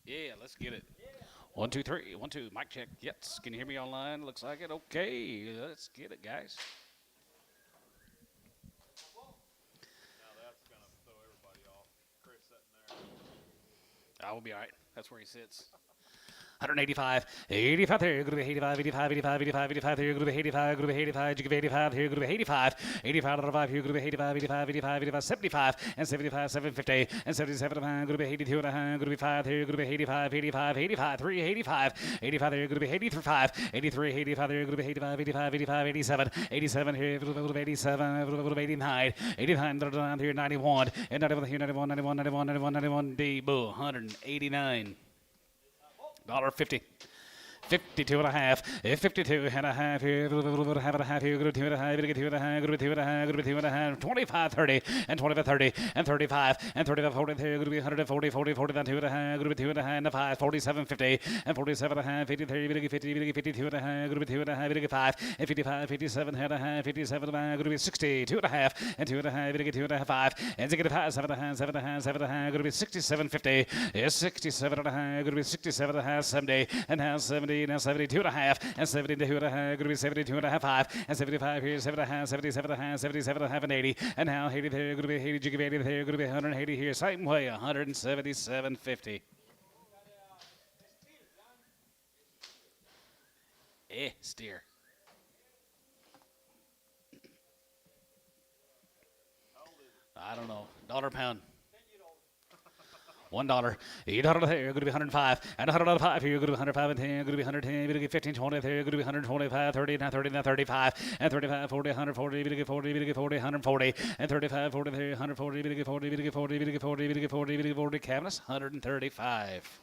Yeah, let's get it. 1, 2, 3. 1, 2. Mic check. Yes. Can you hear me online? Looks like it. Okay. Let's get it, guys. I will be all right. That's where he sits. 185, 85 there, group 85, 85, 85, 85, 85 there, group 85, group 85, you give 85 here, group 85, 85 out of 5 here, group 85, 85, 85, 85, 75, and 75, 750, and 77 of group 82 and a half, group 5 here, group 85, 85, 85, 3, 85, 85 there, group 85, 83, 85 there, group 85, 85, 85, 87, 87 here, group 87, group 89, 89 down here, 91, and 91 here, 91, 91, 91, 91, 91, D, boo, 189. $1.50. 52 and a half, 52 and a half here, half and a half here, group 2 and a half, group 2 and a half, group 2 and a half, group 2 and a half, 25, 30, and 25, 30, and 35, and 35, 40 here, group 140, 40, 40, down 2 and a half, group 2 and a half, and 5, 47, 50, and 47 and a half, 53, 50, 52 and a half, group 2 and a half, 5, and 55, 57 and a half, 57 and a half, group 60, 2 and a half, and 2 and a half, 2 and a half, 5, and 65, 7 and a half, 7 and a half, 7 and a half, group 67, 50, is 67 and a half, group 67 and a half, 70, and now 70, now 72 and a half, and 72 and a half, going to be 72 and a half, 5, and 75 here, 7 and a half, 77 and a half, 77 and a half, and 80, and now 80 there, going to be 80, you give 80 there, going to be 180 here, same way, 177.50. Steer. I don't know, dollar pound. $1. $8 here, going to be 105, and $105 here, going to be 105 and 10, going to be 110, going to be 15, 20 there, going to be 125, 30, now 30, now 35, and 35, 40, 140, going to get 40, going to get 40, 140, and 35, 40 there, 140, going to get 40, going to get 40, going to get 40, going to get 40, going to get 40, cabinets, 135.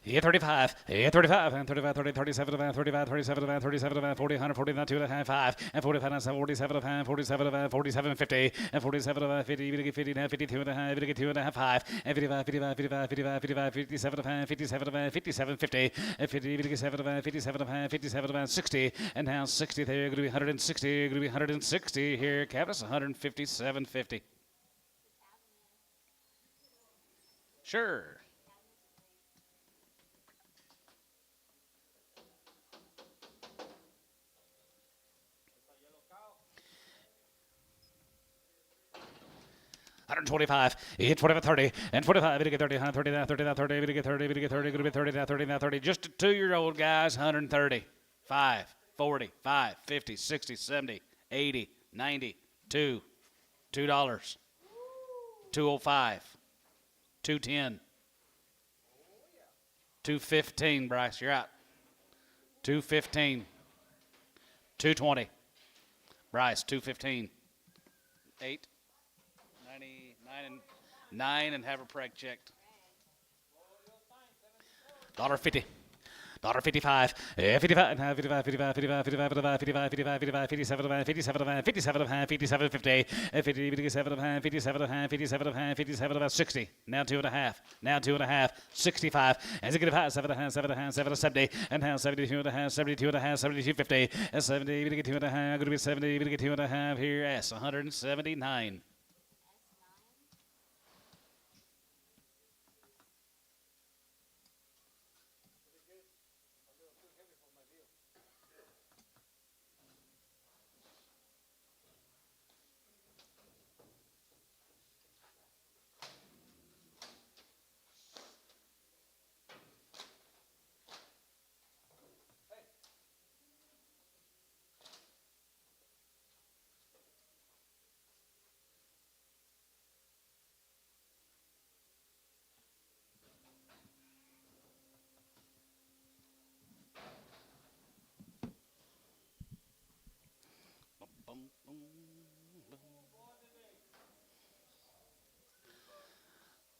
Yeah, 35, yeah, 35, and 35, 30, 37, 35, 37, 37, 40, 140, 2 and a half, 5, and 45, 47, 47, 47, 50, and 47, 50, 50, 52 and a half, 52 and a half, 5, and 55, 55, 55, 55, 55, 57, 57, 57, 50, and 50, 57, 57, 57, 60, and now 60 there, going to be 160, going to be 160 here, cabinets, 157.50. Sure. $125, 25, 30, and 45, we get 30, 30, 30, 30, we get 30, we get 30, going to be 30, 30, 30, just a 2-year-old, guys, 130, 5, 40, 5, 50, 60, 70, 80, 90, 2, $2, 205, 210, 215, Bryce, you're out. 215, 220, Bryce, 215, 8. 9 and have her preg checked. $1.50. $1.55, 55, 55, 55, 55, 55, 55, 55, 55, 57, 57, 57, 57, 50, 50, 57, 57, 57, 57, 60, now 2.5, now 2.5, 65, and 65, 7 and a half, 7 and a half, 7 70, and now 72 and a half, 72 and a half, 72, 50, and 70, we get 2.5, going to be 70, we get 2.5 here, S, 179.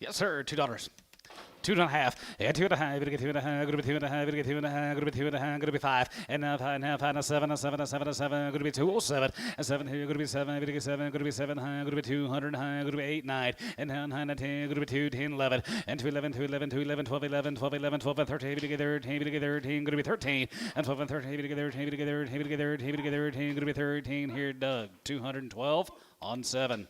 Yes, sir. $2. two and a half, and two and a half, gonna get two and a half, gonna be two and a half, gonna get two and a half, gonna be two and a half, gonna be five, and now five, now five, now seven, now seven, now seven, now seven, gonna be 207, and seven here, gonna be seven, gonna get seven, gonna be seven high, gonna be 200 high, gonna be eight, nine, and now nine, and 10, gonna be 2, 10, 11, and 2, 11, 2, 11, 2, 11, 12, 11, 12, 11, 12, and 13, gonna get 13, gonna get 13, gonna be 13, and 12, and 13, gonna get 13, gonna get 13, gonna get 13, gonna get 13, gonna be 13, here, Doug, 212 on 7.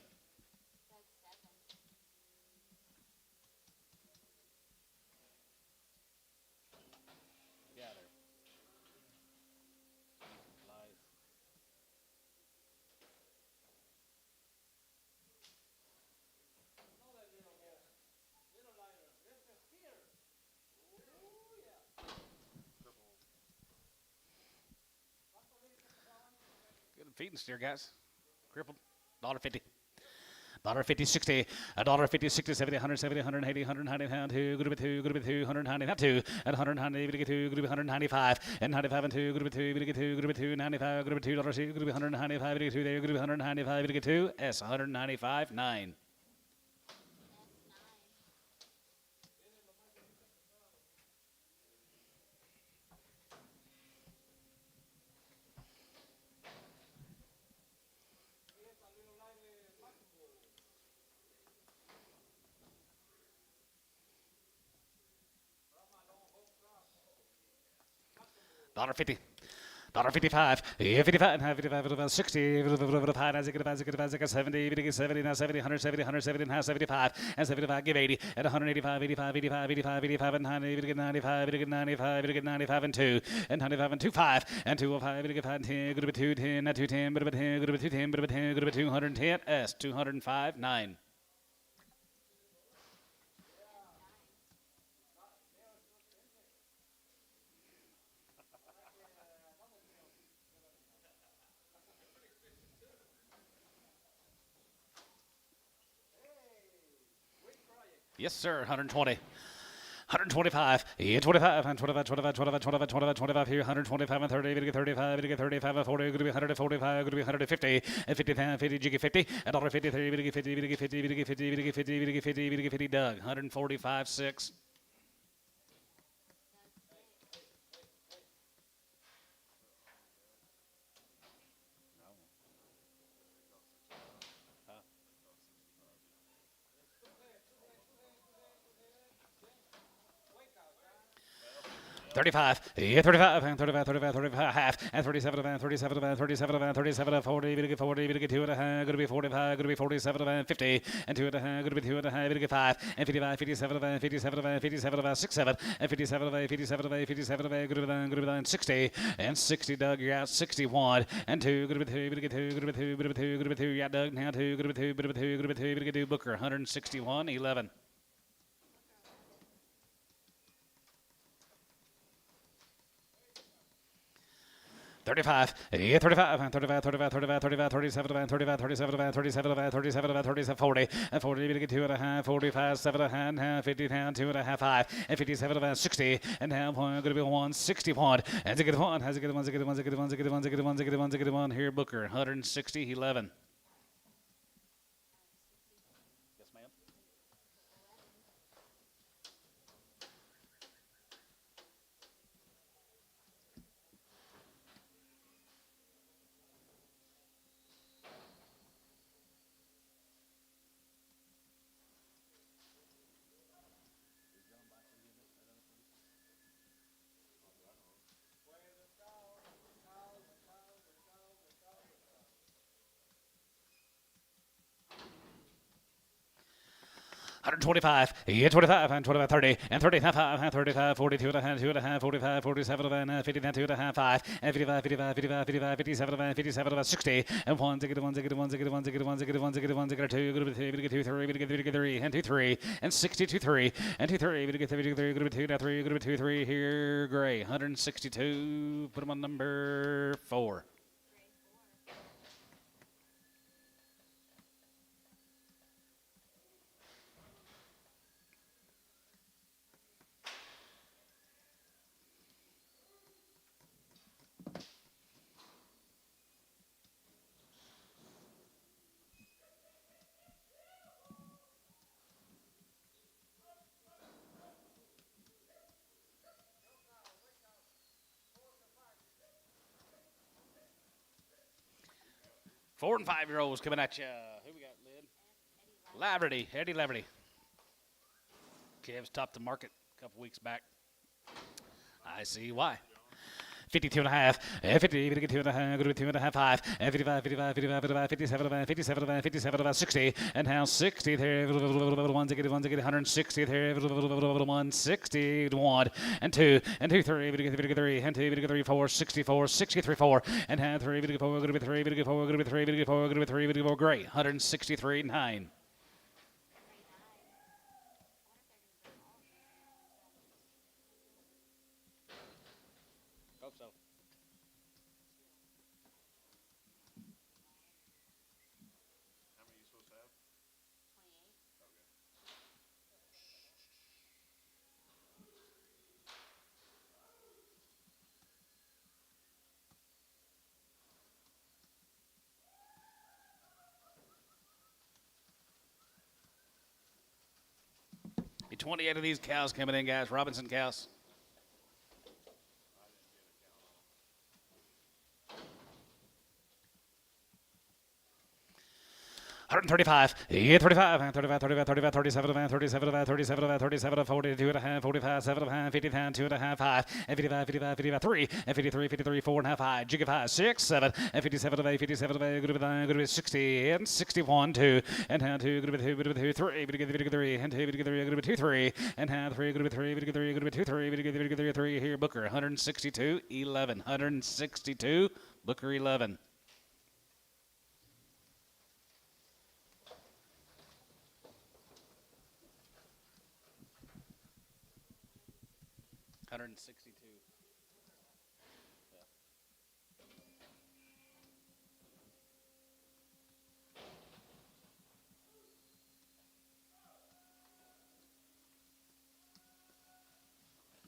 Good feeding steer, guys. Crippled. $1.50. $1.50, 60, $1.50, 60, 70, 170, 180, 190, pound, 2, good to be 2, good to be 2, 190, not 2, at 190, good to get 2, good to be 195, and 95 and 2, good to be 2, good to get 2, good to be 2, 95, good to be $2, good to be 195, good to get 2 there, good to be 195, good to get 2, S, 195, 9. $1.50. $1.55, yeah, 55, and 55, 60, 55, as it gets 70, 70, now 70, 170, 170, now 75, and 75, give 80, at 185, 85, 85, 85, 85, and 90, get 95, get 95, get 95, and 2, and 95, and 25, and 205, get 5, 10, good to be 210, not 210, but 10, good to be 210, but 10, good to be 210, S, 205, 9. Yes, sir, 120. 125, yeah, 25, and 25, 25, 25, 25, 25, 25 here, 125 and 30, get 35, get 35 and 40, going to be 145, going to be 150, and 50, 50, jiggy 50, and $1.53, get 50, get 50, get 50, get 50, get 50, get 50, Doug, 145, 6. 35, yeah, 35, and 35, 35, 35, half, and 37, and 37, and 37, and 37, and 40, get 40, get 2 and a half, going to be 45, going to be 47, and 50, and 2 and a half, going to be 2 and a half, get 5, and 55, 57, and 57, and 57, and 67, and 57, and 57, and 57, and going to be 60, and 60, Doug, you're out, 61, and 2, going to be 2, get 2, going to be 2, going to be 2, going to be 2, yeah, Doug, now 2, going to be 2, going to be 2, going to be 2, going to do Booker, 161, 11. 35, yeah, 35, 35, 35, 35, 35, 37, 35, 37, 37, 37, 37, 40, and 40, get 2 and a half, 45, 7 and a half, 50, 2 and a half, 5, and 57, 60, and now going to be 161, and to get 1, has to get 1, to get 1, to get 1, to get 1, to get 1, to get 1, to get 1, here, Booker, 160, 11. Yes, ma'am. $125, yeah, 25, and 25, 30, and 35, and 35, 42 and a half, 2 and a half, 45, 47, and 50, 2 and a half, 5, and 55, 55, 55, 55, 57, and 57, 60, and 1, to get 1, to get 1, to get 1, to get 1, to get 1, to get 1, to get 2, good to be 3, get 2, 3, get 3, get 3, and 2, 3, and 62, 3, and 2, 3, get 3, get 3, good to be 2, now 3, good to be 2, 3, here, Gray, 162, put him on number 4. 4 and 5 year olds coming at you. Who we got, Lynn? Laverty, Eddie Laverty. Cavs topped the market a couple weeks back. I see why. 52 and a half, 50, 52 and a half, go to 2 and a half, 5, 55, 55, 55, 55, 57, 57, 57, 60, and now 60 there, 160 there, 160, 1 and 2, and 2, 3, 3, and 2, 3, 4, 64, 63, 4, and now 3, 4, go to 3, 4, go to 3, 4, go to 3, 4, great, 163, 9. Hope so. How many are you supposed to have? 28 of these cows coming in, guys. Robinson cows. 135, 35, 35, 35, 35, 37, 37, 37, 37, 42 and a half, 45, 7 and a half, 50, 2 and a half, 5, and 55, 55, 55, 3, and 53, 53, 4 and a half, 5, jig of 5, 6, 7, and 57, 8, 57, 8, good to be 60, and 61, 2, and 2, good to be 2, good to be 2, 3, good to be 3, and 2, good to be 2, 3, and 3, good to be 3, good to be 3, good to be 2, 3, good to be 3, here, Booker, 162, 11, 162, Booker, 11. $162.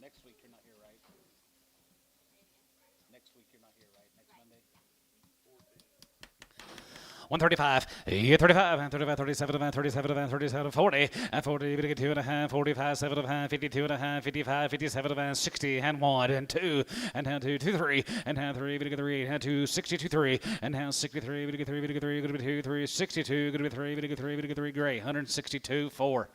Next week you're not here, right? Next week you're not here, right? Next Monday. 135, 35, 35, 37, 37, 37, 40, and 40, 52 and a half, 45, 7 and a half, 52 and a half, 55, 57, 60, and 1, and 2, and 2, 2, 3, and 3, 3, and 2, 62, 3, and 63, 3, 3, 2, 3, 62, 3, 3, 3, gray, 162, 4.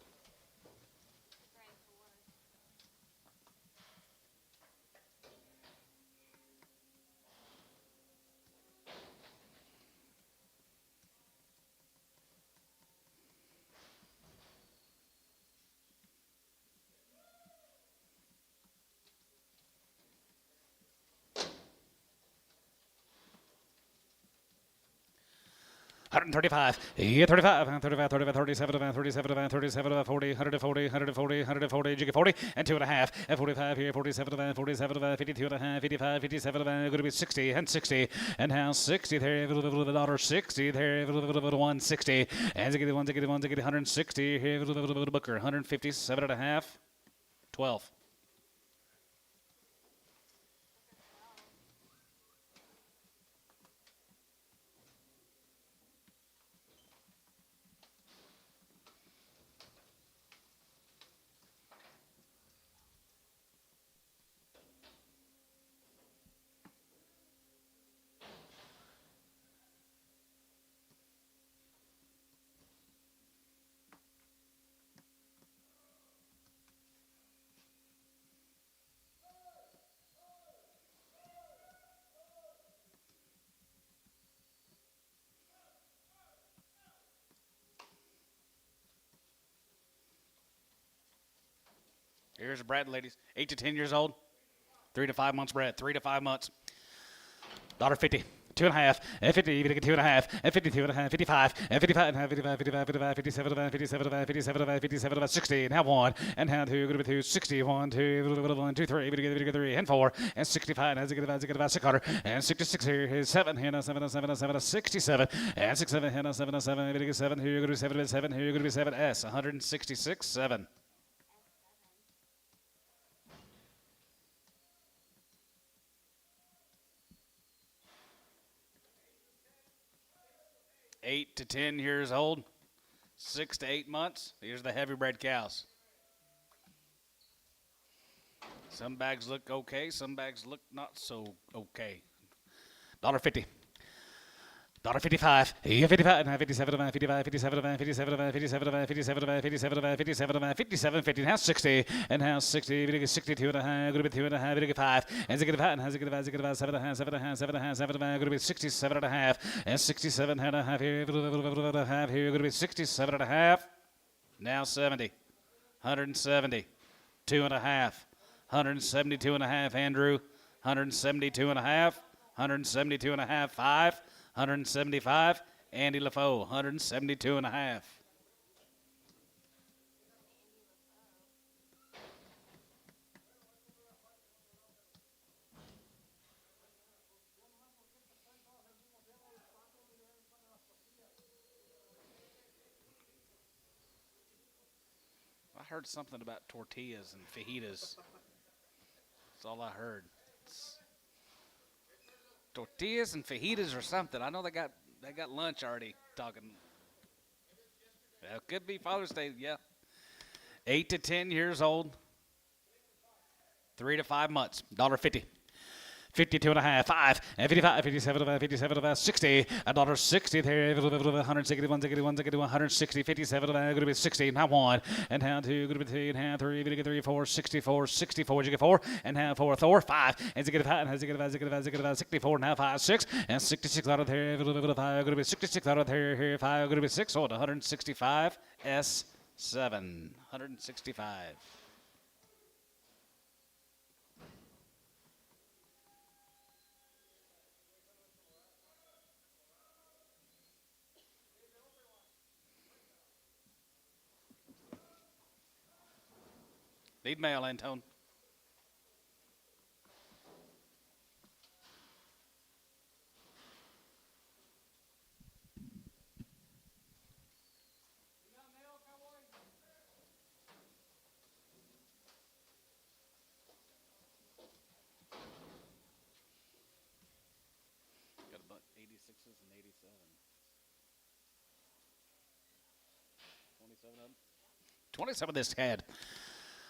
$135, 35, 35, 35, 37, 37, 37, 40, 140, 140, 140, jiggy 40, and 2 and a half, and 45 here, 47, 47, 52 and a half, 55, 57, going to be 60, and 60, and now 60 there, $60 there, 160, and ziggy 160 here, Booker, 157 and a half, 12. Here's the bred, ladies. 8 to 10 years old. 3 to 5 months bred. 3 to 5 months. $1.50. 2 and a half, and 50, even 2 and a half, and 52 and a half, 55, and 55 and a half, 55, 55, 55, 57, 57, 57, 57, 60, and have 1, and have 2, good to be 2, 60, 1, 2, 1, 2, 3, 3, and 4, and 65, and 600, and 66 here, is 7, and 7, 67, and 67, and 7, 7, here, you're going to be 7, 7, here, you're going to be 7, S, 166, 7. 8 to 10 years old, 6 to 8 months. Here's the heavy bred cows. Some bags look okay, some bags look not so okay. $1.50. $55. 55 and 57 and 55, 57 and 57 and 57 and 57 and 57 and 57 and 57, 50 and 60 and house 60, 62 and a half, gonna be 2 and a half, 5 and 5 and 7 7 and 7 and 7 and 7 and gonna be 67 and a half and 67 and a half here, gonna be 67 and a half. Now 70, 170, 2 and a half, 172 and a half, Andrew, 172 and a half, 172 and a half, 5, 175, Andy LaFoe, 172 and a half. I heard something about tortillas and fajitas. That's all I heard. Tortillas and fajitas or something. I know they got lunch already talking. It could be Father's Day, yeah. 8 to 10 years old, 3 to 5 months, $1.50. 52 and a half, 5, and 55, 57, 57, 60, $1.60 there, 161, 160, 57, going to be 60, now 1, and now 2, going to be 2, and now 3, going to get 3, 4, 64, 64, you get 4, and now 4, 4, 5, and 5, and 64, now 5, 6, and 66 out of there, 5, going to be 66 out of there, 5, going to be 6, so 165, S7, 165. Need mail, Antone. Got a bunch 86s and 87. 27 of them. 27 of this had.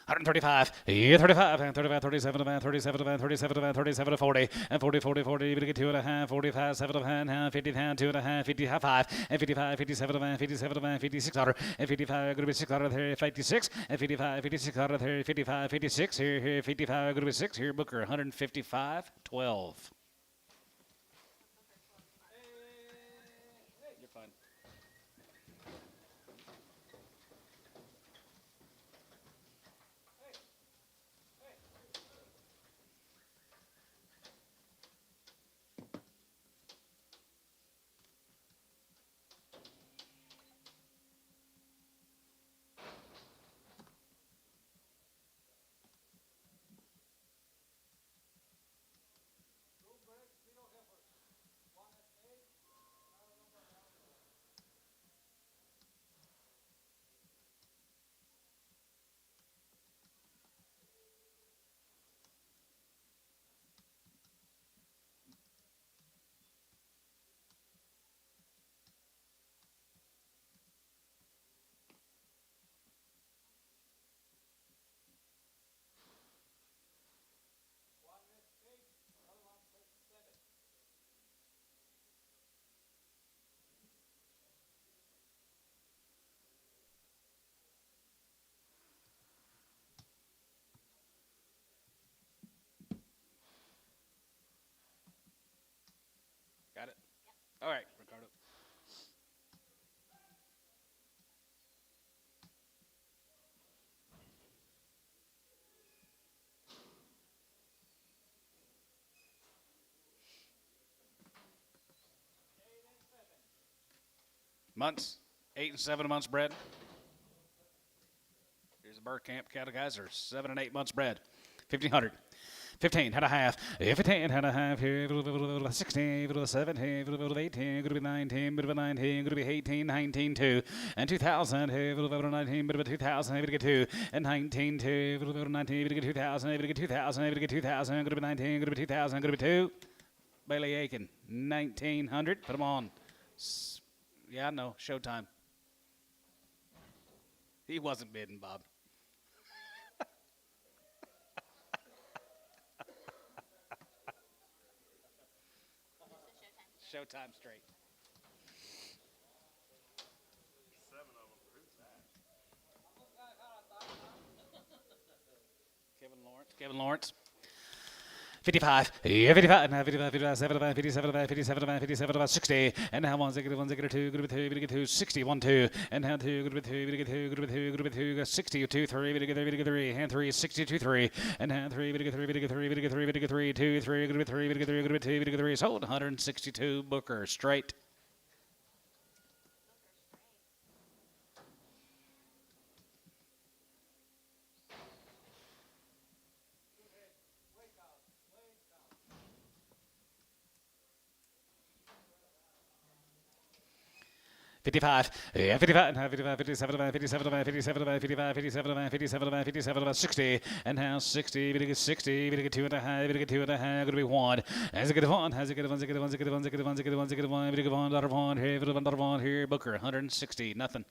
135, 35, and 35, 37, and 37, and 37, and 37, 40, and 40, 40, 40, you get 2 and a half, 45, 7 and a half, 50, 2 and a half, 55, and 55, 57, and 57, and 56, and 55, going to be 6 out of there, 56, and 55, 56 out of there, 55, 56, here, 55, going to be 6, here, Booker, 155, 12. You're fine. Got it? All right, Ricardo. Months, 8 and 7 months bred. Here's a Burr Camp cattle guys are 7 and 8 months bred. 1,500. 15 and a half, 15 and a half, 16, 17, 18, could be 19, bit of 19, could be 18, 19, 2, and 2000, 19, bit of 2000, able to get 2, and 19, 2, 19, able to get 2000, able to get 2000, able to get 2000, could be 19, could be 2000, could be 2. Bailey Aiken, 1900, put them on. Yeah, I know, showtime. He wasn't bidding, Bob. Showtime straight. Kevin Lawrence. 55, yeah, 55, now 55, 55, 75, 57, 57, 57, 60, and now 1 second, 2, group 2, group 2, 60, 1, 2, and now 2, group 2, group 2, group 2, group 2, 60, 2, 3, group 3, 3, and 3, 62, 3, and now 3, group 3, group 3, group 3, group 3, 2, 3, group 3, group 3, group 2, group 3, sold 162, Booker, straight. Fifty-five, yeah, 55, 55, 57, 57, 57, 55, 57, 57, 57, 60, and now 60, 60, 2 and a half, 2 and a half, going to be 1. As a good one, has a good one, $1 here, Booker, 160, nothing.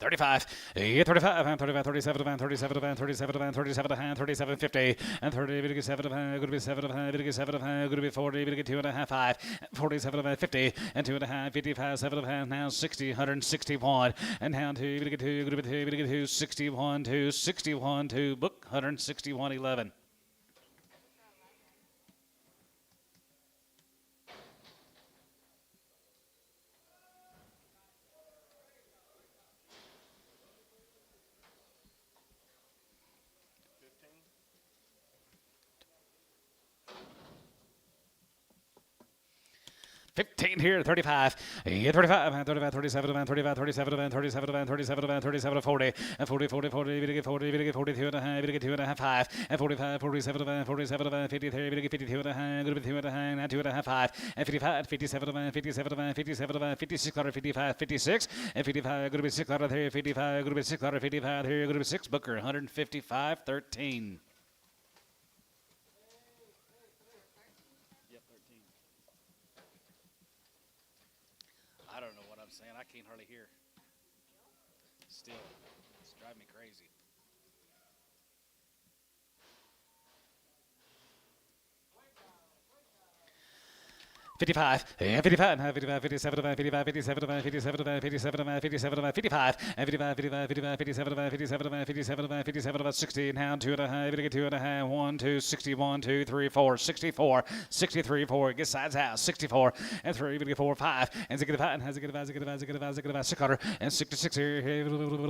$35, yeah, 35, 35, 37, 37, 37, 37, 37, 50, and 30, 7, going to be 7, 7, going to be 40, 2 and a half, 5, 47, 50, and 2 and a half, 55, 7, now 60, 161, and now 2, 2, going to be 2, 61, 2, 61, 2, book, 161, 11. $15 here, 35, yeah, 35, 35, 37, 35, 37, 37, 37, 37, 40, and 40, 40, 40, 40, 42 and a half, 2 and a half, 5, and 45, 47, 47, 53, 52 and a half, 2 and a half, 2 and a half, 5, and 55, 57, 57, 57, 56, 55, 56, and 55, going to be 6 out of here, 55, going to be 6 out of 55 here, going to be 6, Booker, 155, 13. Yep, 13. I don't know what I'm saying. I can't hardly hear. Still, it's driving me crazy. 55, yeah, 55, 55, 57, 55, 57, 57, 57, 57, 55, and 55, 55, 55, 57, 57, 57, 57, 60, now 2 and a half, 2 and a half, 1, 2, 61, 2, 3, 4, 64, 63, 4, get sides house, 64, and 3, 4, 5, and 65, and 65, 600, and 66 here,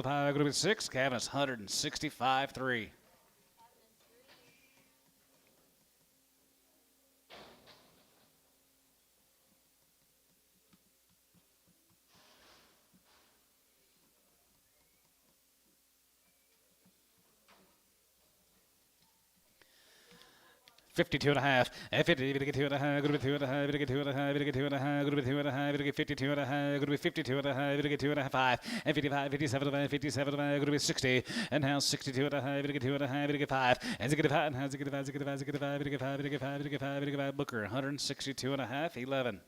5, 6, cabinets, 165, 3. $52 and a half, and 50, going to get 2 and a half, going to be 2 and a half, going to get 2 and a half, going to get 2 and a half, going to be 2 and a half, going to get 52 and a half, going to be 52 and a half, going to get 2 and a half, 5, and 55, 57, 57, going to be 60, and now 62 and a half, going to get 2 and a half, going to get 5, and 5, and 5, 5, 5, 5, 5, 5, 5, 5, Booker, 162 and a half, 11.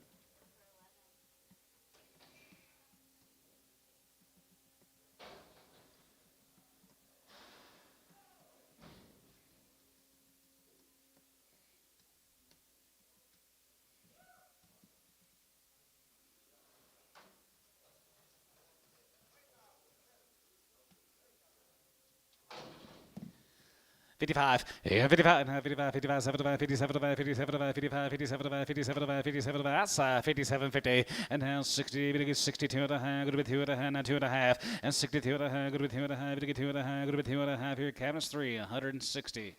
$55, yeah, 55, 55, 55, 75, 57, 57, 55, 57, 57, 57, outside, 57, 50, and now 60, 62 and a half, going to be 2 and a half, now 2 and a half, and 62 and a half, going to be 2 and a half, going to get 2 and a half, going to be 2 and a half here, cabinets 3, 160.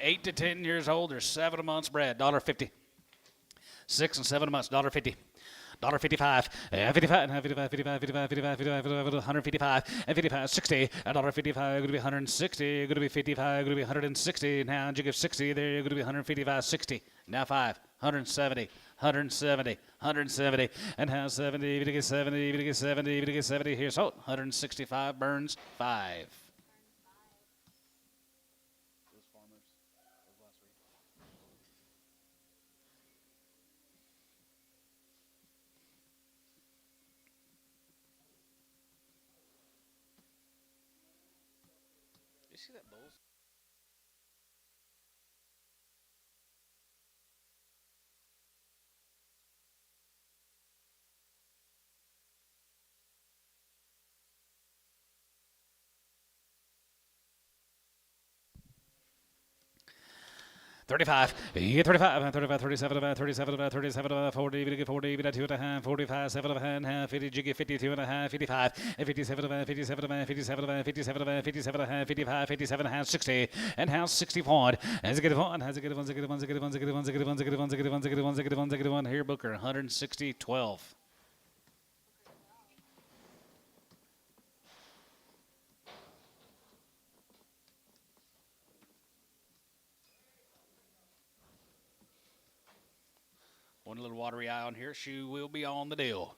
$8 to 10 years old, or 7 a month's bred, $1.50. 6 and 7 months, $1.50. $1.55, and 55, and 55, 55, 55, 55, 55, 155, and 55, 60, and $1.55, going to be 160, going to be 55, going to be 160. Now you give 60, there you're going to be 155, 60. Now 5, 170, 170, 170, and now 70, even to get 70, even to get 70, even to get 70. Here's sold, 165, Burns, 5. You see that bulls? $35, 35, 35, 37, 37, 37, 40, 40, 2 and a half, 45, 7 and a half, 50, jiggy 52 and a half, 55, 57, 57, 57, 57, 57 and a half, 55, 57 and a half, 60, and house 60 point. Has a good one, has a good one, has a good one, has a good one, has a good one, has a good one, has a good one, has a good one, has a good one, has a good one, has a good one. Here, Booker, 160, 12. One little watery eye on here. Shoe will be on the deal.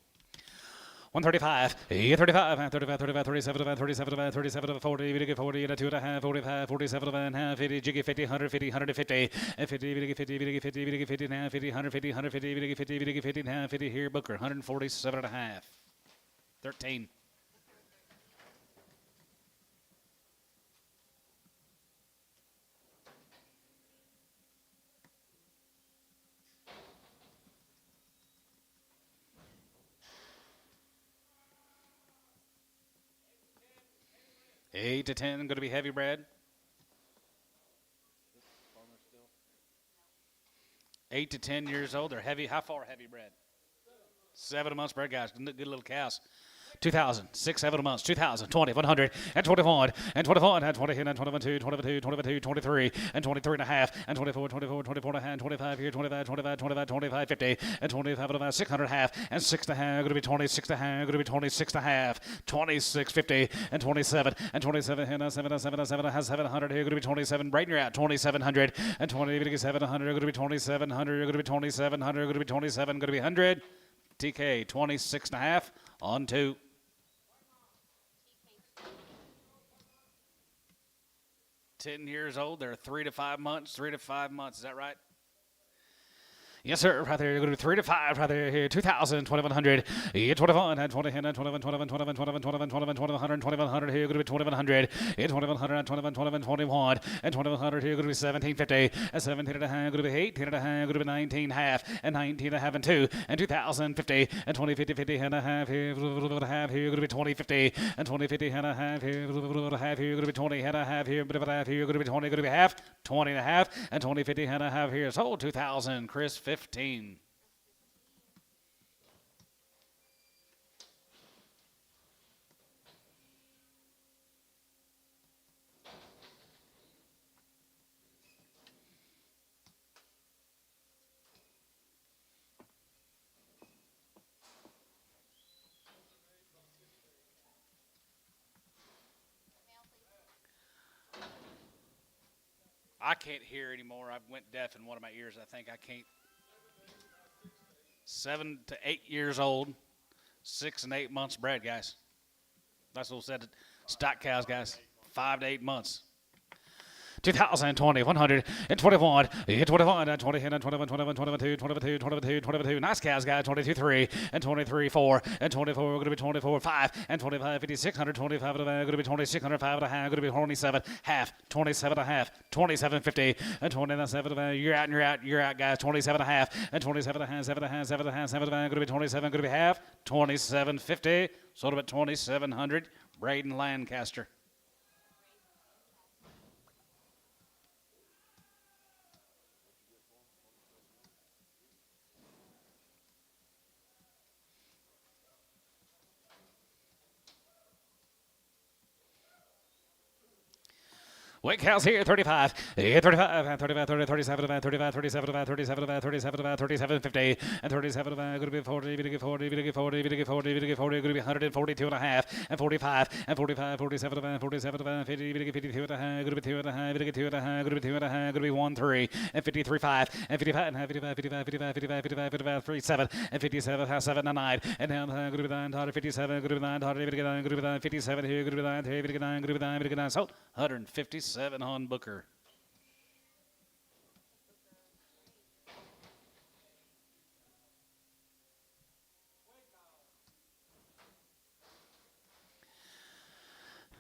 135, 35, 35, 35, 37, 37, 37, 40, 40, 2 and a half, 45, 47 and a half, 50, jiggy 50, 150, 150, 50, 50, 50, 50, now 50, 150, 150, 50, 50, now 50, here, Booker, 147 and a half. 13. Eight to 10, going to be heavy bred. 8 to 10 years old. They're heavy. How far heavy bred? 7 months bred, guys. Good little cows. 2,000, 6, 7 months, 2,000, 20, 100, and 21, and 21, and 20, and 22, 22, 22, 23, and 23 and a half, and 24, 24, 24 and a half, 25 here, 25, 25, 25, 25, 50, and 25 and a half, 600 half, and 6 and a half, going to be 26 and a half, going to be 26 and a half, 26, 50, and 27, and 27, and 7, 7, 7, has 700 here, going to be 27, right in your out, 2,700, and 20, going to be 700, going to be 2,700, going to be 2,700, going to be 27, going to be 100, TK, 26 and a half, on 2. $10 years old. They're 3 to 5 months. 3 to 5 months. Is that right? Yes, sir. Right there. You're going to do 3 to 5 right there. Here, 2,000, 2,100. Yeah, 21, and 20, and 21, 21, 21, 21, 21, 21, 21, 2,100. Here, going to be 2,100. Yeah, 2,100, and 21, 21, 21, and 2,100. Here, going to be 1,750. And 17 and a half. Going to be 18 and a half. Going to be 19 half. And 19 and a half and 2. And 2,050. And 2050, 50 and a half. Here, half. Here, going to be 2050. And 2050 and a half. Here, half. Here, going to be 20 and a half. Here, bit of a half. Here, going to be 20. Going to be half. 20 and a half. And 2050 and a half. Here, sold 2,000. Chris, 15. I can't hear anymore. I went deaf in one of my ears. I think I can't. 7 to 8 years old, 6 and 8 months bred, guys. That's what said. Stock cows, guys. 5 to 8 months. 2020, 121, 21, 20, 21, 21, 22, 22, 22, 22. Nice cows, guys. 22, 3, and 23, 4, and 24. Going to be 24, 5, and 25, 5,600, 25 and a half. Going to be 2,605 and a half. Going to be 27, half, 27 and a half, 27.50, and 27 and a half. You're out and you're out. You're out, guys. 27 and a half, and 27 and a half, 7 and a half, 7 and a half, 7 and a half. Going to be 27. Going to be half, 27.50. Sold about 2,700. Braden Lancaster. Weight cows here, 35, 35, 35, 30, 37, 35, 37, 37, 37, 37, 50, and 37, going to be 40, going to get 40, going to get 40, going to get 40, going to get 40, going to be 142 and a half, and 45, and 45, 47, 47, 50, going to get 52 and a half, going to be 2 and a half, going to get 2 and a half, going to be 2 and a half, going to be 1, 3, and 53, 5, and 55 and a half, 55, 55, 55, 55, 55, 55, 3, 7, and 57, 7 and 9, and now going to be 9, 57, going to be 9, going to be 9, going to be 9, 57 here, going to be 9, here, going to be 9, going to be 9, going to be 9, sold 157 on Booker.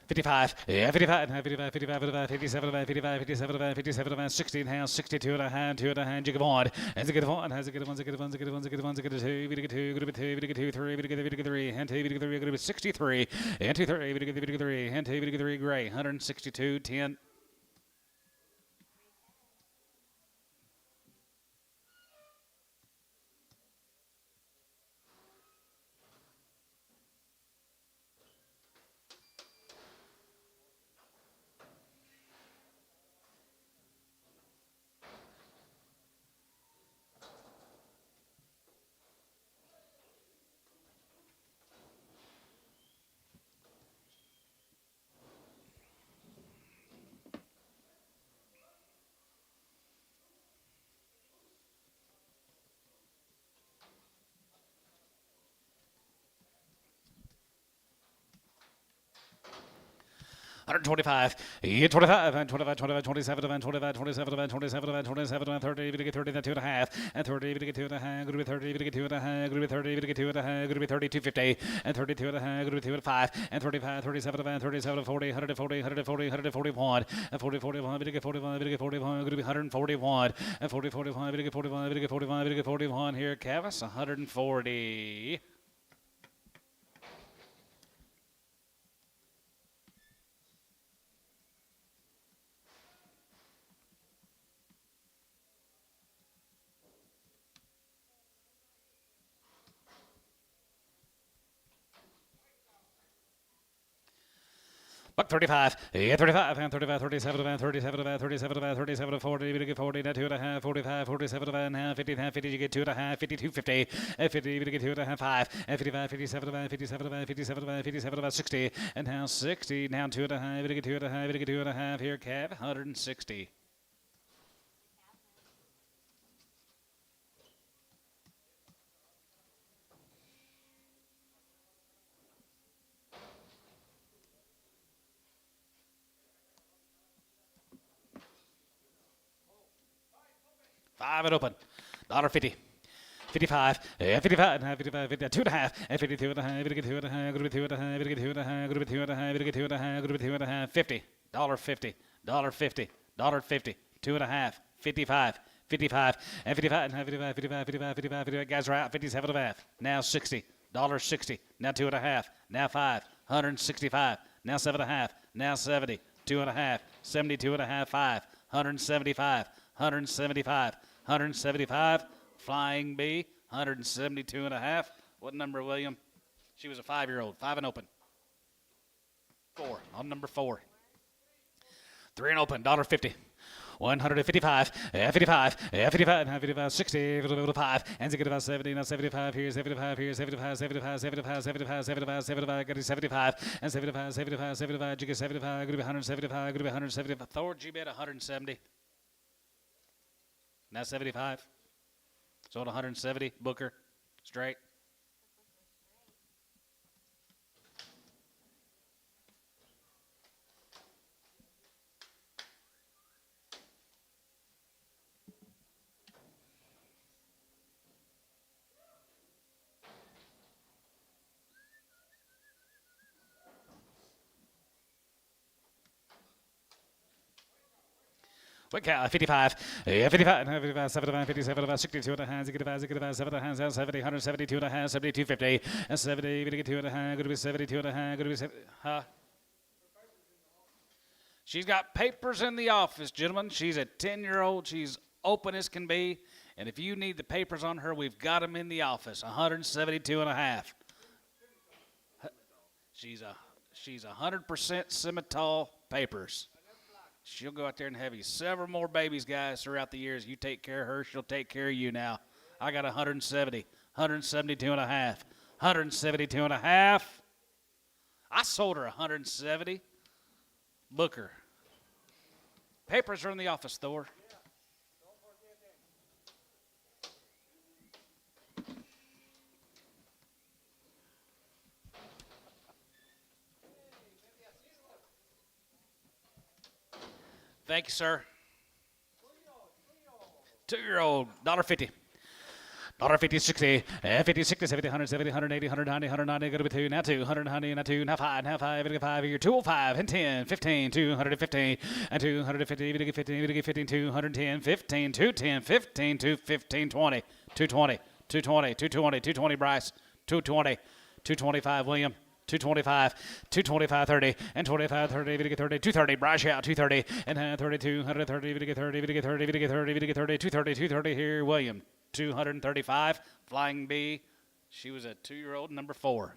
$55, yeah, 55, 55, 55, 55, 57, 55, 57, 57, 60 and a half, 62 and a half, 2 and a half, Jacob on, has a good one, has a good one, has a good one, has a good one, has a good one, has a good one, 2, we get 2, we get 2, we get 2, 3, we get 3, and 2, we get 3, we get 63, and 2, 3, we get 3, and 2, we get 3, gray, 162, 10. $125, 25, 25, 25, 27, 25, 27, 27, 27, 30, even to get 30, then 2 and a half, and 30, even to get 2 and a half, going to be 30, even to get 2 and a half, going to be 30, even to get 2 and a half, going to be 32, 50, and 32 and a half, going to be 2 and 5, and 35, 37, 37, 40, 140, 140, 141, and 40, 41, even to get 41, even to get 41, going to be 141, and 40, 41, even to get 41, even to get 41, even to get 41 here, Cavis, 140. Buck 35, yeah, 35, and 35, 37, and 37, and 37, and 37, 40, you get 40, now 2 and a half, 45, 47, and a half, 50, and 50, you get 2 and a half, 52, 50, and 50, you get 2 and a half, 5, and 55, 57, and 57, and 57, and 57, and 60, and now 60, now 2 and a half, you get 2 and a half, you get 2 and a half, here, Cav, 160. Five and open. $1.50. 55, 55, 55, 52 and a half, and 52 and a half, 52 and a half, going to be 2 and a half, 52 and a half, going to be 2 and a half, going to be 2 and a half, going to be 2 and a half, 50, $1.50, $1.50, $1.50, 2 and a half, 55, 55, and 55, and 55, 55, 55, 55, 55, guys are out, 57 and a half, now 60, $1.60, now 2 and a half, now 5, 165, now 7 and a half, now 70, 2 and a half, 72 and a half, 5, 175, 175, 175, Flying B, 172 and a half. What number, William? She was a 5-year-old. 5 and open. 4 on number 4. 3 and open. $1.50. 155, 55, 55, 55, 60, 55, and 70, now 75 here, 75 here, 75, 75, 75, 75, 75, 75, getting 75, and 75, 75, 75, you get 75, going to be 175, going to be 175. Thor, you bet 170. Now 75. Sold 170. Booker, straight. What count? 55, 55, 55, 75, 57, 62 and a half, 65, 65, 7 and a half, 70, 172 and a half, 72, 50, and 70, going to get 2 and a half, going to be 72 and a half, going to be 70, huh? She's got papers in the office, gentlemen. She's a 10-year-old. She's open as can be. And if you need the papers on her, we've got them in the office, 172 and a half. She's 100% Simmental papers. She'll go out there and have you several more babies, guys, throughout the years. You take care of her, she'll take care of you now. I got 170, 172 and a half, 172 and a half. I sold her 170. Book her. Papers are in the office, Thor. Thank you, sir. 2-year-old, $1.50. $1.50, 60, 50, 60, 70, 170, 180, 190, 190, go to be 2, now 2, 190, now 2, now 5, now 5, 5, here, 205, and 10, 15, 215, and 250, 50, 15, 210, 15, 210, 15, 215, 20, 220, 220, 220, 220, Bryce, 220, 225, William. 225, 225, 30, and 25, 30, 30, 230, Bryce out, 230, and 32, 130, 30, 30, 30, 30, 30, 230, 230 here, William, 235, Flying B. She was a 2-year-old, number 4.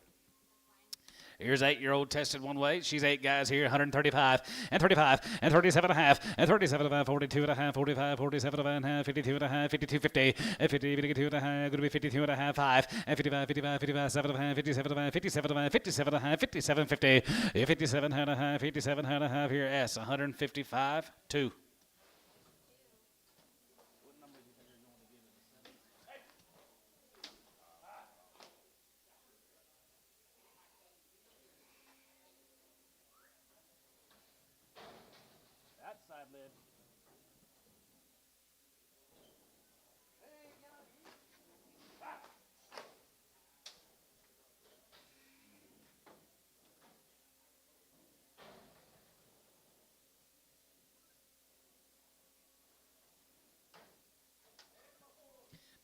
Here's 8-year-old tested one way. She's 8 guys here, 135, and 35, and 37 and a half, and 37 and a half, 42 and a half, 45, 47 and a half, 52 and a half, 52, 50, and 50, 52 and a half, going to be 52 and a half, 5, and 55, 55, 55, 7 and a half, 57 and a half, 57 and a half, 57 and a half, 57, 50, 57 and a half, 57 and a half here, S, 155, 2. Side lid.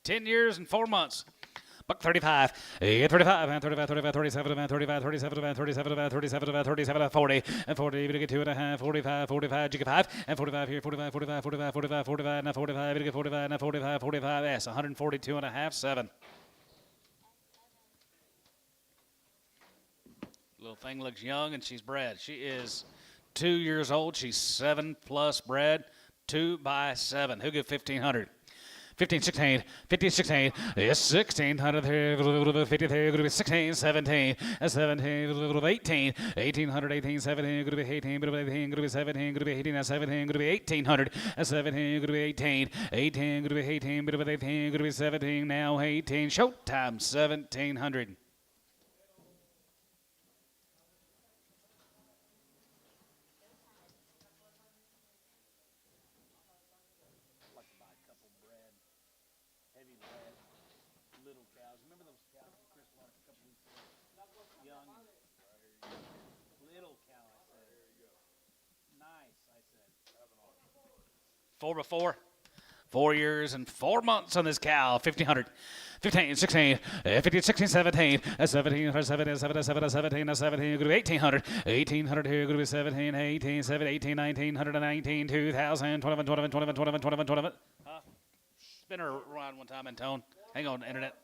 $10 years and 4 months. Buck 35, 35, and 35, 35, 37, and 35, 37, and 37, and 37, and 37, and 40, and 40, you get 2 and a half, 45, 45, you get 5, and 45 here, 45, 45, 45, 45, 45, now 45, you get 45, now 45, 45, S, 142 and a half, 7. Little thing looks young, and she's bred. She is 2 years old. She's 7+ bred, 2 by 7. Who give 1,500? 15, 16, 15, 16, yes, 1600, 50, 16, 17, 17, 18, 1800, 18, 17, going to be 18, going to be 17, going to be 18, 17, going to be 1800, 17, going to be 18, 18, going to be 18, going to be 18, going to be 17, now 18, showtime, 1700. Little cows. Remember those cows that Chris bought a couple weeks ago? Young, little cow, I said. There you go. Nice, I said. 4 by 4. 4 years and 4 months on this cow. 1,500. 15, 16, 15, 16, 17, 17, 17, 17, 17, 17, go to 1,800, 1,800 here, go to 17, 18, 7, 18, 19, 119, 2,000, 21, 21, 21, 21, 21, 21. Spin her around one time in tone. Hang on, internet.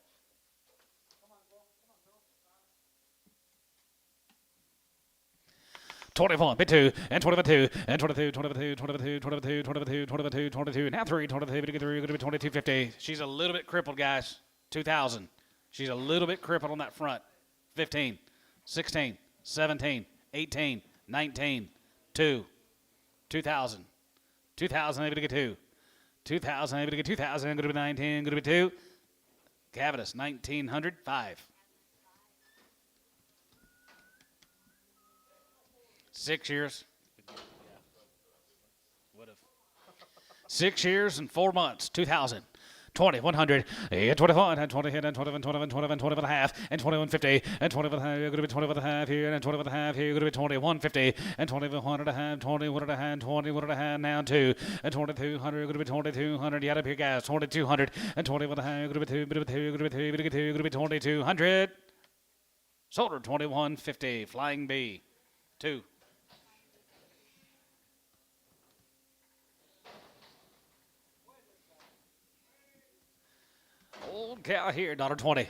$21, bid 2, and 22, and 22, 22, 22, 22, 22, 22, 22, now 3, 23, going to be 22.50. She's a little bit crippled, guys. 2,000. She's a little bit crippled on that front. 15, 16, 17, 18, 19, 2, 2,000. 2,000, able to get 2. 2,000, able to get 2,000, going to be 19, going to be 2. Cavitus, 1,900, 5. 6 years. Would have. 6 years and 4 months. 2,000. 20, 100, 21, and 20, and 21, 21, 21, 21 and a half, and 21.50, and 21 and a half, you're going to be 21 and a half here, and 21 and a half here, you're going to be 21.50, and 21 and a half, 21 and a half, 21 and a half, now 2, and 2,200, you're going to be 2,200, you up here, guys, 2,200, and 21 and a half, you're going to be 2, bit of 2, you're going to be 2, you're going to be 2,200. Sold her 21.50, Flying B, 2. Old cow here, $1.20.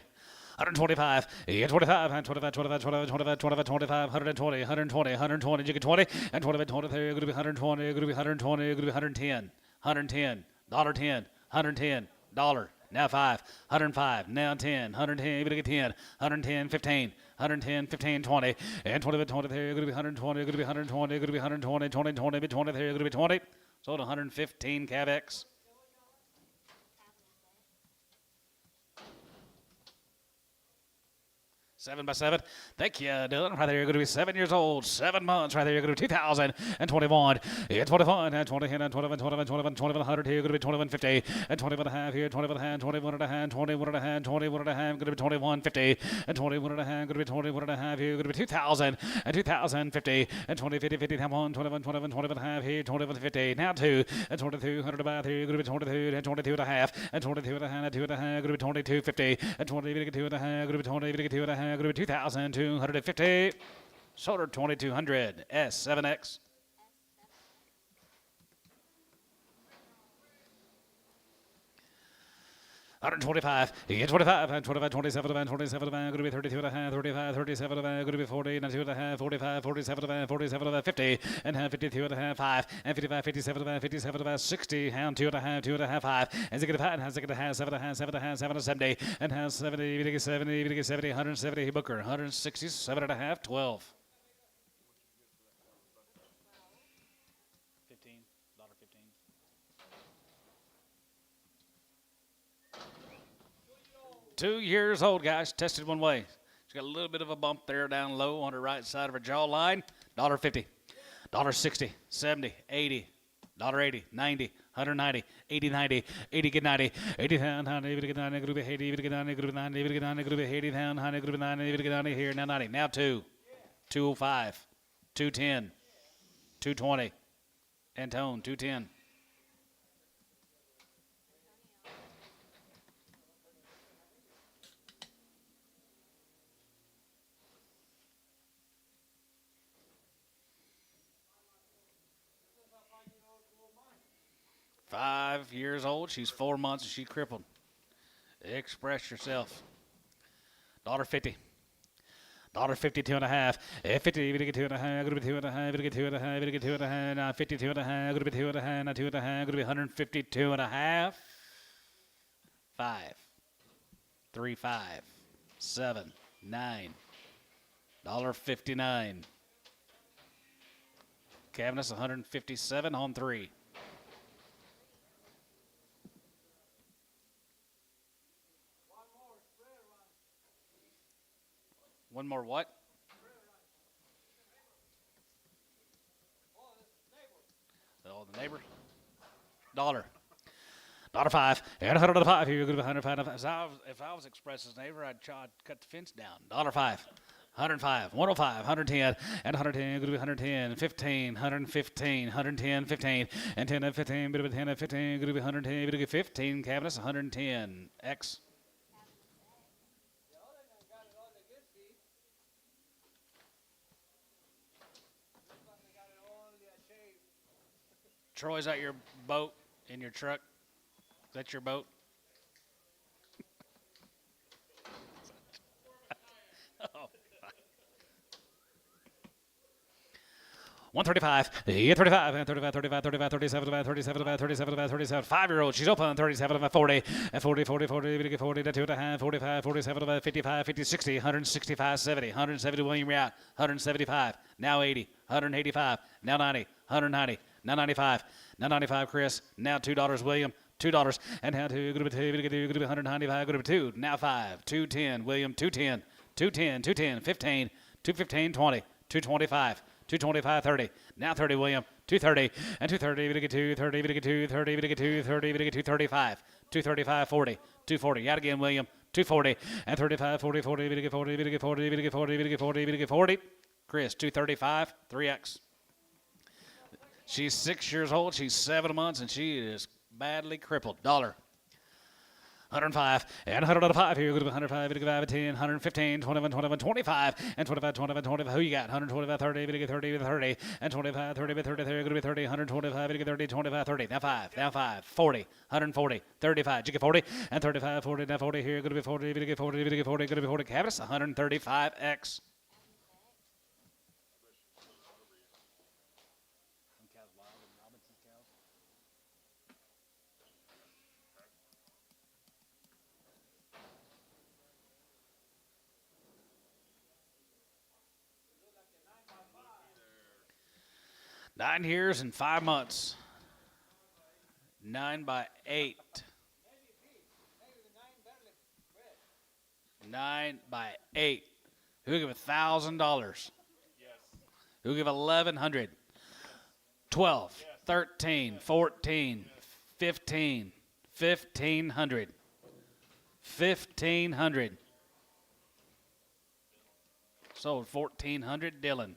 125, 25, 125, 25, 25, 25, 25, 120, 120, 120, you get 20, and 20, 23, going to be 120, going to be 120, going to be 110, 110, $10, 110, dollar. Now 5, 105, now 10, 110, you're going to get 10, 110, 15, 110, 15, 20, and 20, 23, you're going to be 120, you're going to be 120, you're going to be 120, 20, 20, 23, you're going to be 20, sold 115 Cavex. 7 by 7. Thank you, Dylan. Right there, you're going to be 7 years old. 7 months. Right there, you're going to be 2021. And 21, and 20, and 21, 21, 21, 2100 here. You're going to be 2150. And 21 and a half here. 21 and a half, 21 and a half, 21 and a half, 21 and a half. Going to be 2150. And 21 and a half. Going to be 21 and a half here. You're going to be 2000. And 2050. And 2050, 50, 21, 21, 21, 21 and a half here. 2150. Now 2. And 2200 about here. You're going to be 22. And 22 and a half. And 22 and a half. And 2 and a half. Going to be 2250. And 22 and a half. Going to be 22 and a half. Going to be 2,250. Solar 2200 S7X. $125, you get 25, and 25, 27, and 27, going to be 32 and a half, 35, 37, going to be 40, and 2 and a half, 45, 47, and 47, 50, and 52 and a half, 5, and 55, 57, 57, 60, and 2 and a half, 2 and a half, 5, and 6 and a half, and 6 and a half, 7 and a half, 7 and a half, 7 and 70, and half 70, 70, 70, 170, Booker, 167 and a half, 12. $15. 2 years old, guys. Tested one way. She's got a little bit of a bump there down low on her right side of her jawline. $1.50, $1.60, 70, 80, $1.80, 90, 190, 80, 90, 80 get 90, 80 down, 90, get 90, group 80, get 90, group 90, get 90, group 80 down, 90, group 90, get 90 here, now 90, now 2, 205, 210, 220, Antone, 210. Five years old. She's 4 months and she's crippled. Express yourself. $1.50. $1.50, 2 and a half. 50, you get 2 and a half. Going to be 2 and a half. You get 2 and a half. You get 2 and a half. Now 52 and a half. Going to be 2 and a half. Now 2 and a half. Going to be 152 and a half. 5, 3, 5, 7, 9. $1.59. Cabinets 157 on 3. One more what? Oh, the neighbor. $1.05. And $105. Here you're going to be $105. If I was Express's neighbor, I'd cut the fence down. $1.05. 105, 105, 110, and 110, going to be 110, 15, 115, 110, 15, and 10 and 15, bit of a 10 and 15, going to be 110, bit of a 15, cabinets, 110, X. Troy, is that your boat in your truck? Is that your boat? Oh. 135, 35, 35, 35, 35, 37, 37, 37, 37, 5-year-old. She's open, 37, 40, 40, 40, 40, 40, 2 and a half, 45, 47, 55, 50, 60, 165, 70, 170, William, you're out, 175, now 80, 185, now 90, 190, now 95, now 95, Chris, now $2, William, $2, and now 2, going to be 195, going to be 2, now 5, 210, William, 210, 210, 210, 15, 215, 20, 225. 225, 30. Now 30, William. 230. And 230, we get 230, we get 230, we get 230, we get 235. 235, 40. 240. Out again, William. 240. And 35, 40, 40, we get 40, we get 40, we get 40, we get 40, we get 40. Chris, 235, 3X. She's 6 years old. She's 7 months, and she is badly crippled. $1. 105, and 105 here. Go to 105, 85, 10, 115, 21, 21, 25, and 25, 25, 25. Who you got? 125, 30, 30, 30, and 25, 30, 30, 30, go to 30, 125, 30, 25, 30. Now 5, 40, 140, 35. Did you get 40? And 35, 40, now 40 here. Go to be 40, 40, 40, 40, go to be 40. Cavus, 135X. Nine years and 5 months. 9 by 8. 9 by 8. Who give $1,000? Yes. Who give 1,100? 12, 13, 14, 15, 1,500. 1,500. Sold 1,400, Dylan.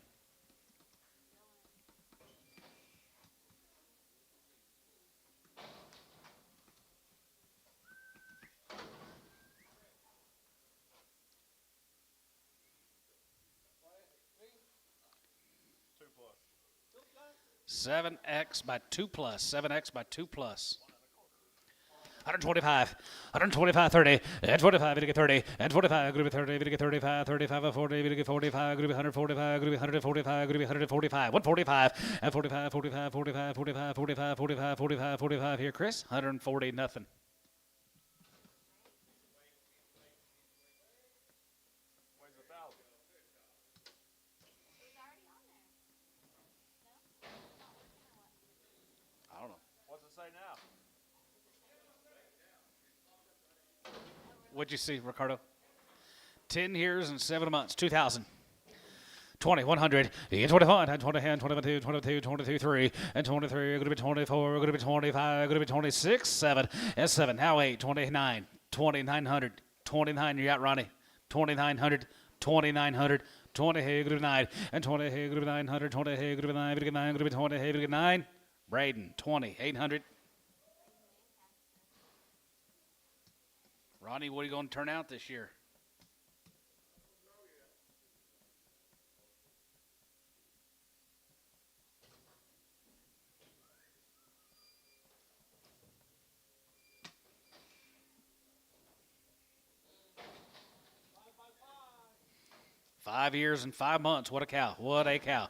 Two plus. 7X by 2 plus. 7X by 2 plus. 125, 125, 30, and 25, we get 30, and 45, group 30, we get 35, 35, 40, we get 45, group 145, group 145, group 145, 145, and 45, 45, 45, 45, 45, 45, 45, 45 here, Chris, 140, nothing. Weighs 1,000. I don't know. What's it say now? What'd you see, Ricardo? 10 years and 7 months, 2,000. 20, 100, 21, and 20, 22, 22, 22, 3, and 23, going to be 24, going to be 25, going to be 26, 7, and 7, now 8, 29, 2,900, 29, you got Ronnie, 2,900, 2,900, 20, hey, going to be 9, and 20, hey, going to be 900, 20, hey, going to be 9, going to be 9, going to be 20, hey, going to be 9, Braden, 20, 800. Ronnie, what are you going to turn out this year? Five years and 5 months. What a cow. What a cow.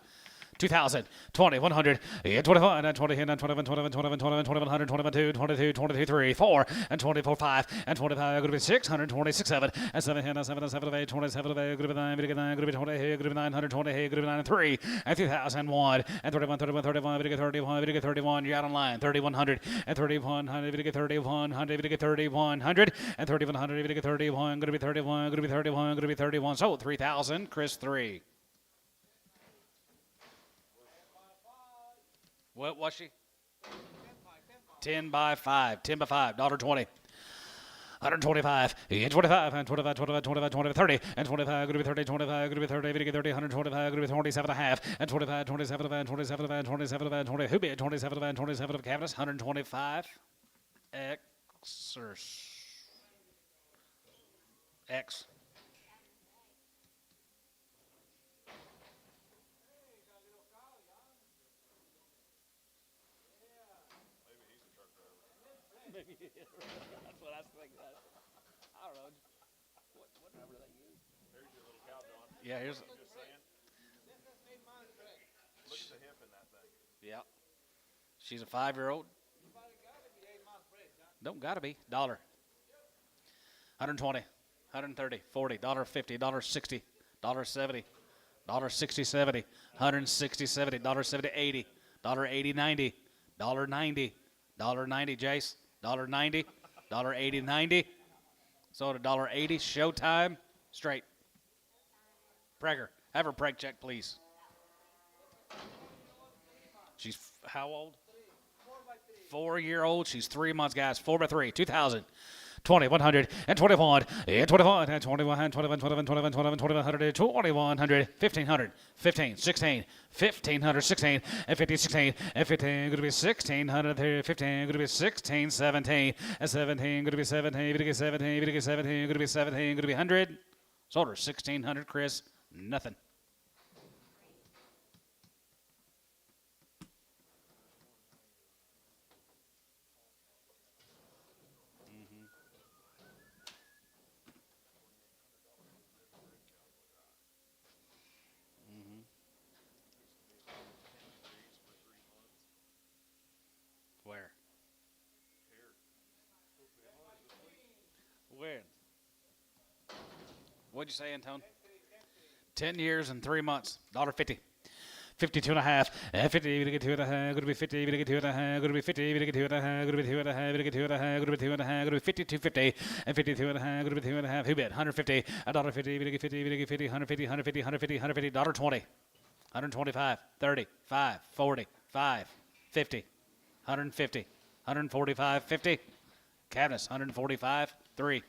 2,000, 20, 100, 21, and 20, and 21, 21, 21, 21, 21, 22, 22, 22, 3, 4, and 24, 5, and 25, going to be 600, 26, 7, and 7, and 7, and 7, of 8, 27, of 8, going to be 9, going to be 20, going to be 920, going to be 9, and 3, and 2001, and 31, 31, 31, going to get 31, going to get 31, you're out on line, 3,100, and 3,100, going to get 3,100, going to get 3,100, and 3,100, going to get 31, going to be 31, going to be 31, going to be 31, so 3,000, Chris 3. What was she? 10 by 5. 10 by 5. $1.20. 125, and 25, and 25, 25, 25, 25, 30, and 25, going to be 30, 25, going to be 30, going to get 30, 125, going to be 27 and a half, and 25, 27, and 27, and 27, and 20, who bid 27, and 27 of cabinets, 125, X, or X. That's what I was thinking. I don't know. What number do they use? There's your little cow, John. Yeah, here's. Just saying. Look at the hip in that thing. Yeah. She's a 5-year-old. Don't gotta be. $1. 120, 130, 40, $1.50, $1.60, $1.70, $1.60, 70, 160, 70, $1.70, 80, $1.80, 90, $1.90, $1.90, Jace, $1.90, $1.80, 90. So at $1.80, showtime, straight. Pregger. Have her preg check, please. She's how old? 4-year-old. She's 3 months, guys. 4 by 3, 2,000. 20, 100, and 21, and 21, and 21, 21, 21, 21, 21, 2100, 2100, 1500, 15, 16, 1500, 16, and 50, 16, and 15, going to be 1600, 15, going to be 16, 17, and 17, going to be 17, going to be 17, going to be 17, going to be 17, going to be 100. Sold her 1600, Chris. Nothing. Where? When? What'd you say, Antone? 10 years and 3 months. $1.50. 52 and a half, and 50, we get 2 and a half, going to be 50, we get 2 and a half, going to be 50, we get 2 and a half, going to be 2 and a half, we get 2 and a half, going to be 2 and a half, going to be 52.50, and 52 and a half, going to be 2 and a half. Who bid? 150, $1.50, we get 50, we get 50, 150, 150, 150, 150, $1.20, 125, 30, 5, 40, 5, 50, 150, 145, 50. Cabinets, 145, 3.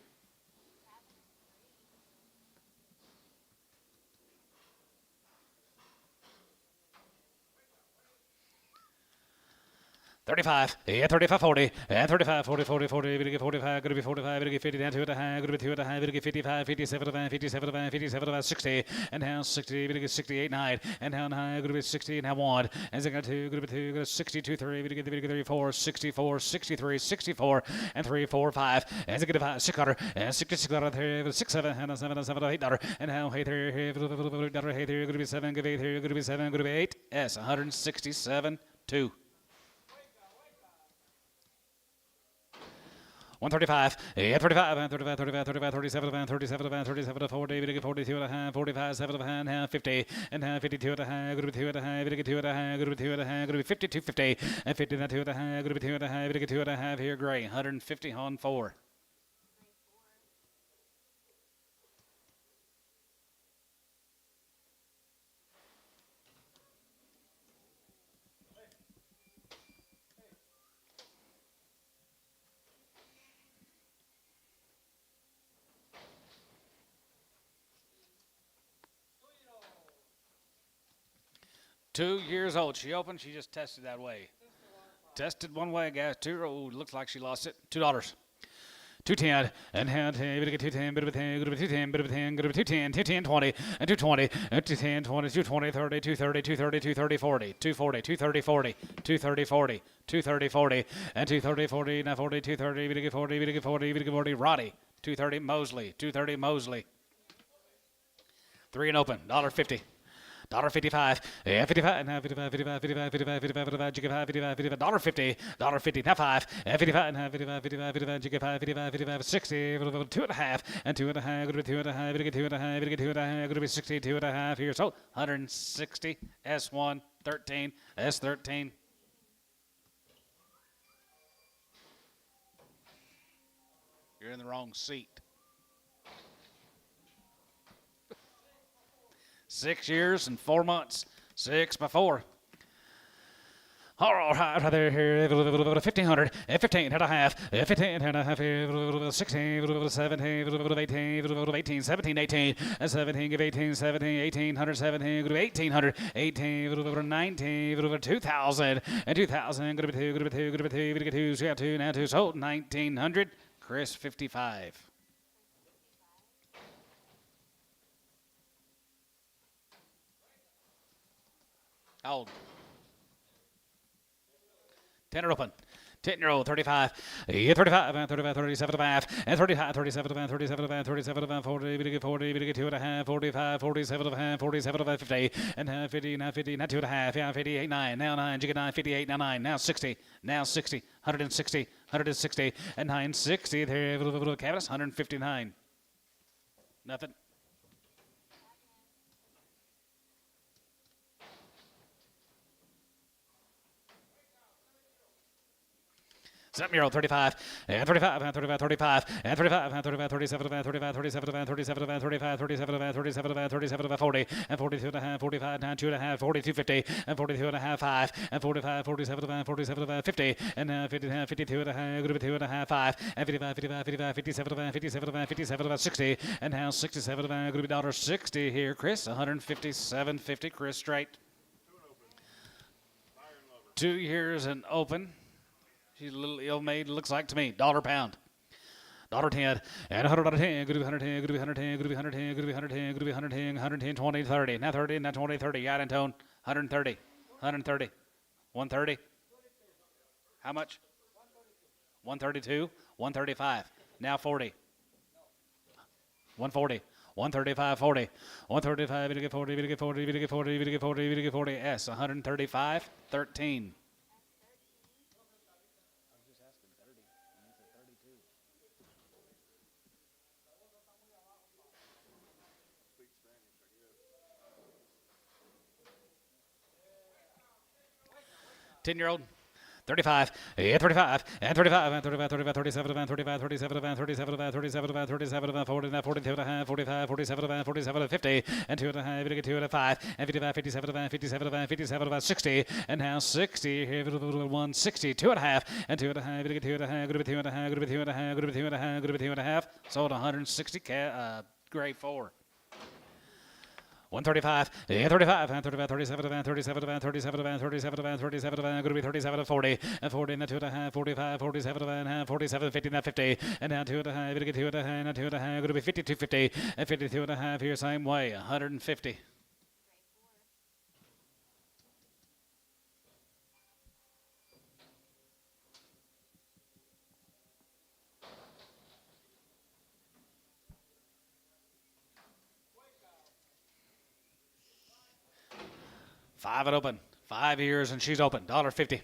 $35, yeah, 35, 40, and 35, 40, 40, 40, we get 45, going to be 45, we get 50, down 2 and a half, going to be 2 and a half, we get 55, 57, 57, 57, 60, and now 60, we get 68, 9, and now 9, going to be 60, and now 1, and 2, going to be 2, going to 62, 3, we get 3, 4, 64, 63, 64, and 3, 4, 5, and 5, 600, and 66, 6, 7, and 7, 7, $8, and now 8, $8, going to be 7, give 8, going to be 7, going to be 8, S, 167, 2. 135, yeah, 35, 35, 35, 35, 37, 37, 37, 40, 42 and a half, 45, 7 and a half, 50, and half, 52 and a half, going to be 2 and a half, going to be 2 and a half, going to be 2 and a half, going to be 52, 50, and 50, and 2 and a half, going to be 2 and a half, going to be 2 and a half here, gray, 150 on 4. Two years old. She opened. She just tested that way. Tested one way, guys. 2-year-old. Looks like she lost it. $2. 210 and hand, bit of 210, bit of 10, good of 210, bit of 10, good of 210, 210, 20, and 220, and 210, 20, 220, 30, 230, 230, 230, 40, 240, 230, 40, 230, 40, 230, 40, and 230, 40, now 40, 230, bit of 40, bit of 40, bit of 40, Roddy, 230, Mosley, 230, Mosley. 3 and open, $1.50. $1.55, yeah, 55, now 55, 55, 55, 55, 55, 55, jigga 5, 55, 55, $1.50, $1.50, now 5, and 55, now 55, 55, 55, jigga 5, 55, 55, 60, 2 and a half, and 2 and a half, going to be 2 and a half, going to be 2 and a half, going to be 2 and a half, going to be 62 and a half here, so 160, S1, 13, S13. You're in the wrong seat. 6 years and 4 months. 6 by 4. All right, right there, 1,500, 15 and a half, 15 and a half, 16, 17, 18, 17, 18, 17, give 18, 17, 1800, 17, 1800, 18, 19, 2,000, and 2,000, go to 2, go to 2, go to 2, go to 2, so 2, now 2, sold 1,900, Chris 55. How old? 10 are open. 10-year-old, 35, 35, 35, 37 and a half, and 35, 37 and a half, 37 and a half, 37 and a half, 40, we get 40, we get 2 and a half, 45, 47 and a half, 47 and a half, 50, and now 50, now 50, now 2 and a half, yeah, 58, 9, now 9, you get 9, 58, now 9, now 60, 160, 160, and 960, there, cabinets, 159. Nothing. 7-year-old 35 and 35 and 35 35 and 35 and 35 37 and 35 37 and 37 and 35 37 and 37 and 37 and 40 and 42 and a half 45 and 2 and a half 42 50 and 42 and a half 5 and 45 47 and 47 and 50 and 50 and 52 and a half 2 and a half 5 and 55 55 55 57 and 57 and 57 and 60 and now 67 and $60 here, Chris. 157.50, Chris straight. 2 years and open. She's a little ill-made, looks like to me. $1 pound. $1.10 and $100.10. Good to be 110. Good to be 110. Good to be 110. Good to be 110. Good to be 110. 110. 20. 30. Now 30. Now 20. 30. Got it, Tone. 130. 130. 130. How much? 132. 135. Now 40. 140. 135, 40. 135, we get 40, we get 40, we get 40, we get 40, we get 40. S, 135, 13. Ten-year-old. 35, yeah, 35, and 35, and 35, 35, 37, and 35, 37, and 37, and 37, and 37, and 40, and 42 and a half, 45, 47, and 47, and 50, and 2 and a half, 2 and a 5, and 55, 57, and 57, and 57, and 60, and now 60, 160, 2 and a half, and 2 and a half, 2 and a half, 2 and a half, 2 and a half, 2 and a half, 2 and a half, sold 160, grade 4. 135, and 35, and 35, 37, and 37, and 37, and 37, and 37, and going to be 37, and 40, and 40, and 2 and a half, 45, 47, and a half, 47, 50, and 50, and now 2 and a half, 2 and a half, and 2 and a half, going to be 52, 50, and 52 and a half here, same way, 150. Five and open. 5 years and she's open. $1.50.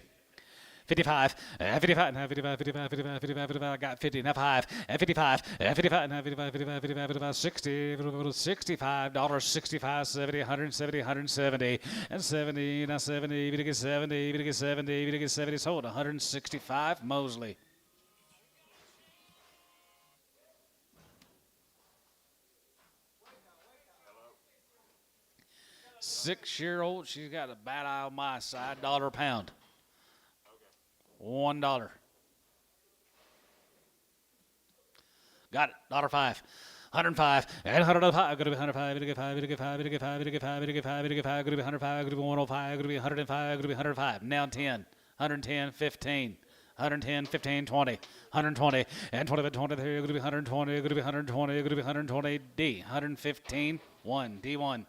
55, 55, 55, 55, 55, 55, 55, I got 50, now 5, 55, 55, 55, 55, 55, 60, $65, 65, 70, 170, 170, and 70, now 70, we get 70, we get 70, we get 70, sold 165, Mosley. Six-year-old, she's got a bad eye on my side, $1 a pound. $1. Got it, $1.05. 105 and 105. Going to be 105. Going to get 5. Going to get 5. Going to get 5. Going to get 5. Going to get 5. Going to get 5. Going to be 105. Going to be 105. Going to be 105. Going to be 105. Now 10. 110. 15. 110, 15, 20, 120, and 20, 23, going to be 120, going to be 120, going to be 120, D, 115, 1, D1.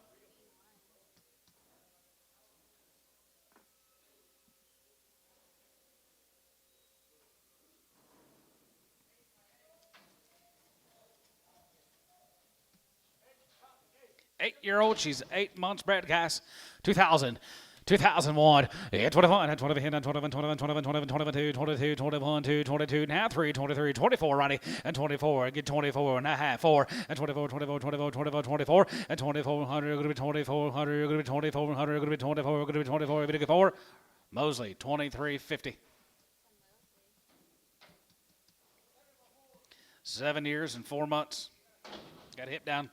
Eight-year-old, she's 8 months bred, guys. 2000, 2001, and 21, and 21, and 21, 21, 21, 21, 22, 22, 21, 2, 22, now 3, 23, 24, Ronnie, and 24, get 24 and a half, 4, and 24, 24, 24, 24, 24, and 2400, going to be 2400, going to be 2400, going to be 24, going to be 24, going to be 4, Mosley, 2350. 7 years and 4 months. Got a hip down.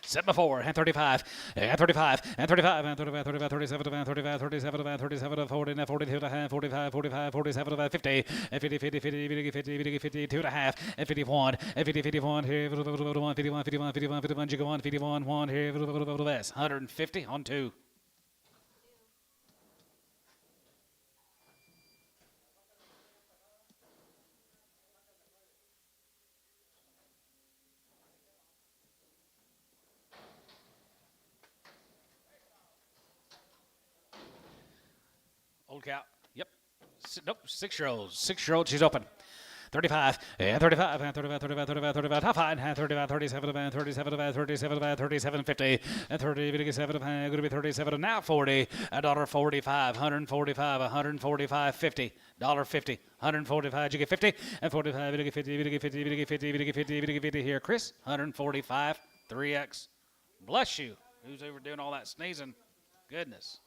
7 before, and 35, and 35, and 35, and 35, 35, 37, and 35, 37, and 37, and 40, and 42 and a half, 45, 45, 47, and 50, and 50, 50, 50, 50, 52 and a half, and 51, and 50, 51, here, 51, 51, 51, 51, 51, jiggle 1, 51, 1, here, 150 on 2. Old cow. Yep. Nope. 6-year-old. 6-year-old. She's open. 35, and 35, and 35, 35, 35, 35, top 5, and 35, 37, and 37, and 37, and 37, 50, and 30, 57, and going to be 37, and now 40, $1.45, 145, 145, 50, $1.50, 145, you get 50, and 45, you get 50, you get 50, you get 50, you get 50, you get 50 here, Chris, 145, 3X. Bless you. Who's over doing all that sneezing? Goodness.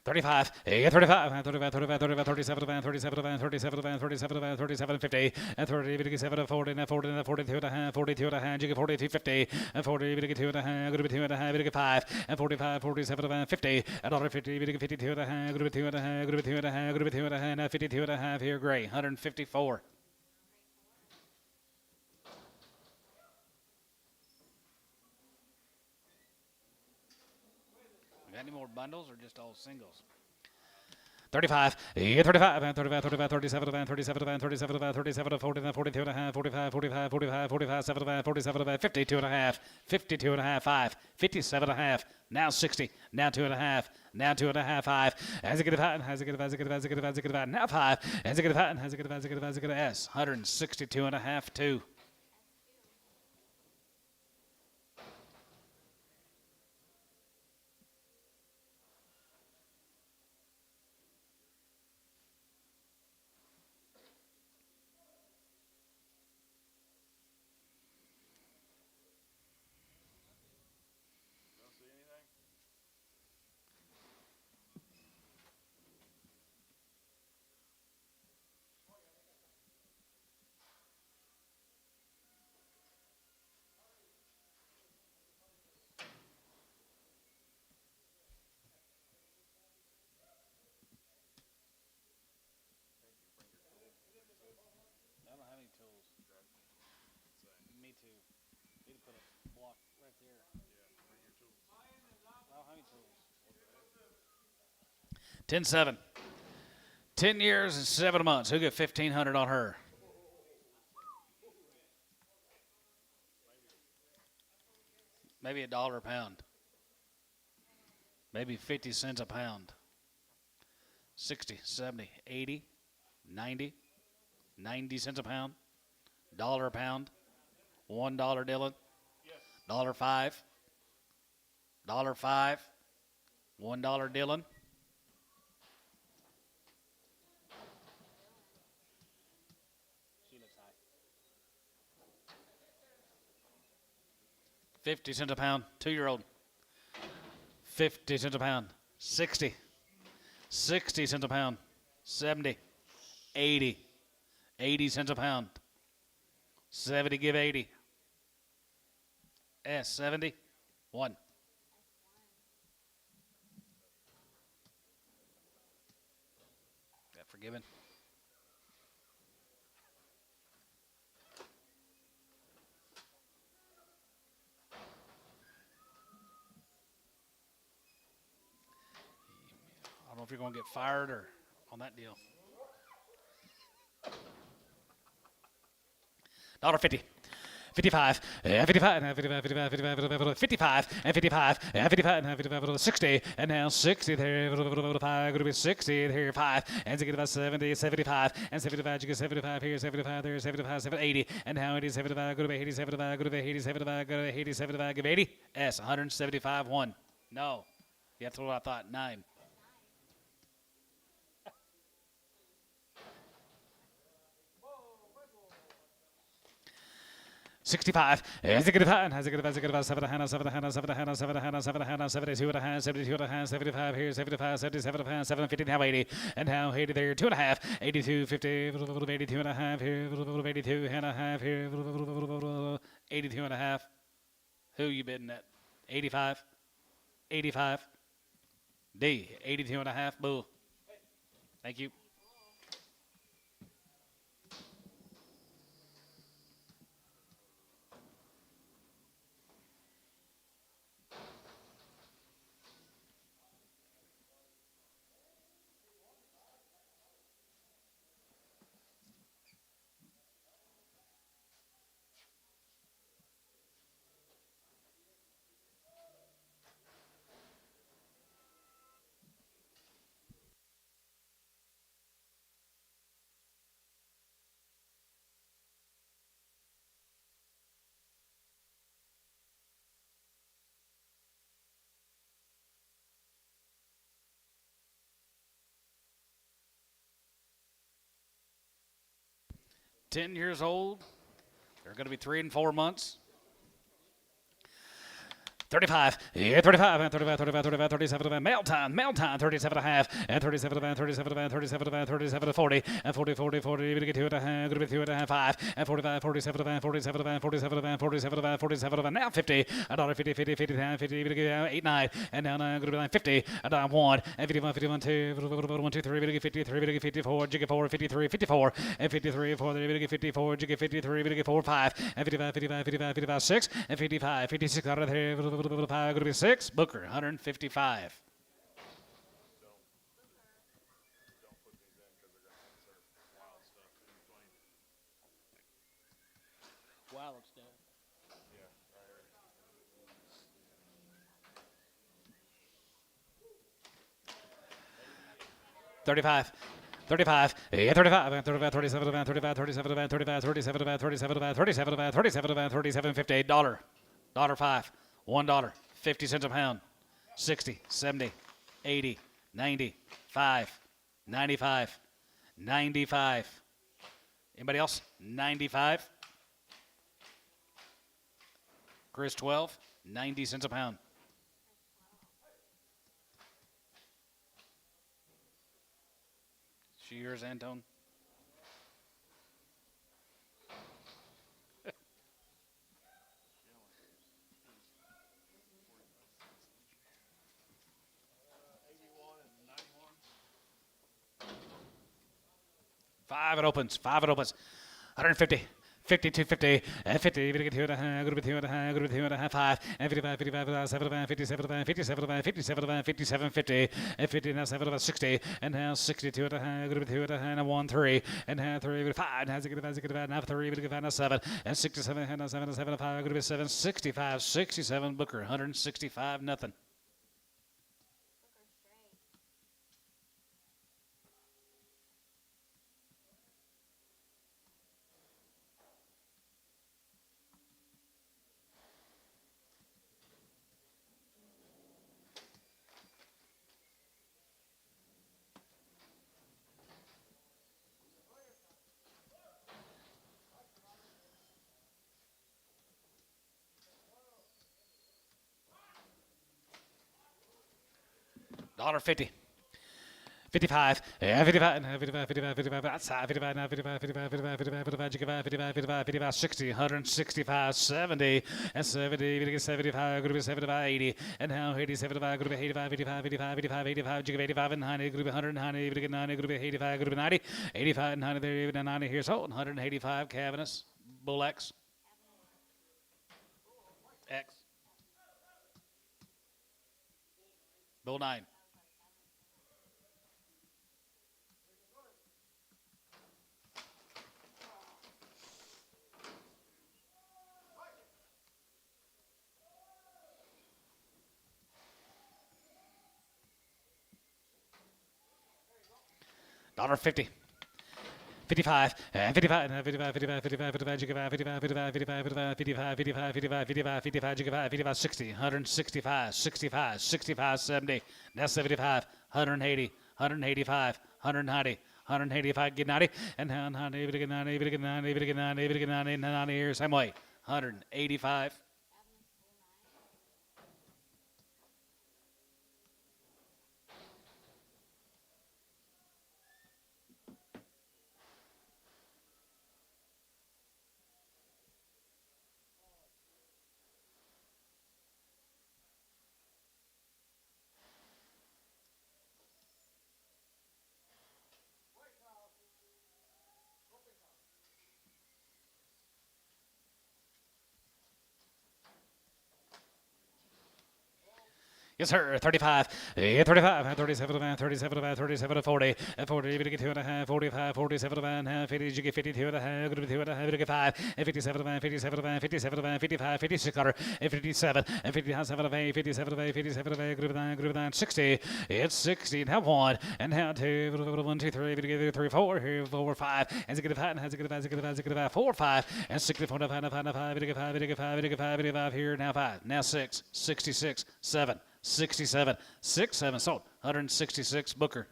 35, 35, 35, 35, 35, 37, 37, 37, 37, 37, 50, and 37, 40, and 40, and 42 and a half, 42 and a half, you get 42, 50, and 40, 2 and a half, good 2 and a half, you get 5, and 45, 47, 50, and 50, you get 52 and a half, good 2 and a half, good 2 and a half, good 2 and a half, and 52 and a half here, gray, 154. Got any more bundles or just all singles? 35, 35, 35, 35, 37, 37, 37, 37, 40, 42 and a half, 45, 45, 45, 45, 75, 47, 52 and a half, 52 and a half, 5, 57 and a half, now 60, now 2 and a half, now 2 and a half, 5, as it get a as it get a now 5, as it get a as it get a S, 162 and a half, 2. Don't see anything? I don't have any tools. Me too. Need to put a block right there. Yeah, bring your tools. I don't have any tools. 10-7. 10 years and 7 months. Who get 1,500 on her? Maybe $1 a pound. Maybe 50 cents a pound. 60, 70, 80, 90, 90 cents a pound. $1 a pound. $1, Dylan. Yes. $5. $5. $1, Dylan. She looks high. 50 cents a pound. 2-year-old. 50 cents a pound. 60. 60 cents a pound. 70. 80. 80 cents a pound. 70, give 80. S, 70. 1. Got forgiven. I don't know if you're going to get fired or on that deal. $1.50. 55, 55, 55, 55, 55, 55, and 55, and 55, and 55, 60, and now 60 there, 5, going to be 60 there, 5, and to get about 70, 75, and 75, you get 75 here, 75 there, 75, 80, and now it is 75, go to be 80, 75, go to be 80, 75, go to be 80, 75, give 80, S, 175, 1. No, that's what I thought, 9. 65, has it about 7 and a half, 7 and a half, 7 and a half, 7 and a half, 7 and a half, 72 and a half, 72 and a half, 75 here, 75, 77 and a half, 750, now 80, and now 80 there, 2 and a half, 82, 50, 82 and a half here, 82 and a half here, 82 and a half. Who you bidding at? 85, 85, D, 82 and a half, bull. Thank you. $10 years old. They're going to be 3 and 4 months. 35, yeah, 35, and 35, 35, 35, 37, mail time, 37 and a half, and 37, 37, 37, 37, 40, and 40, 40, 40, we get 2 and a half, going to be 2 and a half, 5, and 45, 47, 47, 47, 47, 47, now 50, $1, 50, 50, 50, 50, we get 8, 9, and now going to be 50, and 1, and 51, 51, 2, 1, 2, 3, we get 53, we get 54, jiggy 4, 53, 54, and 53, 4, we get 54, jiggy 53, we get 4, 5, and 55, 55, 55, 55, 6, and 55, 56 out of there, going to be 6, Booker, 155. Don't put these in because they're going to insert wild stuff in between. Wild stuff. Yeah, right here. 35. 35, yeah, 35, 35, 37, 35, 37, 35, 37, 37, 37, 37, 37, 50, $1, $5, $1, 50 cents a pound, 60, 70, 80, 90, 5, 95, 95. Anybody else? 95. Chris, 12, 90 cents a pound. She yours, Antone? Five it opens. 150. 52, 50, 50, 52 and a half, good 2 and a half, good 2 and a half, 5, and 55, 55, 7, 57, 57, 57, 57, 50, and 50, now 7, 60, and now 62 and a half, good 2 and a half, 1, 3, and now 3, 5, now 5, now 3, good 5, now 7, and 67, and now 7, 7, 5, good 7, 65, 67, Booker, 165, nothing. $1.50. 55, yeah, 55, 55, 55, 55, outside, 55, now 55, 55, 55, 55, 55, 55, 55, 55, 60, 165, 70, and 70, 75, group of 75, 80, and now 80, 75, group of 85, 85, 85, 85, 85, jig of 85, and 90, group of 190, group of 90, group of 85, group of 90, 85, 90, there, even 90 here, so 185, Cavernous, Bull X. X. Bull 9. $1.50. 55, 55, 55, 55, 55, 55, 55, 55, 55, 55, 55, 55, 55, 55, 55, 60, 165, 65, 65, 70, now 75, 180, 185, 190, 185, get 90, and now 90, get 90, get 90, get 90, get 90, 90 here, same way, 185. Yes, sir. 35. Yeah, 35. 37, 37, 37, 40. 40, we get 2 and a half. 45, 47, and a half. 50, you get 52 and a half. 2 and a half, we get 5. 57, 57, 57, 55, 56, 57, and 57, 57, 57, group 9, 60. It's 60. Now 1, and now 2, 1, 2, 3, we get 3, 4, here, 4, 5, and 5, and 5, 4, 5, and 64, 5, 5, we get 5, we get 5, we get 5, we get 5 here, now 5, now 6, 66, 7. 67, 6, 7, sold. 166, Booker.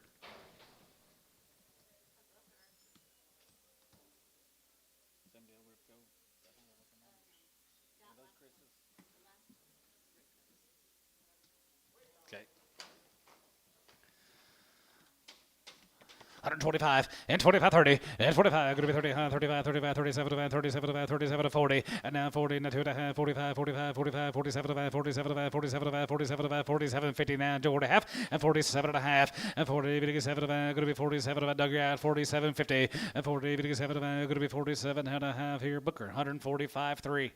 Okay. 125 and 25 30 and 45 going to be 30 35 35 37 37 37 40 and now 40 and 2 and a half 45 45 45 47 47 47 47 47 50 now 2 and a half and 47 and a half and 40 7 going to be 47 Doug out 47 50 and 40 7 going to be 47 and a half here Booker 145 3.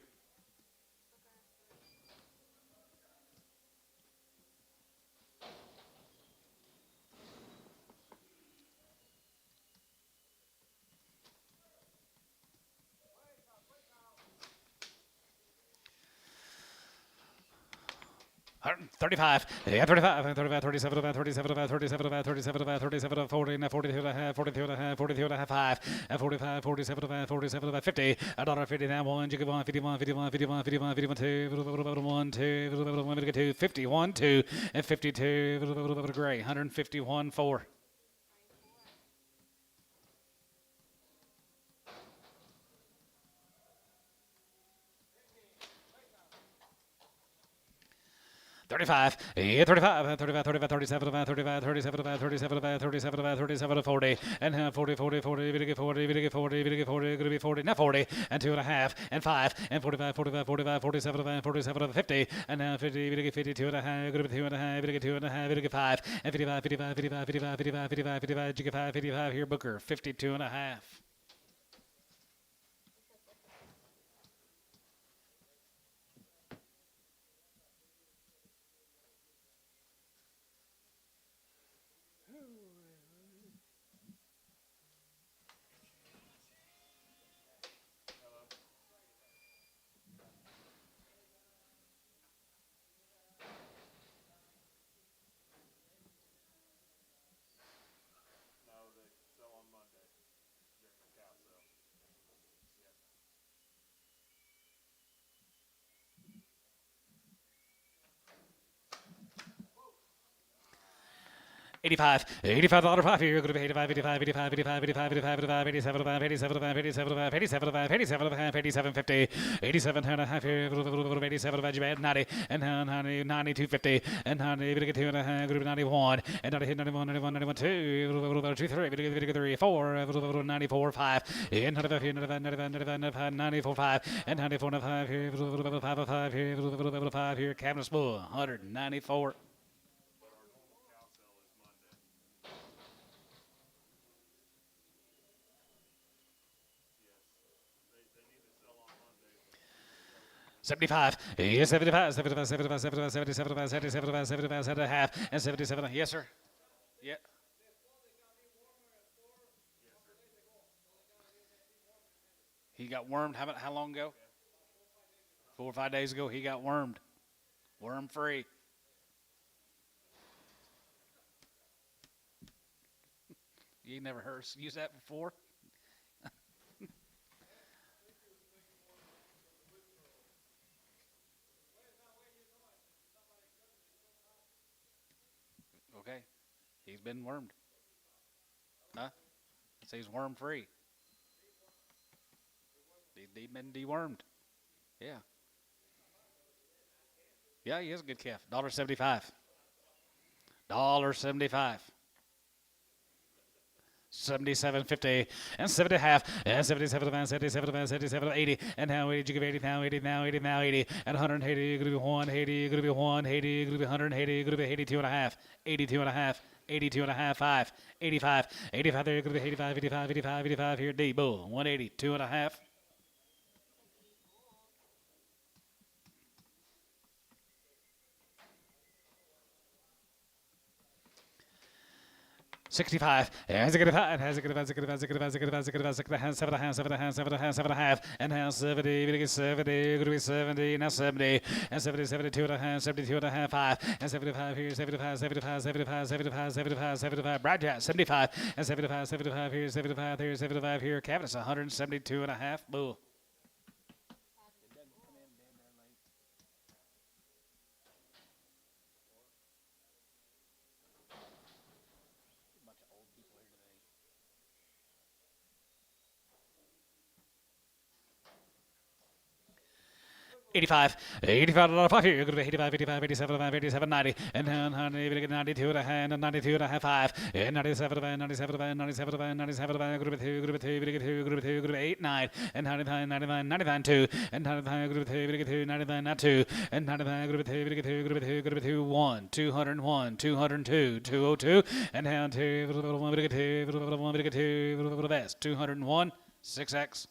35, yeah, 35, 35, 37, 37, 37, 37, 37, 40, 42 and a half, 42 and a half, 42 and a half, 5, 45, 47, 47, 50, $1.50 now, 1, you get 1, 51, 51, 51, 51, 51, 2, 1, 2, 2, 51, 2, and 52, gray, 151, 4. 35, yeah, 35, 35, 35, 37, 35, 37, 37, 37, 37, 40, and 40, 40, 40, 40, 40, 40, 40, going to be 40, now 40, and 2 and a half, and 5, and 45, 45, 45, 47, 47, 50, and now 50, 52 and a half, going to be 2 and a half, 2 and a half, 5, and 55, 55, 55, 55, 55, 55, 55, 55 here, Booker, 52 and a half. No, they sell on Monday. During the cow sale. Yep. 85, $85 5 here. Going to be 85, 85, 85, 85, 85, 85, 85, 87, 87, 87, 87, 87, 87, 50, 87 and a half here. 87, 90, and 90, 92, 50, and 90, 2 and a half, going to be 91, and 91, 91, 91, 2, 2, 3, 3, 4, 94, 5, and 95, 95, 94, 5, and 94, 5 here. 5 here. 5 here. Cabinet Bull, 194. But our normal cow sale is Monday. Yes. They need to sell on Monday. 75, yes, 75, 75, 75, 75, 70, 75, 70, 75, 75, 7 and a half, and 77. Yes, sir. Yeah. He got wormed. How long ago? 4 or 5 days ago, he got wormed. Worm free. You ain't never heard us use that before? Okay. He's been wormed. Huh? I say he's worm free. He's been dewormed. Yeah. Yeah, he is a good calf. $1.75. $1.75. 77.50 and 7 and a half and 77 77 77 80 and now 80 you give 80 now 80 now 80 now 80 and 180 going to be 180 going to be 180 going to be 180 going to be 82 and a half 82 and a half 82 and a half 5 85 85 there going to be 85 85 85 85 here D Bull 180 2 and a half 65. Has it good has it good has it good has it good has it good has it good has it good has 7 and a half 7 and a half 7 and a half 7 and a half and now 70 going to get 70 going to be 70 now 70 and 70 72 and a half 72 and a half 5 and 75 here 75 75 75 75 75 75 Brad Jack 75 and 75 75 here 75 here 75 here Cabinet's 172 and a half Bull. 85, 85, 5 here, good 85, 85, 87, 87, 90, and 92 and a hand, 92 and a half, 5, and 97, 97, 97, 97, group 2, group 2, group 2, group 2, group 8, 9, and 99, 99, 99, 2, and 99, group 2, group 2, 99, not 2, and 99, group 2, group 2, group 2, group 2, 1, 201, 202, 202, and down 2, 1, 2, 1, 2, S, 201, 6X.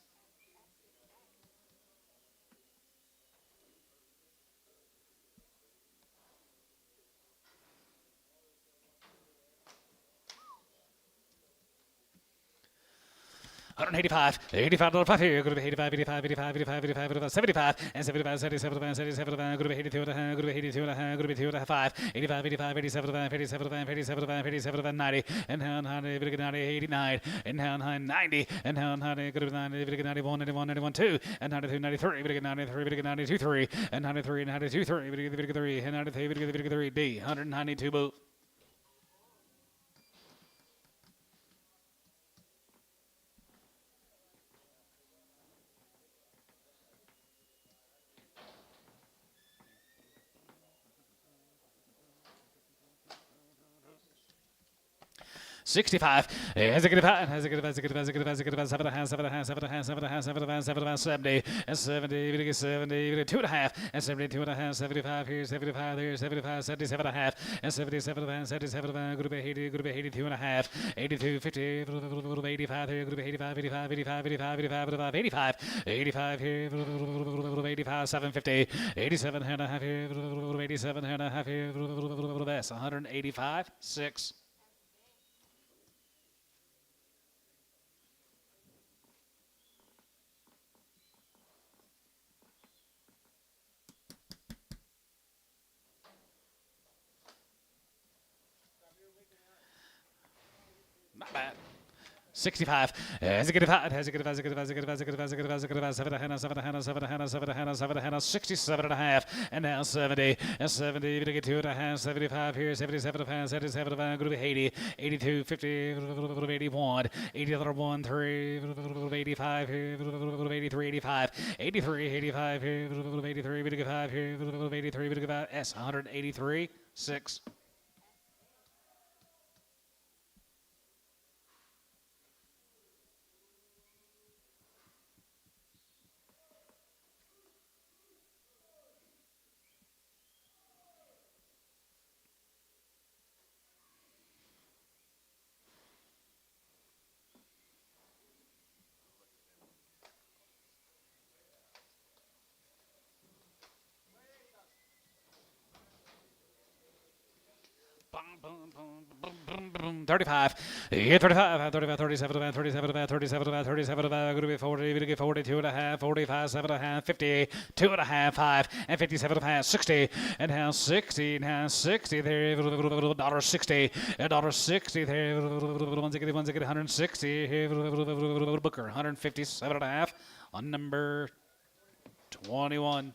$185, $85 here, group 85, 85, 85, 85, 85, 85, 75, and 75, 77, 77, group 82 and a half, group 82 and a half, group 2 and a half, 5, 85, 85, 87, 87, 87, 87, 90, and down 90, 89, and down 90, and down 90, 91, 91, 91, 2, and 92, 93, 93, 92, 3, and 93, 92, 3, and 93, 3, D, 192 move. $65, has a good about, has a good about, has a good about, has a good about, has a good about, 7 and a half, 7 and a half, 7 and a half, 7 and a half, 7 and a half, 7 and a half, 70, and 70, 70, 2 and a half, and 72 and a half, 75 here, 75 here, 75, 77 and a half, and 77 and a half, 77 and a half, group 82 and a half, 82, 50, 85 here, group 85, 85, 85, 85, 85, 85, 85 here, 85, 750, 87 and a half here, 87 and a half here, 185, 6. Not bad. 65. Has a good about, has a good about, has a good about, has a good about, has a good about, has a good about, has a good about, 7 and a half, 7 and a half, 7 and a half, 7 and a half, 7 and a half, 67 and a half, and now 70, and 70, 2 and a half, 75 here, 77 and a half, 77 and a half, group 80, 82, 50, 81, 80 other 1, 3, 85 here, 83, 85, 83, 85 here, 83, 85 here, 83, S, 183, 6. Boom, boom, boom, boom, boom, boom. 35, 35, 35, 37, 37, 37, 37, group 40, 42 and a half, 45, 7 and a half, 50, 2 and a half, 5, and 57 and a half, 60, and now 60, now 60 there, $1.60, $1.60 there, 160 here, Booker, 157 and a half on number 21.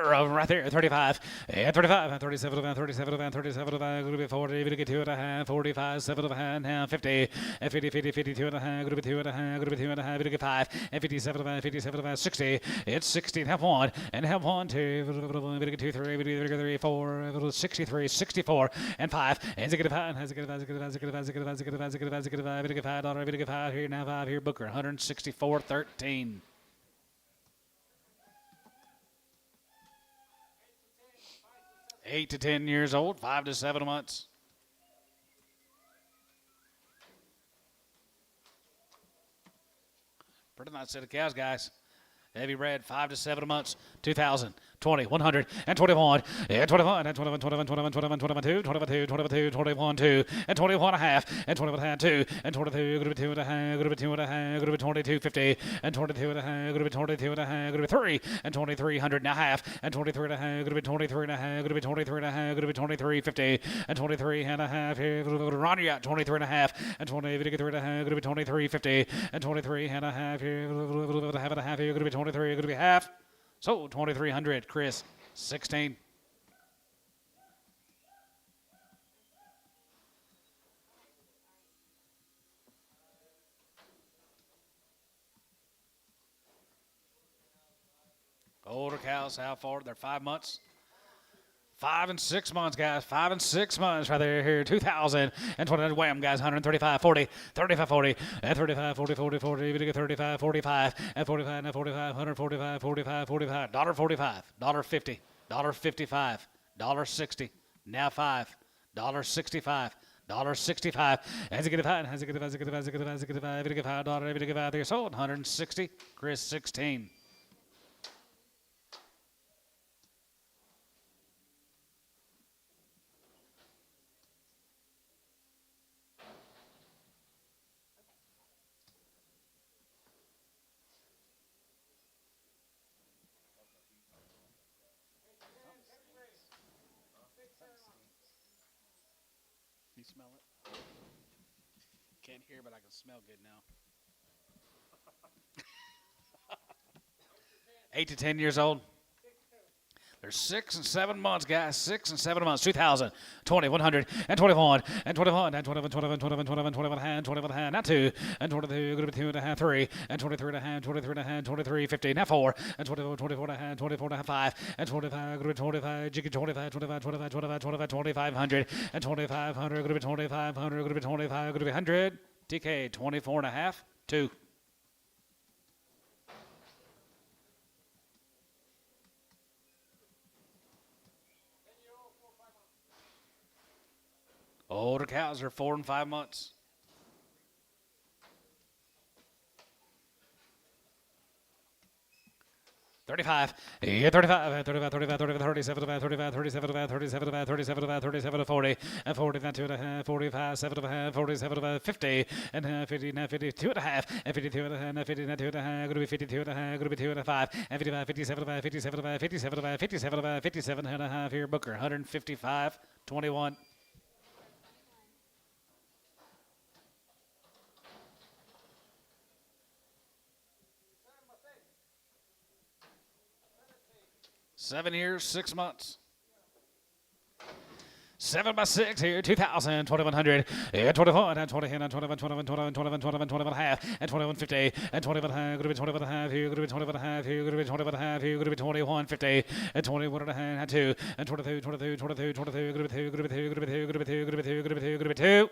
Right there, 35, 35, 37, 37, 37, group 40, 2 and a half, 45, 7 and a half, now 50, 50, 50, 52 and a half, group 2 and a half, group 2 and a half, 5, and 57, 57, 60, it's 60, have 1, and have 1, 2, 2, 3, 4, 63, 64, and 5, and $5, $5 here, now 5 here, Booker, 164.13. 8 to 10 years old, 5 to 7 months. Pretty nice set of cows, guys. Heavy red, 5 to 7 months, 2000, 20, 100, and 21, and 21, and 21, 21, 21, 21, 21, 2, 21, 2, 22, 21, 2, and 21 and a half, and 21 and a half, 2, and 22, group of 2 and a half, group of 2 and a half, group of 22, 50, and 22 and a half, group of 22 and a half, group of 3, and 2300 and a half, and 23 and a half, group of 23 and a half, group of 23 and a half, group of 23, 50, and 23 and a half, here, Ron, you got 23 and a half, and 23 and a half, group of 23, 50, and 23 and a half, here, half and a half, here, group of 23, group of half. So 2300, Chris, 16. Older cows, how far? They're 5 months. 5 and 6 months, guys. 5 and 6 months right there. Here, 2000 and 20. Wham, guys. 135, 40, 35, 40, and 35, 40, 40, 40. Even get 35, 45, and 45, and 45, 145, 45, 45. $45, $50, $55, $60. Now $5, $65. $65. As you get a $5, as you get a $5, as you get a $5, as you get a $5, as you get a $5, as you get a $5, as you get a $5. There, sold 160. Chris 16. You smell it? Can't hear, but I can smell good now. 8 to 10 years old. They're 6 and 7 months, guys. 6 and 7 months. 2000, 20, 100, and 21, and 21, and 21, 21, 21, 21, 21, and 21, and not 2, and 22, good 2 and a half, 3, and 23 and a half, 23 and a half, 23, 15, now 4, and 24, 24 and a half, 24 and a half, 5, and 25, good 25, jiggy 25, 25, 25, 25, 25, 2500, and 2500, good 2500, good 25, good 100, TK 24 and a half, 2. Older cows are 4 and 5 months. $35, yeah, 35, 35, 35, 35, 37, 35, 37, 37, 37, 37, 40, and 40, 2 and a half, 45, 7 and a half, 47, 50, and 50, 52 and a half, and 52 and a half, 50, 2 and a half, going to be 52 and a half, going to be 2 and a 5, and 55, 57, 57, 57, 57, 57 and a half here, Booker, 155, 21. Seven years, 6 months. 7 by 6 here, 2000, 2100, yeah, 21, and 20, and 21, 21, 21, 21, 21, 21 and a half, and 2150, and 21 and a half, going to be 21 and a half here, going to be 21 and a half here, going to be 21 and a half here, going to be 2150, and 21 and a half, and 2, and 22, 22, 22, 22, going to be 2, going to be 2, going to be 2, going to be 2, going to be 2, going to be 2, going to be 2.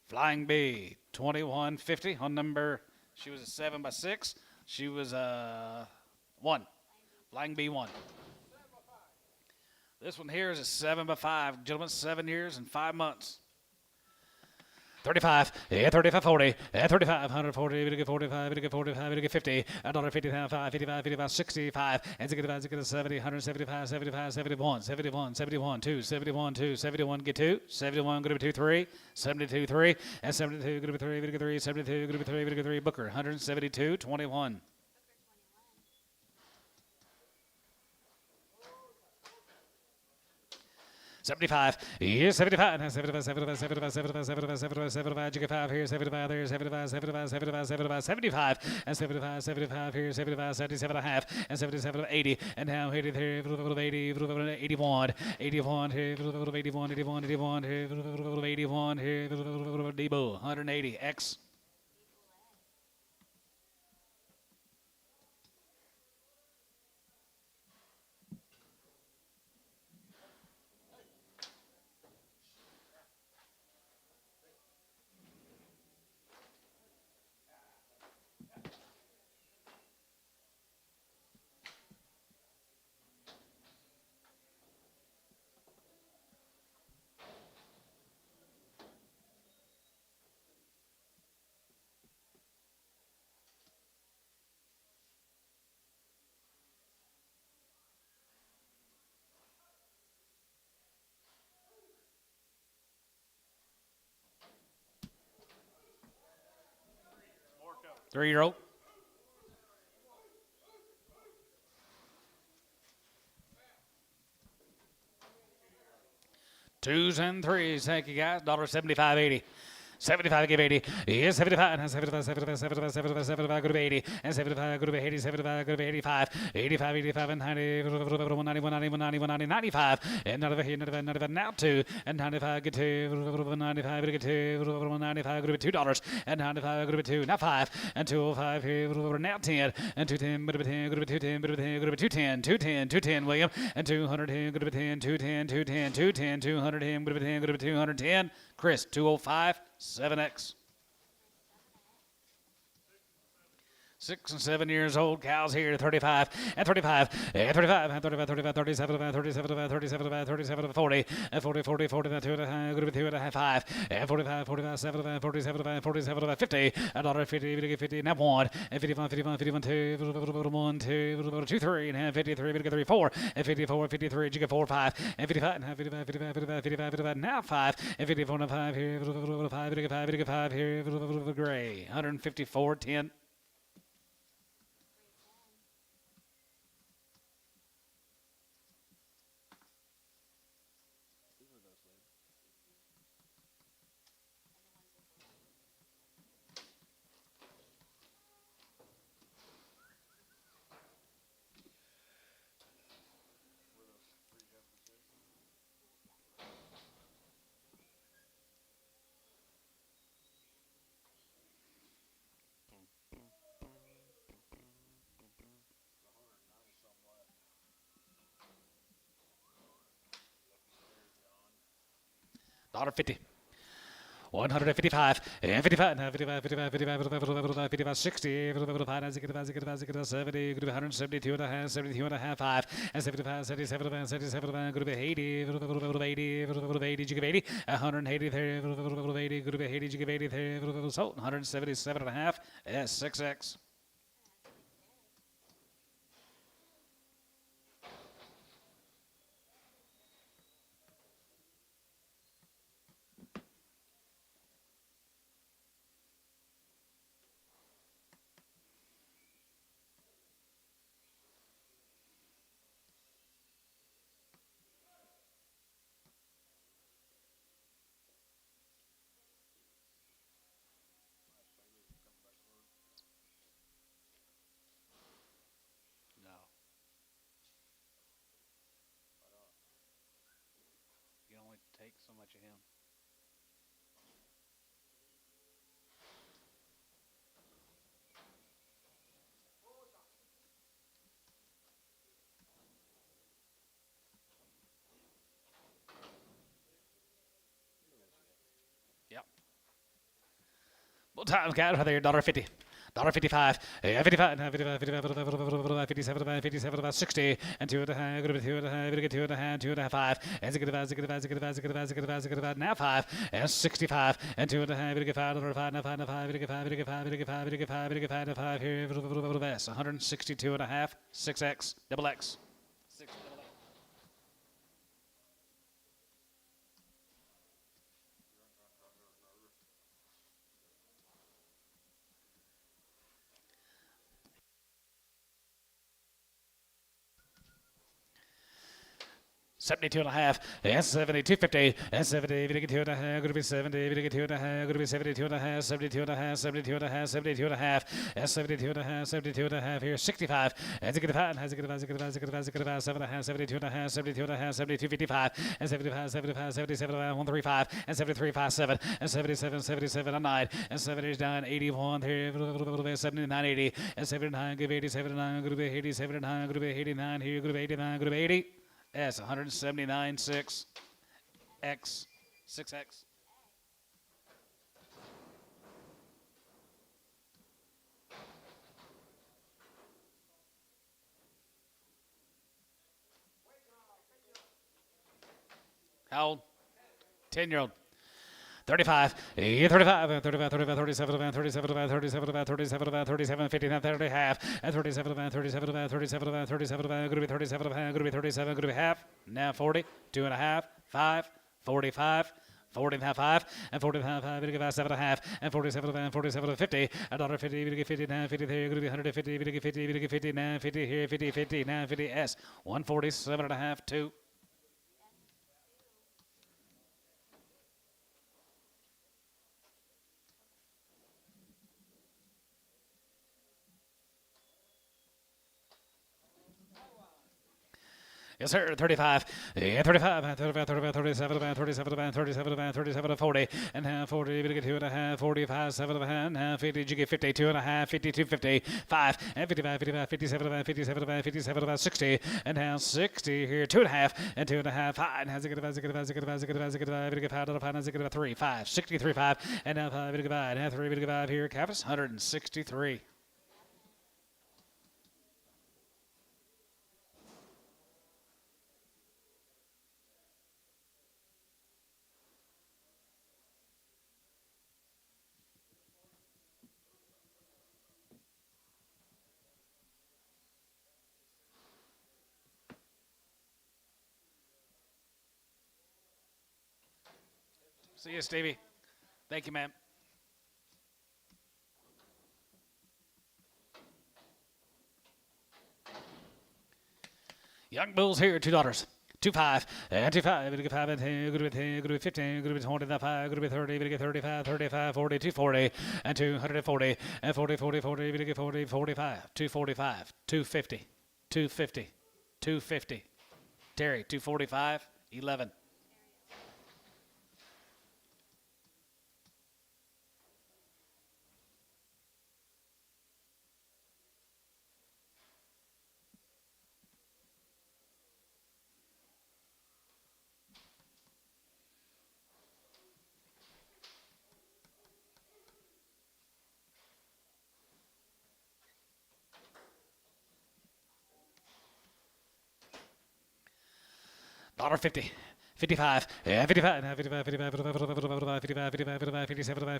Flying B, 2150 on number, she was a 7 by 6, she was a 1. Flying B 1. This one here is a 7 by 5. Gentlemen, 7 years and 5 months. 35, yeah, 35, 40, yeah, 35, 140, we get 45, we get 45, we get 50, $50, 55, 55, 65, and 65, 70, 175, 75, 71, 71, 71, 2, 71, 2, 71, get 2, 71, going to be 2, 3, 72, 3, and 72, going to be 3, we get 3, 72, going to be 3, we get 3, Booker, 172, 21. 75, here, 75, 75, 75, 75, 75, 75, 75, 75, you get 5 here, 75 there, 75, 75, 75, 75, 75, and 75, 75 here, 75, 77 and a half, and 77, 80, and now 80 there, 80, 81, 81 here, 81, 81, 81 here, 81 here, Debo, 180, X. 3-year-old. Twos and threes. Thank you, guys. $75.80. 75, give 80. Yes, 75, and 75, 75, 75, 75, 75, go to 80, and 75, go to 80, 75, go to 85, 85, 85, and 90, 190, 190, 190, 95, and not over here, not over now 2, and 95, get 2, 95, get 2, 95, go to $2, and 95, go to 2, now 5, and 205 here, now 10, and 210, go to 10, go to 210, go to 10, go to 210, 210, 210, William, and 210, go to 10, 210, 210, 210, 200, go to 10, go to 210, Chris, 205, 7X. 6 and 7 years old cows here, 35 and 35 and 35 and 35, 35, 37, 37, 37, 37, 40 and 40, 40, 40, 2 and a half, good 2 and a half, 5 and 45, 45, 7, 47, 47, 50 and $50, 50, now 1 and 51, 51, 51, 2, 1, 2, 2, 3 and half, 53, 3, 4 and 54, 53, you get 4, 5 and 55 and half, 55, 55, 55, 55, 55, now 5 and 54 and 5 here, 5, 5, 5 here, gray, 154, 10. $1.50. 155 and 55 and 55 55 55 55 60 55 70 172 and a half 72 and a half 5 and 75 77 and 77 group 80 80 you give 80 180 80 group 80 you give 80 so 177 and a half S6X. Take so much of him. Yep. Well, time got right there, $1.50. $1.55, 55, 55, 55, 57, 57, 60, and 2 and a half, 2 and a half, 2 and a half, 2 and a half, 5, and now 5, and 65, and 2 and a half, 5, 5, 5, 5, here, 162 and a half, 6X, double X. $72 and a half, and 72, 50, and 70, 2 and a half, going to be 70, 2 and a half, going to be 72 and a half, 72 and a half, 72 and a half, 72 and a half, and 72 and a half, 72 and a half, here, 65, and 65, and 65, 7 and a half, 72 and a half, 72 and a half, 72, 55, and 75, 75, 77, 135, and 73, 57, and 77, 77, and 9, and 79, 81, here, 79, 80, and 79, give 80, 79, group 80, 79, group 89, here, group 89, group 80. S 179 6 X 6X. How old? 10-year-old. 35, 35, 35, 35, 37, 37, 37, 37, 37, 59, 30 half, and 37, 37, 37, 37, going to be 37, going to be 37, going to be half, now 40, 2 and a half, 5, 45, 40 and a half, 5, and 40 and a half, 5, 7 and a half, and 47 and 47 to 50, $1.50, 50, 9, 50 there, 150, 50, 50, 9, 50 here, 50, 50, 9, 50 S, 147 and a half, 2. Yes, sir. 35. Yeah, 35. 35, 35, 37, 37, 37, 37, 40. And half 40. You get 2.5. 45, 7 and a half. And half 50. You get 52 and a half. 52, 55. And 55, 55, 57, 57, 57, 60. And half 60 here. 2.5. And 2.5. 5. And has a good 5. You get 5. 3. 5. 63, 5. And now 5. You get 5. And half 3. You get 5 here. Cappus 163. See you, Stevie. Thank you, ma'am. Young Bulls here, $2. 2.5 and 2.5. Good to 5 and 10. Good to 10. Good to 15. Good to 25. Good to 30. Good to 35. 35. 40. 240 and 240 and 40. 40. 40. Good to get 40. 45. 245. 250. 250. 250. Terry. 245. 11. $1.50. 55, yeah, 55, 55, 55, 55, 55, 55, 57,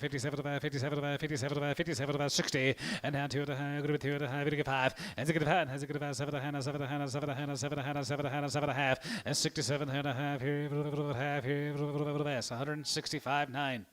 57, 57, 57, 57, 60, and down 2 and a half, good 2 and a half, good 5, and 6 and a half, and 6 and a half, 7 and a half, 7 and a half, 7 and a half, 7 and a half, 7 and a half, 7 and a half, and 67 and a half here, half here, 165, 9.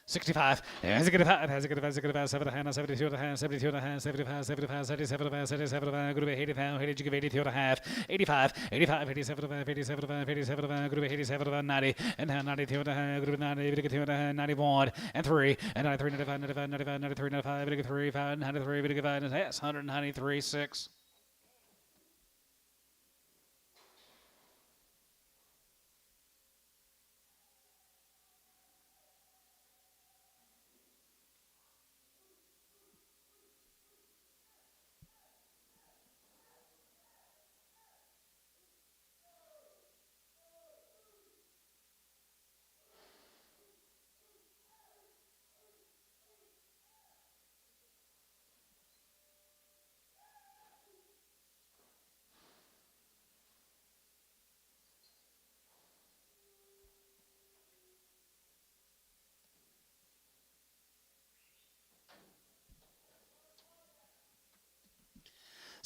$65. Has a good about, has a good about, 7 and a half, 72 and a half, 72 and a half, 75, 75, 77 and a half, 77 and a half, good to 80 pound, 80, you give 82 and a half, 85, 85, 87 and a half, 87 and a half, 87 and a half, good to 87 and a half, 90, and now 92 and a half, good to 90, 92 and a half, 91, and 3, and 93, 95, 95, 95, 93, 95, 3, 5, 93, 95, and yes, 193, 6.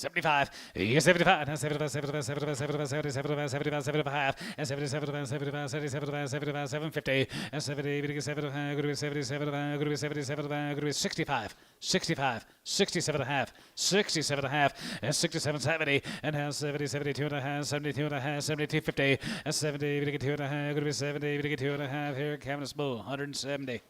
$75. Yes, 75. 75, 75, 75, 75, 75, 75, 75, and 77, 75, 77, 75, 750, and 70, 75, good to 77, good to 77, good to 65, 65, 67 and a half, 67 and a half, and 67, 70, and now 70, 72 and a half, 72 and a half, 72, 50, and 70, 2 and a half, good to 70, 2 and a half here, Cabinet Bull, 170.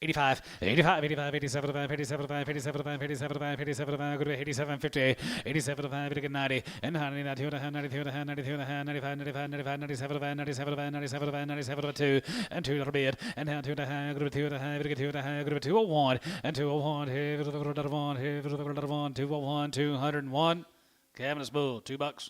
$85, 85, 85, 87, 87, 87, 87, 87, good to 87, 50, 87, 5, 90, and 92, 92, 92, 95, 95, 95, 97, 97, 97, 97, 2, and 2 bid, and down 2 and a half, good to 2 and a half, good to 2 and a half, good to 201, and 201, here, 201, 201, 201, Cabinet's Bull, $2.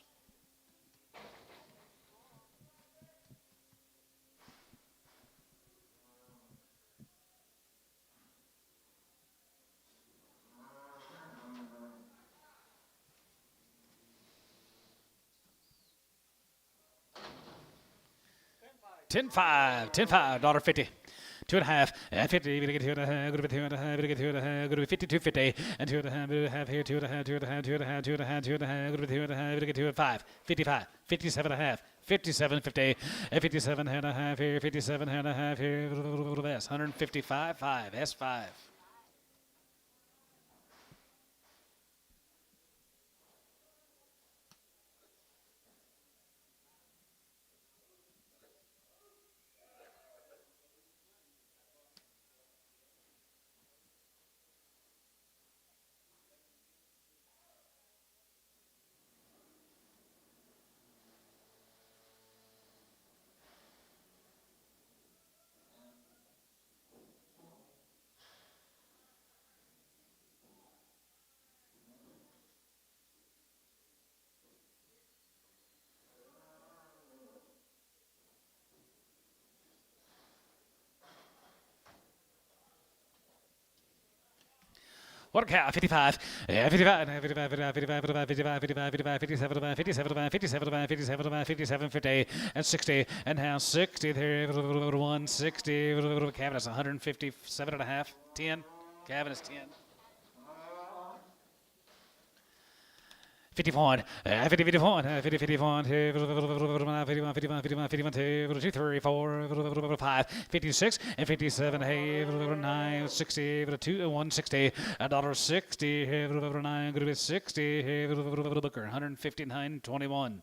10-5, 10-5, $1.50. 2.5 and 50. We get 2.5. Go to 2.5. We get 2.5. Go to 52.50 and 2.5. 2.5 here. 2.5. 2.5. 2.5. 2.5. 2.5. Go to 2.5. We get 2.5. 55. 57.5. 57.50 and 57.5 here. 57.5 here. S 155.5 S5. What a cow, 55, 55, 55, 55, 55, 55, 55, 57, 57, 57, 57, 57, 50, and 60, and now 60 there, 160, cabinet's 157 and a half, 10, cabinet's 10. 51, 50, 51, 50, 51, 51, 51, 51, 51, 2, 3, 4, 5, 56, and 57, hey, 9, 60, 2, 160, $1.60, 9, good 60, Booker, 159.21.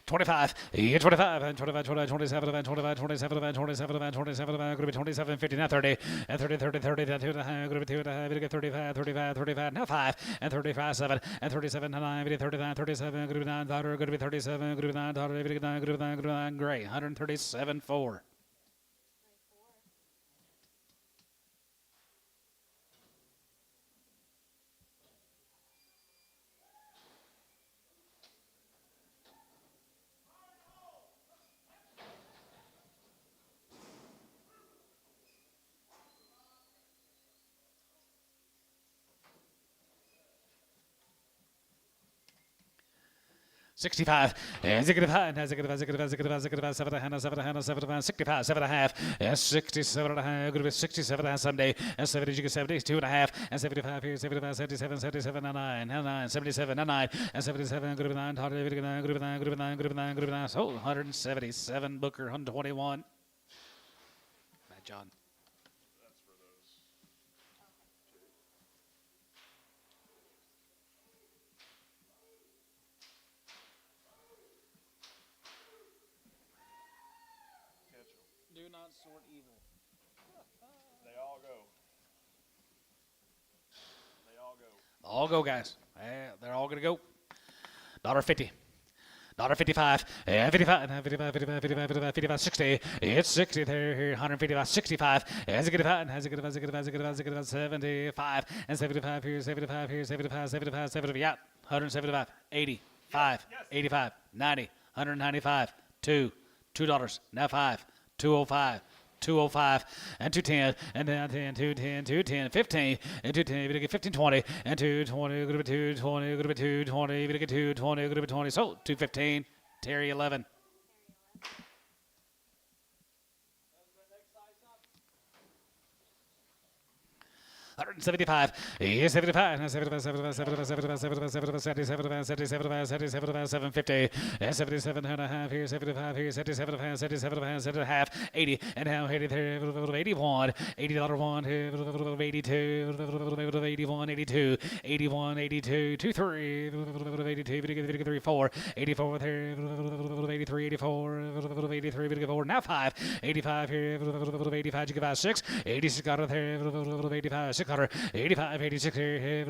25, 25, and 25, 25, 27, and 25, 27, and 27, and 27, and 27, 50, now 30, and 30, 30, 30, then 2 and a half, group 2 and a half, we get 35, 35, 35, now 5, and 35, 7, and 37, 9, we get 39, 37, group 9, daughter, group 37, group 9, daughter, we get 9, group 9, group 9, gray, 137, 4. 65, and 65, and 65, 65, 65, 65, 7 and a half, 7 and a half, 7 and a half, 65, 7 and a half, and 67 and a half, going to be 67 and a half someday, and 70, you get 72 and a half, and 75 here, 75, 77, 77, and 9, and 9, 77, and 9, and 77, going to be 9, group 9, group 9, group 9, group 9, group 9, so 177, Booker, 121. Matt John. That's for those. Catch 'em. Do not sort evil. They all go. They all go. All go, guys. They're all going to go. $1.50. $1.55, and 55, and 55, 55, 55, 55, 55, 60. It's 60 there, 155, 65, and 65, and 65, 65, 65, 65, 75, and 75 here, 75 here, 75, 75, 75, yeah, 175, 85, 85, 90, 195, $2, now 5, 205. 205 and 210 and then 10 210 210 15 and 210 we get 15 20 and 220 going to be 220 going to be 220 we get 220 going to be 20 so 215 Terry 11. $175, 75, 75, 75, 75, 75, 75, 77, 77, 77, 750, and 77 and a half here, 75 here, 77 and a half, 77 and a half, 80, and now 83, 81, $80 here, 82, 81, 82, 81, 82, 23, 82, 3, 4, 84 there, 83, 84, 83, 4, now 5, 85 here, 85, you give out 6, 86 got it there, 85, 6. 85, 86 here,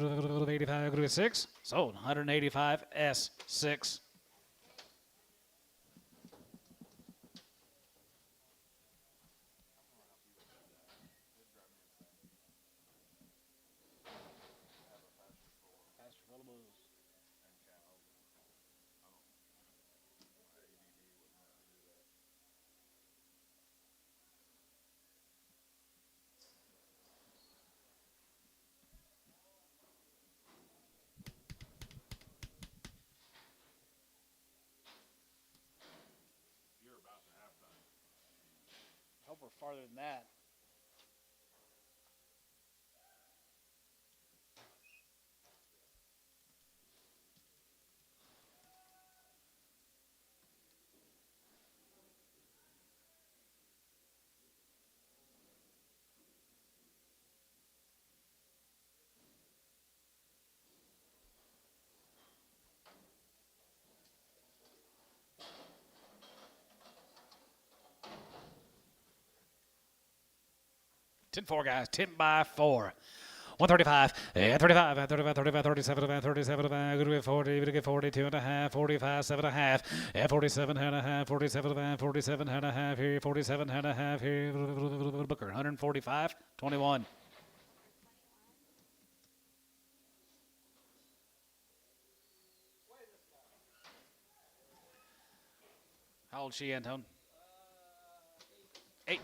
85, group 6, sold 185 S6. Pastor full of bulls. hope we're farther than that. Ten four, guys. 10 by 4. 135, 35, 35, 35, 37, 37, 40, 42 and a half, 45, 7 and a half, 47 and a half, 47, 47 and a half, here, 47 and a half, here, Booker, 145, 21. How old is she, Antone? 8.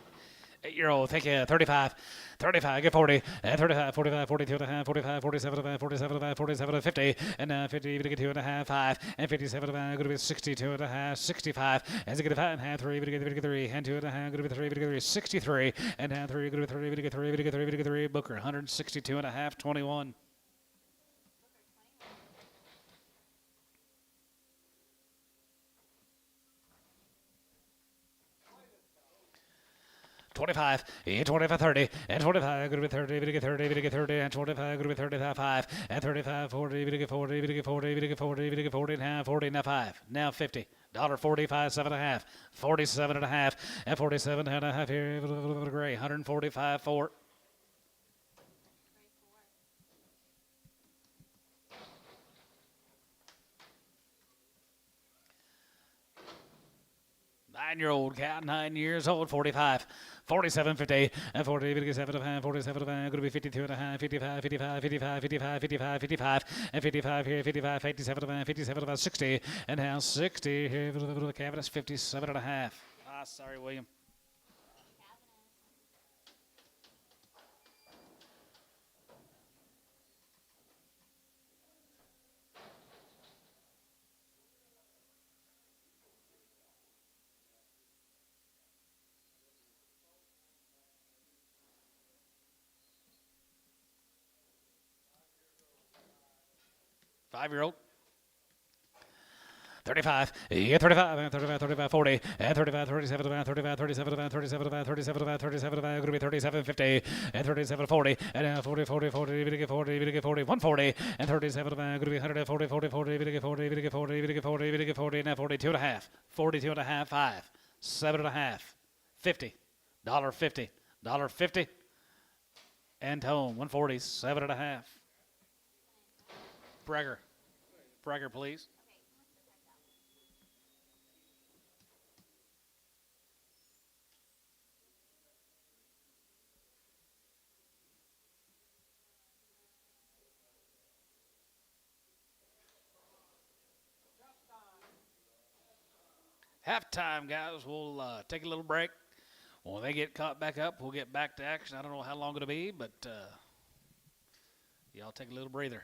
8-year-old, thank you. 35, 35, get 40, 35, 45, 42 and a half, 45, 47, 47, 47, 50, and 50, get 2 and a half, 5, and 57, going to be 62 and a half, 65, as you get a 5 and a half, 3, get 3, and 2 and a half, going to be 3, get 3, 63, and 3, get 3, get 3, get 3, get 3, Booker, 162 and a half, 21. 25, 25, 30, and 25, going to be 30, get 30, get 30, and 25, going to be 35, and 35, 40, get 40, get 40, get 40, get 40 and a half, 40, now 5, now 50. $45, 7 and a half, 47 and a half, and 47 and a half here, gray, 145, 4. Nine-year-old cow, 9 years old, 45, 47, 50, and 40, 57 and a half, 47 and a half, going to be 52 and a half, 55, 55, 55, 55, 55, 55, and 55 here, 55, 57 and a half, 57 about 60, and now 60 here, the cabinet's 57 and a half. Ah, sorry, William. Five-year-old. 35, 35, 35, 35, 40, 35, 37, 35, 37, 37, 37, 37, going to be 37, 50, and 37, 40, and 40, 40, 40, 40, 40, 140, and 37, going to be 140, 40, 40, 40, 40, 40, 40, now 42 and a half, 42 and a half, 5, 7 and a half, 50, $50, $50, and home, 140, 7 and a half. Breger, please. Halftime, guys. We'll take a little break. When they get caught back up, we'll get back to action. I don't know how long it'll be, but y'all take a little breather.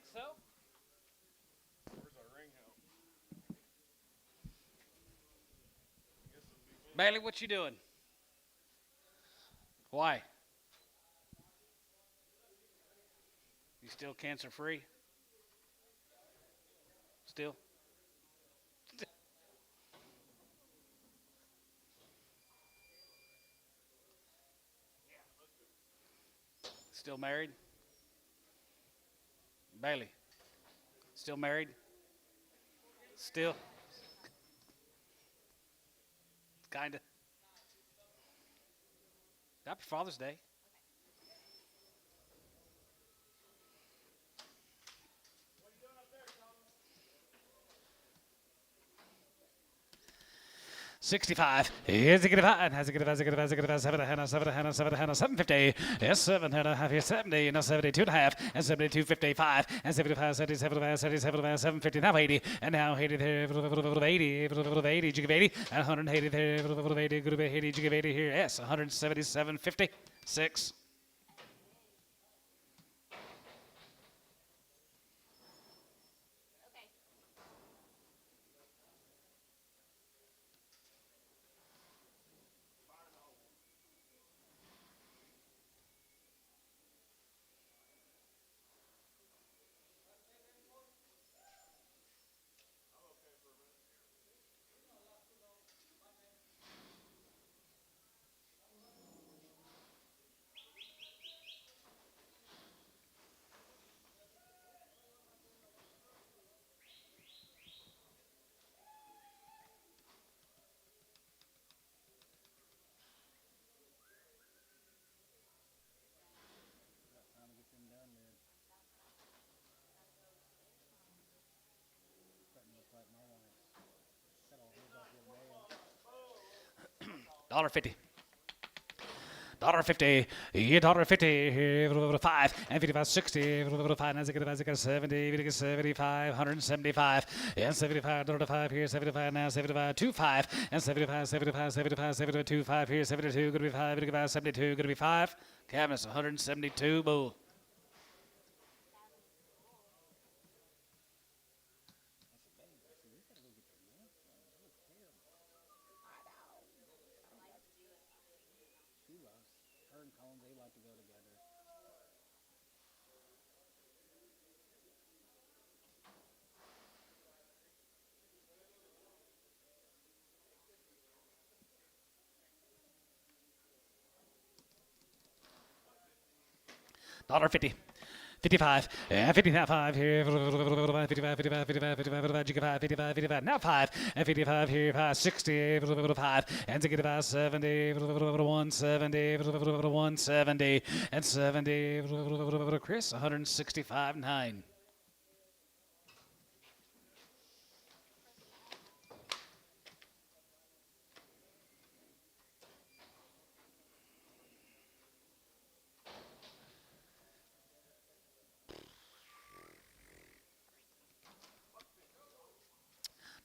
think so. Where's our ring help? Guess it'll be me. Bailey, what you doing? Why? You still cancer free? Still? Still married? Bailey? Still married? Still? Kinda. Happy Father's Day. $65. Is it good? Has it good? Has it good? Has it good? 750. Yes, 7.5. 70. And 72 and a half. And 72.55. And 75. 77. 77. 750. Now 80. And now 80 there. 80. 80. You give 80. And 180 there. 80. Good 80. You give 80 here. Yes. 177.50. 6. $1.50. $1.50, $1.50, 5, and 55, 60, 5, and 70, 75, 175, and 75, $5 here, 75 now, 75, 25, and 75, 75, 75, 72, 5 here, 72, going to be 5, 75, 72, going to be 5. Cabinets, 172, bull. $1.50. 55, and 55 here, 55, 55, 55, 55, 55, 55, now 5, and 55 here, 5, 60, 5, and 65, 70, 170, 170, and 70, Chris, 165, 9.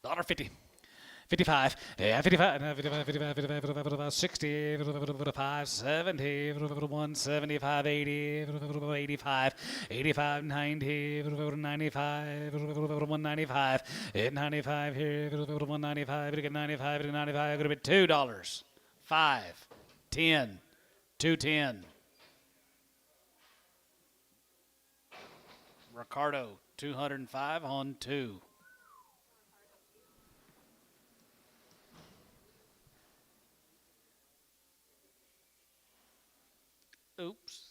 $1.50. 55, yeah, 55, 55, 55, 55, 55, 60, 5, 70, 175, 80, 85, 85, 90, 95, 195, 95 here, 195, 95, 95, going to be $2, 5, 10, 210. Ricardo, 205 on 2. Oops.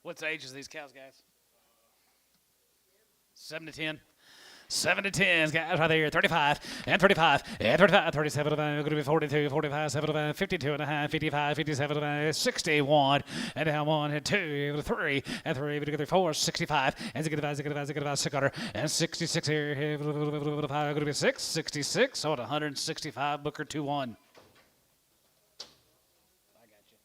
What's the ages of these cows, guys? 7 to 10. 7 to 10, guys, right there. 35, and 35, and 35, 37, going to be 42, 45, 75, 52 and a half, 55, 57, 61, and now 1, and 2, 3, and 3, 4, 65, and 600, and 66 here, 5, going to be 6, 66, on 165, Booker 2-1. I got you.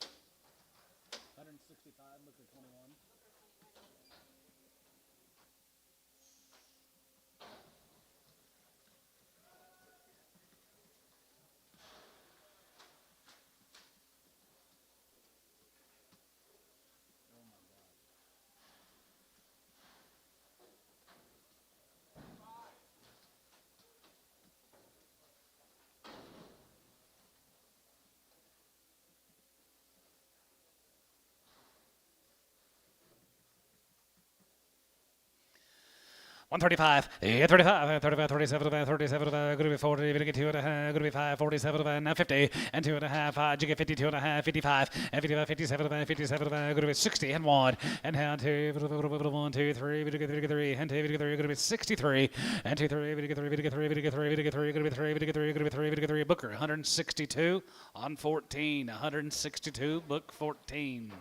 135, 35, 35, 37, 37, going to be 40, going to get 2 and a half, going to be 5, 47, now 50, and 2 and a half, you get 52 and a half, 55, and 55, 57, 57, going to be 60, and 1, and down 2, 1, 2, 3, going to get 3, and 2, going to be 63, and 2, 3, going to get 3, going to get 3, going to get 3, going to get 3, going to be 3, going to get 3, going to be 3, going to get 3, Booker, 162 on 14, 162, book 14.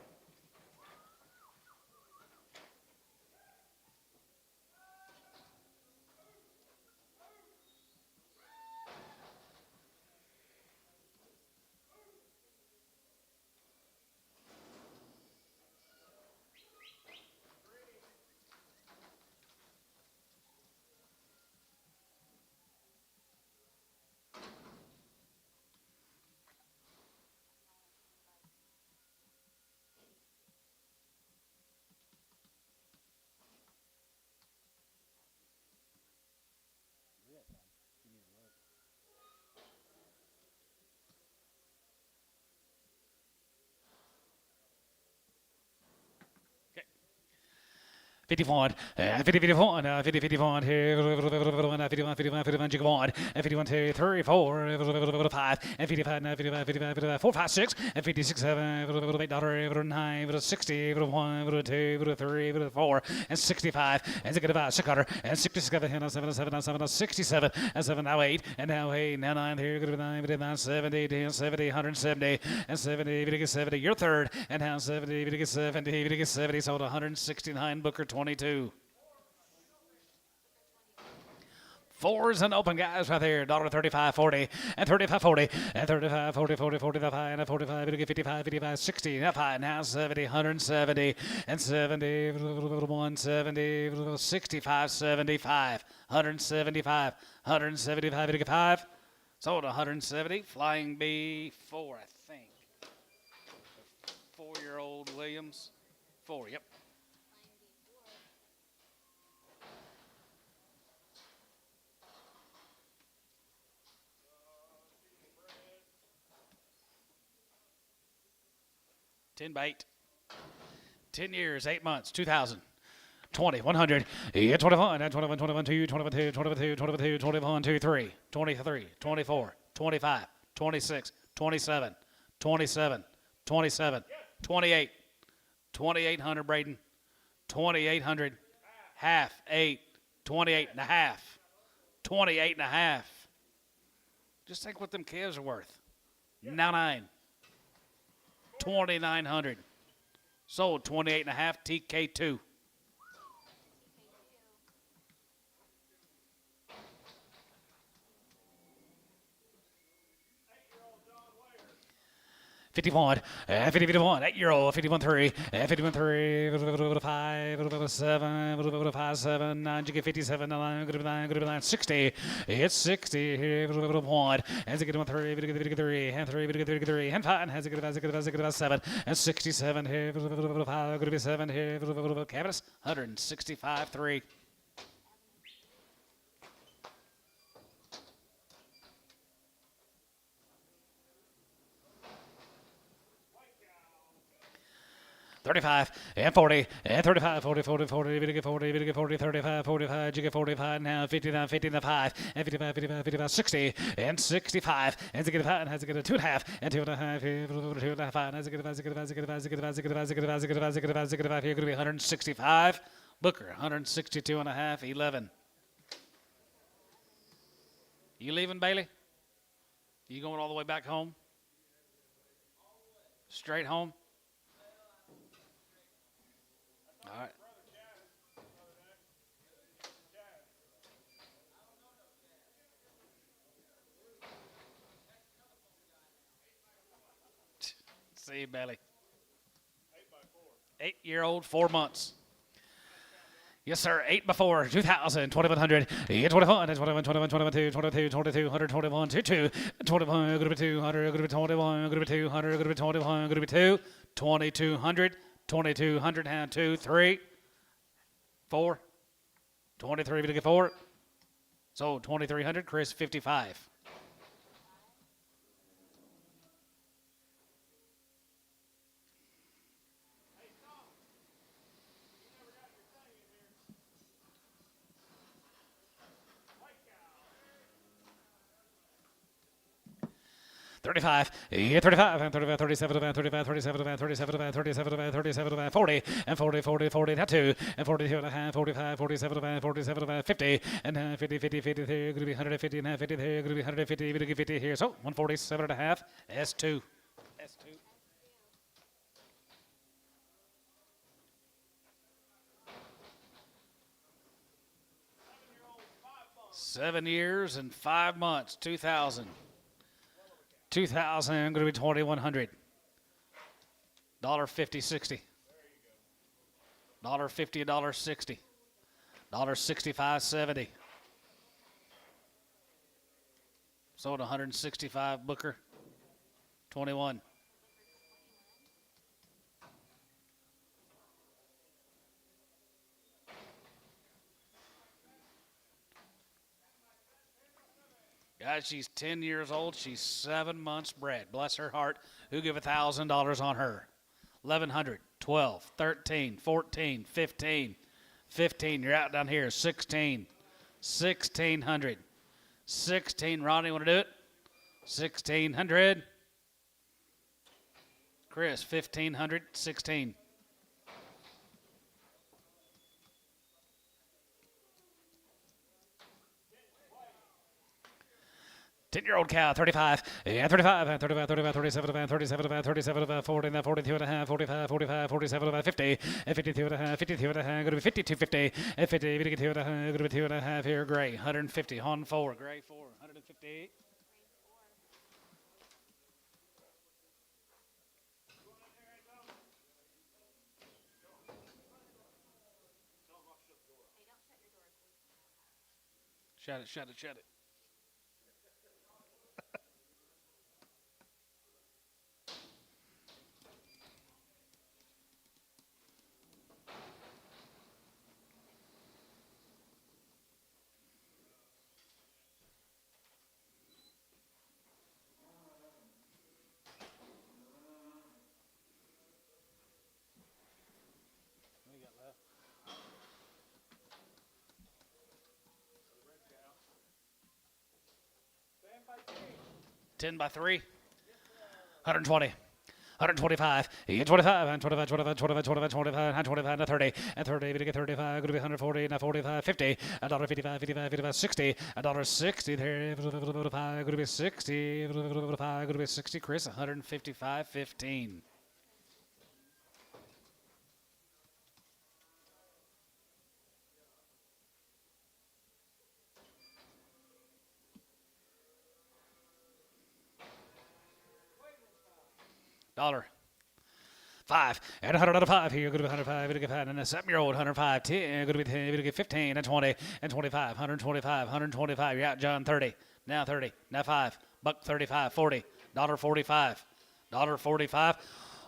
Okay. 51, 50, 51, 50, 51, 51, 51, 51, jig on, 51, 2, 3, 4, 5, and 55, 55, 55, 55, 4, 5, 6, and 56, 7, $8, 9, 60, 1, 2, 3, 4, and 65, and 600, and 67, and 7, 7, 7, 67, and 7, now 8, and now 8, now 9, here, good 9, 70, 10, 70, 170, and 70, 70, you're third, and now 70, 70, 70, sold 169, Booker 22. Fours and open guys right there. $35.40 and $35.40 and $35.40, 40, 45 and 45, 55, 55, 60. Up high now 70, 170 and 70, 170, 65, 75, 175, 175, 85. Sold 170. Flying B4, I think. 4-year-old Williams. 4, yep. $10 by 8. 10 years, 8 months, 2000. 20, 100, 21, 21, 21, 2, 21, 2, 21, 2, 21, 2, 21, 2, 3, 23, 24, 25, 26, 27, 27, 27, 28, 2800, Braden, 2800, half, 8, 28 and a half, 28 and a half. Just think what them calves are worth. Now 9. 2,900. Sold 28 and a half, TK2. $51, 51, 8-year-old, 51.3, 51.3, 5, 7, 5, 7, 9, you get 57, 9, good 9, 60, it's 60, here, 1, and you get 1, 3, 3, and 3, 3, and 5, has a good 7, and 67, here, 5, good 7, here, Cavus, 165, 3. $35 and 40 and 35, 40, 40, 40, 40, 40, 40, 35, 45, you get 45 now, 59, 55, and 55, 55, 55, 60, and 65, and to get a 5, and has to get a 2.5, and 2.5, 2.5, and has to get a 5, here, going to be 165. Booker, 162 and a half, 11. You leaving, Bailey? You going all the way back home? Straight home? All right. See you, Belly. 8 by 4. 8-year-old, 4 months. Yes, sir. 8 before 2,000, 2,100, 21, 21, 21, 22, 22, 22, 121, 22, 21, going to be 200, going to be 21, going to be 200, going to be 21, going to be 2, 2,200, 2,200, and 2, 3, 4, 23, going to get 4. So 2,300, Chris 55. $35, 35, 35, 37, 35, 37, 37, 37, 37, 40, and 40, 40, 40, that 2, and 42 and a half, 45, 47, 47, 50, and 50, 50, 50, there, going to be 150 and a half, 50 there, going to be 150, going to get 50 here, so 147 and a half, S2. S2. Seven years and 5 months, 2,000. 2,000, going to be 2,100. $1.50, 60. $1.50, $1.60. $1.65, 70. Sold 165 Booker. 21. Guys, she's 10 years old. She's 7 months bred. Bless her heart. Who give $1,000 on her? 1,100, 12, 13, 14, 15, 15. You're out down here. 16, 1,600, 16. Ronnie, want to do it? 1,600. Chris, 1,500, 16. 10-year-old cow, 35, yeah, 35, 35, 35, 37, 37, 37, 40, 42 and a half, 45, 45, 47, 50, 52 and a half, 52 and a half, going to be 52, 50, 50, 52 and a half, going to be 2 and a half here, gray, 150, on 4, gray 4, 150. Shut it, shut it, shut it. What do you got left? 10 by 3. 120. 125, 25, and 25, 25, 25, 25, 25, and 25, and 30, and 30, we get 35, going to be 140, and 45, 50, $1.55, 55, 55, 60, $1.60 there, 55, going to be 60, 55, going to be 60, Chris, 155, 15. Dollar. 5 and 100 out of 5 here. Going to be 105. Going to get 5 and a 7-year-old 105. 10. Going to be 10. Going to get 15 and 20 and 25. 125. 125. You're out, John. 30. Now 30. Now 5. Buck 35. 40. $1.45. $1.45.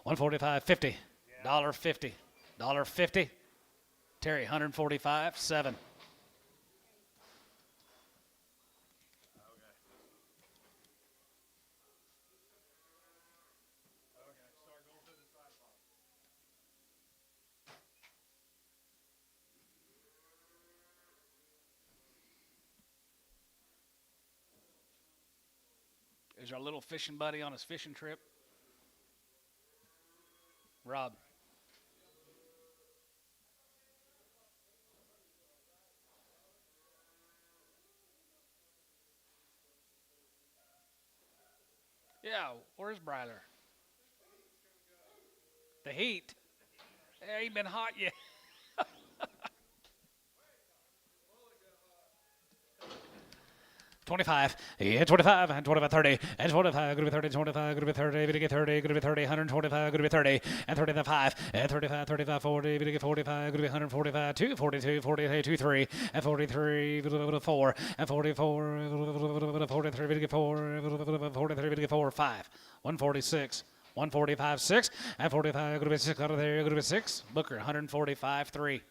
145. 50. $1.50. $1.50. Terry 145. 7. Is our little fishing buddy on his fishing trip? Rob. Yeah, where's Bryler? The heat? It ain't been hot yet. 25, yeah, 25, and 25, 30, and 25, group 30, 25, group 30, gonna get 30, group 30, 125, group 30, and 35, and 35, 35, 40, gonna get 45, group 145, 2, 42, 48, 2, 3, and 43, 4, and 44, 43, gonna get 4, 43, gonna get 4, 5, 146. 145, 6, and 45, group 6 out of there, group 6, Booker, 145, 3.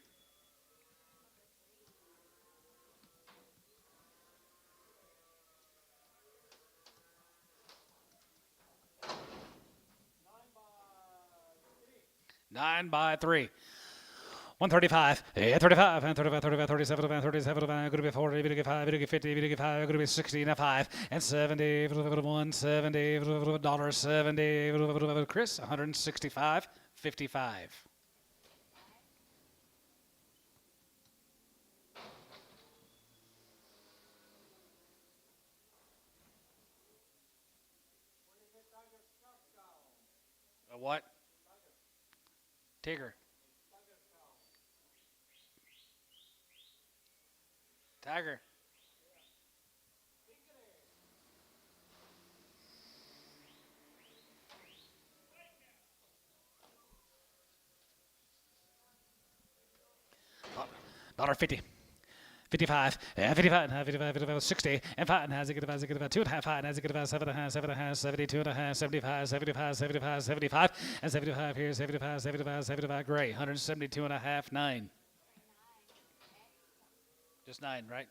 Nine by 3. 135, 35, and 35, 35, 37, 37, could be 40, could be 5, could be 50, could be 5, could be 60, and 5, and 70, 170, $70, Chris, 165, 55. A what? Tigger. Tiger. $1.50. 55, and 55, and 55, 55, 60, and 5, and has it, 2 and a half, 5, and has it, 7 and a half, 7 and a half, 72 and a half, 75, 75, 75, 75, and 75 here, 75, 75, 75, great, 172 and a half, 9. Just 9, right?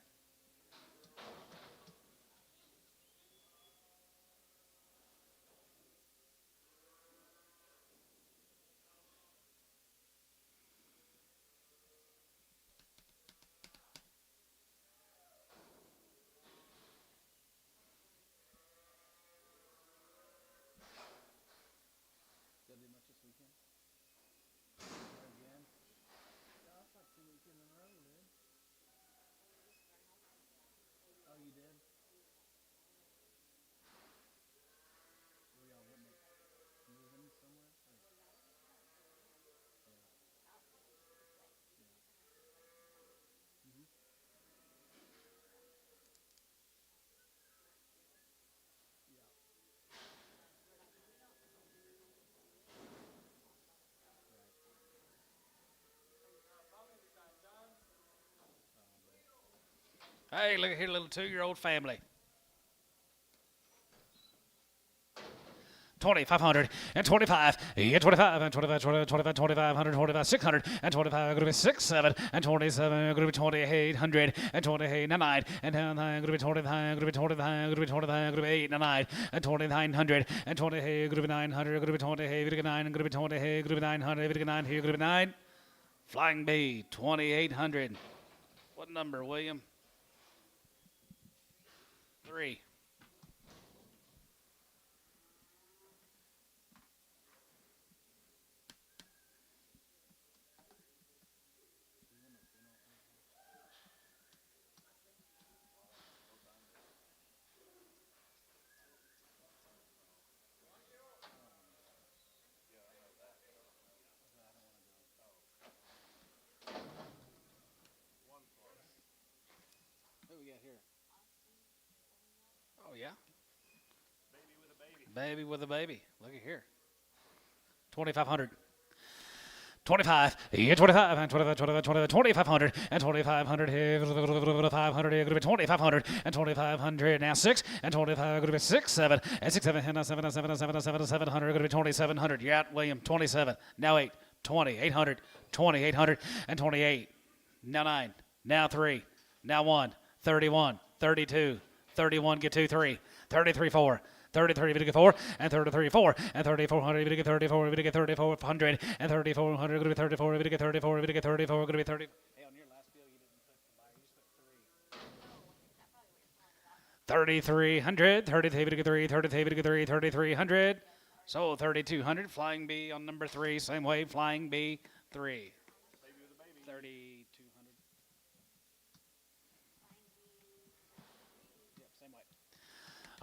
Hey, look at here, little 2-year-old family. 2,500 and 25, and 25, and 25, 25, 25, 25, 125, 600, and 25, group 6, 7, and 27, group 2,800, and 28, 9, and 9, group 29, group 29, group 29, group 8, 9, and 2,900, and 28, group 900, group 28, group 9, group 28, group 900, group 9 here, group 9. Flying B, 2,800. What number, William? 3. Who we got here? Oh, yeah. Baby with a baby. Baby with a baby. Look at here. 2,500. 25, yeah, 25, and 25, 25, 25, 2,500, and 2,500 here, 500 here, group 2,500, and 2,500, now 6, and 25, group 6, 7, and 6, 7, and 7, and 7, and 7, and 7, and 700, group 2,700, you're out, William, 27, now 8, 2,800, 2,800, and 28, now 9, now 3, now 1, 31, 32, 31, get 2, 3, 33, 4, 33, we get 4, and 33, 4, and 3,400, we get 34, we get 3,400, and 3,400, going to be 34, we get 34, we get 34, going to be 30. Hey, on your last bill, you didn't put the buyer, you just put 3. 3,300, 33, we get 3, 33, we get 3, 3,300. So 3,200, flying B on number 3, same way, flying B, 3. Baby with a baby. 3,200. Yep, same way.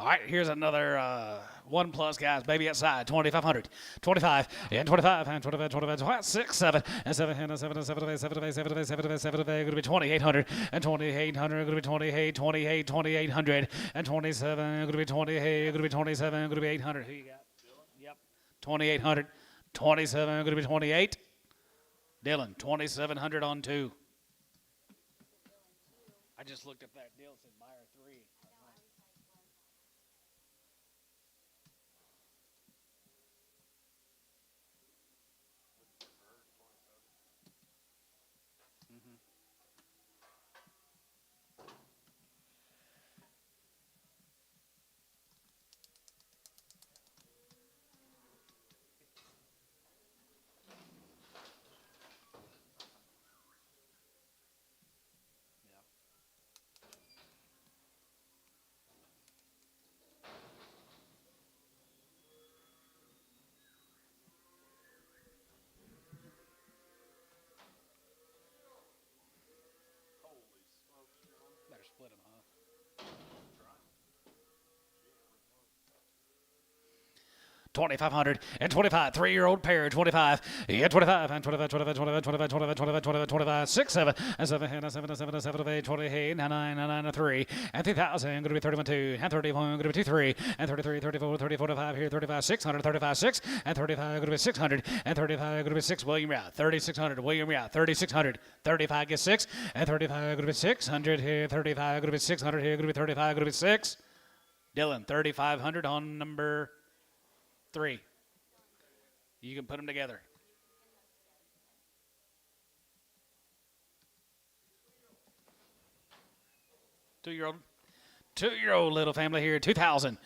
All right, here's another 1 plus, guys. Baby outside, 2,500, 25, and 25, and 25, 25, 25, 6, 7, and 7, and 7, and 7, and 7, and 7, and 7, and 7, going to be 2,800, and 2,800, going to be 28, 28, 2,800, and 27, going to be 28, going to be 27, going to be 800. Who you got? Yep, 2,800, 27, going to be 28. Dylan, 2,700 on 2. I just looked up that deal. It said buyer 3. Holy smokes, John. Better split them, huh? 2,500 and 25, 3-year-old pair, 25, yeah, 25, and 25, 25, 25, 25, 25, 25, 25, 25, 6, 7, and 7, and 7, and 7, and 7, 8, 28, 9, 9, 9, 9, 3, and 3,000, going to be 31, 2, and 31, going to be 2, 3, and 33, 34, 34, 5 here, 35, 600, 35, 6, and 35, going to be 600, and 35, going to be 6, William Route, 3,600, William Route, 3,600, 35 gets 6, and 35, going to be 600 here, 35, going to be 600 here, going to be 35, going to be 6. Dylan, 3,500 on number 3. You can put them together. Two-year-old little family here, 2,000.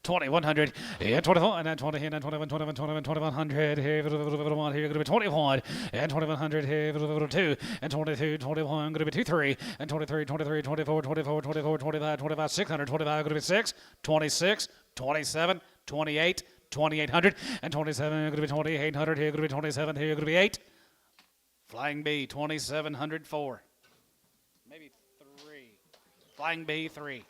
2,100, and 21, and 20, and 21, 21, 21, 2,100, here, here, going to be 21, and 2,100, here, 2, and 22, 21, going to be 2, 3, and 23, 23, 24, 24, 24, 25, 25, 600, 25, going to be 6, 26, 27, 28, 2,800, and 27, going to be 2,800, here, going to be 27, here, going to be 8. Flying B, 2,704. Maybe 3. Flying B, 3.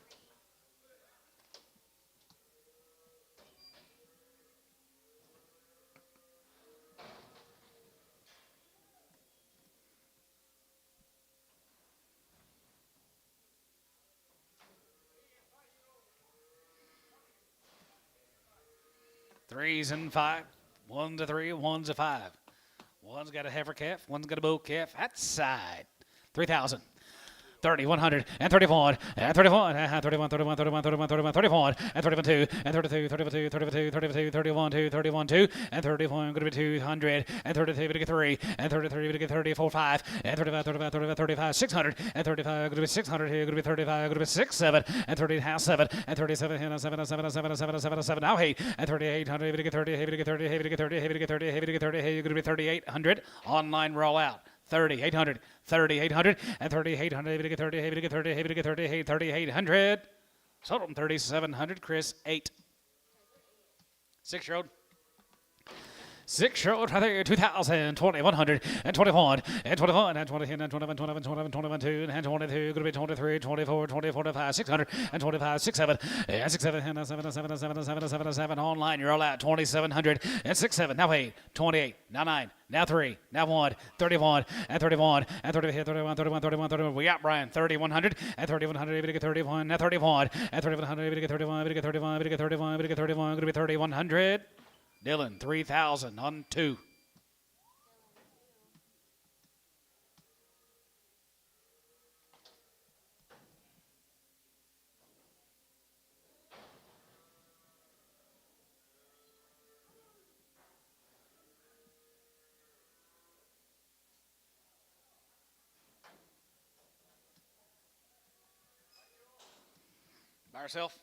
Threes and 5. 1's a 3, 1's a 5. One's got a heifer calf, one's got a bull calf. Outside. 3,000. 30, 100, and 31, and 31, and 31, 31, 31, 31, 31, 31, and 31, 2, and 32, 32, 32, 32, 31, 2, 31, 2, and 31, going to be 200, and 33, going to get 3, and 33, going to get 34, 5, and 35, 35, 35, 35, 600, and 35, going to be 600 here, going to be 35, going to be 6, 7, and 30, half 7, and 37, and 7, and 7, and 7, and 7, and 7, and 7, now 8, and 3,800, going to get 30, heavy to get 30, heavy to get 30, heavy to get 30, heavy to get 30, heavy going to be 3,800, online rollout. 3,800, 3,800, and 3,800, heavy to get 30, heavy to get 30, heavy to get 30, 3,800. Sold them 3,700, Chris, 8. 6-year-old. 6-year-old right there, 2,000, 2,100, and 21, and 21, and 20, and 21, 21, 21, 21, 2, and 22, going to be 23, 24, 24, 25, 600, and 25, 6, 7, and 6, 7, and 7, and 7, and 7, and 7, and 7, and 7, online, you're all out, 2,700, and 6, 7, now 8, 28, now 9, now 3, now 1, 31, and 31, and 30, 31, 31, 31, 31, we got Brian, 3,100, and 3,100, able to get 31, now 31, and 3,100, able to get 31, able to get 31, able to get 31, able to get 31, going to be 3,100. Dylan, 3,000 on 2. By yourself?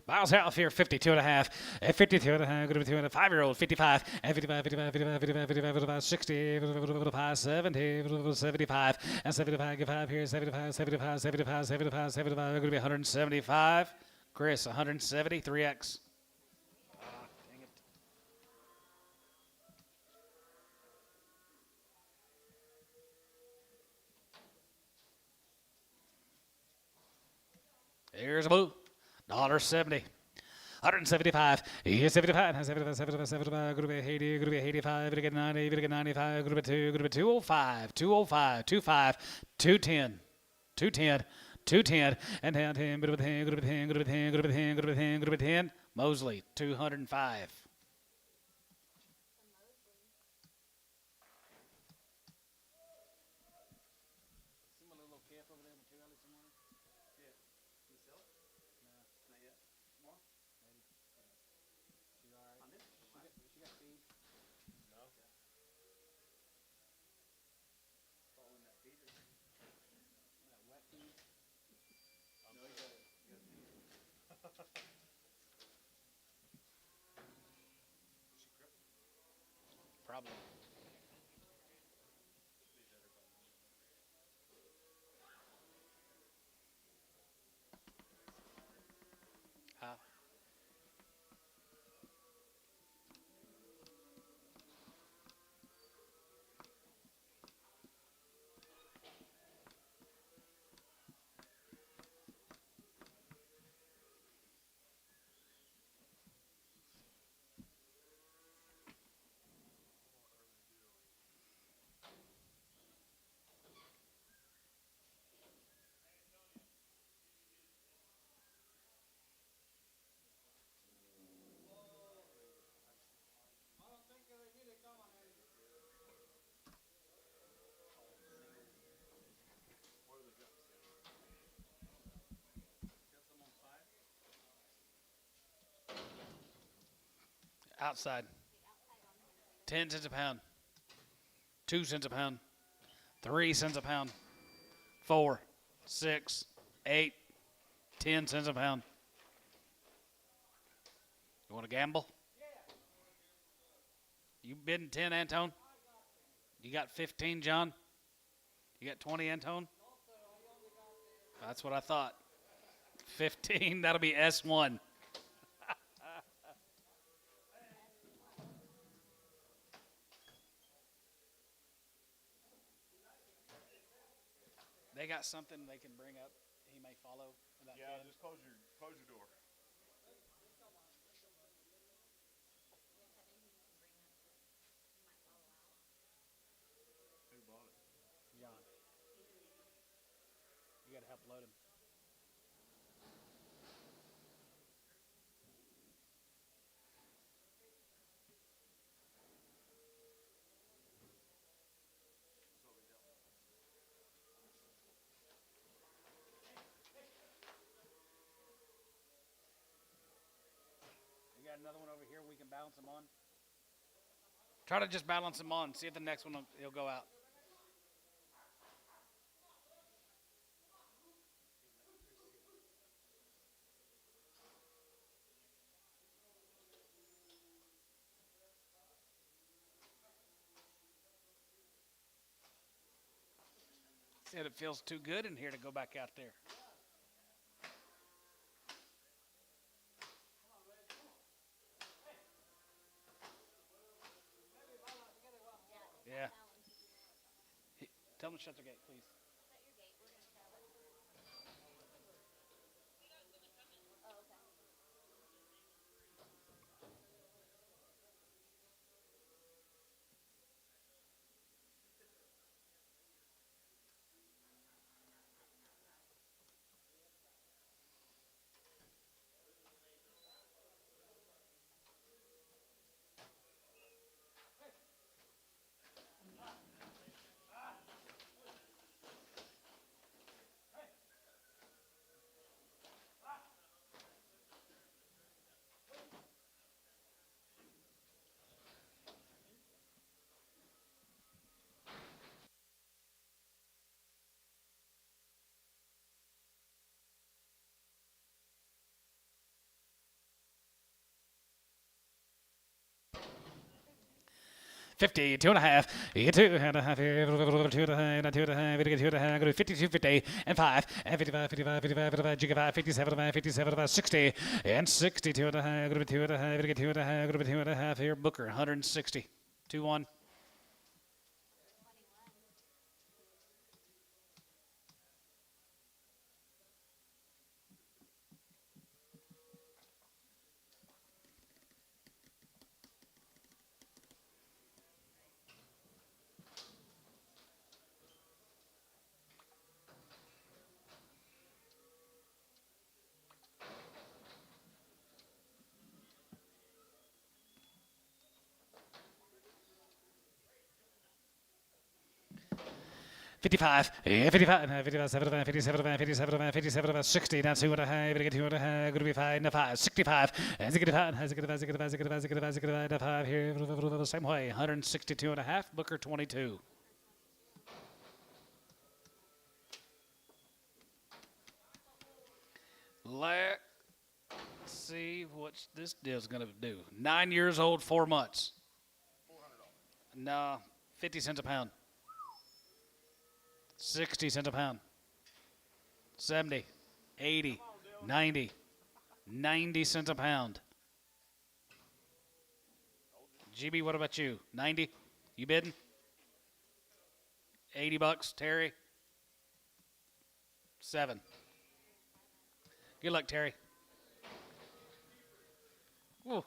Miles out here, 52 and a half, and 52 and a half, going to be 2 and a 5-year-old, 55, and 55, 55, 55, 55, 55, 55, 60, 55, 70, 75, and 75, get 5 here, 75, 75, 75, 75, 75, going to be 175. Chris, 170, 3X. Dang it. Here's a boo. $1.70. 175, 75, 75, 75, 75, group of 80, group of 85, group of 90, group of 95, group of 2, group of 205, 205, 25, 210, 210, 210, and down 10, group of 10, group of 10, group of 10, group of 10, group of 10, group of 10, Mosley, 205. Probably. Huh? Outside. 10 cents a pound. 2 cents a pound. 3 cents a pound. 4, 6, 8, 10 cents a pound. You want to gamble? You bidding 10, Antone? You got 15, John? You got 20, Antone? That's what I thought. 15, that'll be S1. They got something they can bring up. He may follow. Yeah, just close your door. Who bought it? John. You got to help load him. You got another one over here we can balance him on? Try to just balance him on. See if the next one he'll go out. Said it feels too good in here to go back out there. Yeah. Tell them to shut their gate, please. $50, 2.5, you get 2.5, 2.5, 52, 50, and 5, and 55, 55, 55, 55, jigga 5, 57, 57, 60, and 60, 2.5, group of 2.5, you get 2.5, group of 2.5 here, Booker, 160, 2-1. 55, 55, 55, 75, 57, 57, 57, 60, now 2.5, get 2.5, going to be 5, 65, and 5 here, same way, 162.5, Booker 22. Let's see what this deal's going to do. 9 years old, 4 months. No, 50 cents a pound. 60 cents a pound. 70, 80, 90, 90 cents a pound. GB, what about you? 90? You bidding? 80 bucks, Terry? 7. Good luck, Terry. Whoa.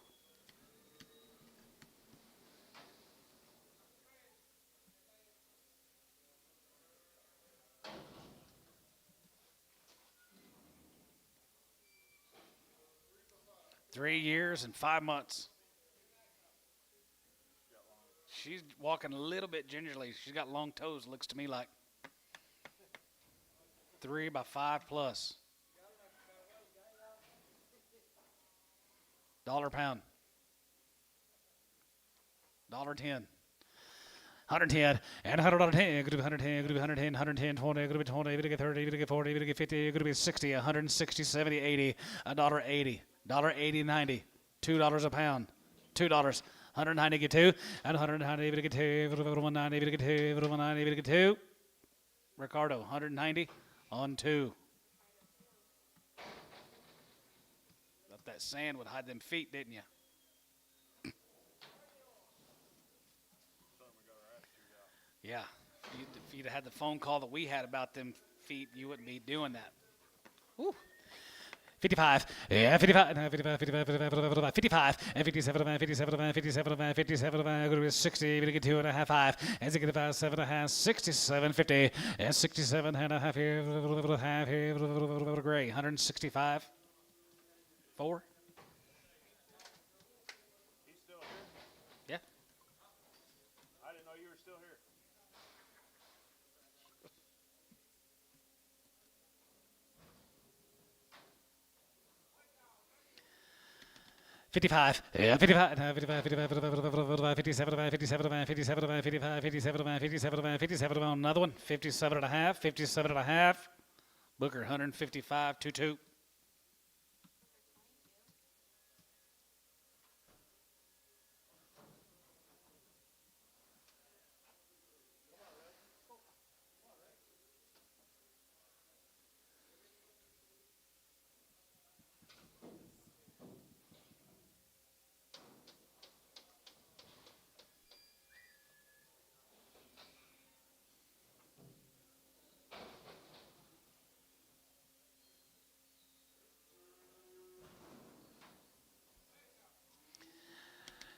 Three years and 5 months. She's walking a little bit gingerly. She's got long toes, looks to me like. 3 by 5 plus. $1 pound. $1.10. 110 and 110. Going to be 110. Going to be 110. 110. 20. Going to be 20. Going to get 30. Going to get 40. Going to get 50. Going to be 60. 160. 70. 80. $1.80. $1.80. 90. $2 a pound. $2. 190 get 2 and 190 get 2. 190 get 2. 190 get 2. Ricardo 190 on 2. Thought that sand would hide them feet, didn't you? Yeah. If you'd had the phone call that we had about them feet, you wouldn't be doing that. Woo. 55, yeah, 55, 55, 55, 55, 55, and 57, 57, 57, 57, going to be 60, going to get 2.5, 5, and 65, 7.5, 67, 50, and 67.5 here, half here, gray, 165, 4. He's still here? Yeah. I didn't know you were still here. 55, yeah, 55, 55, 55, 55, 57, 57, 57, 55, 57, 57, 57, another one, 57.5, 57.5. Booker, 155, 2-2.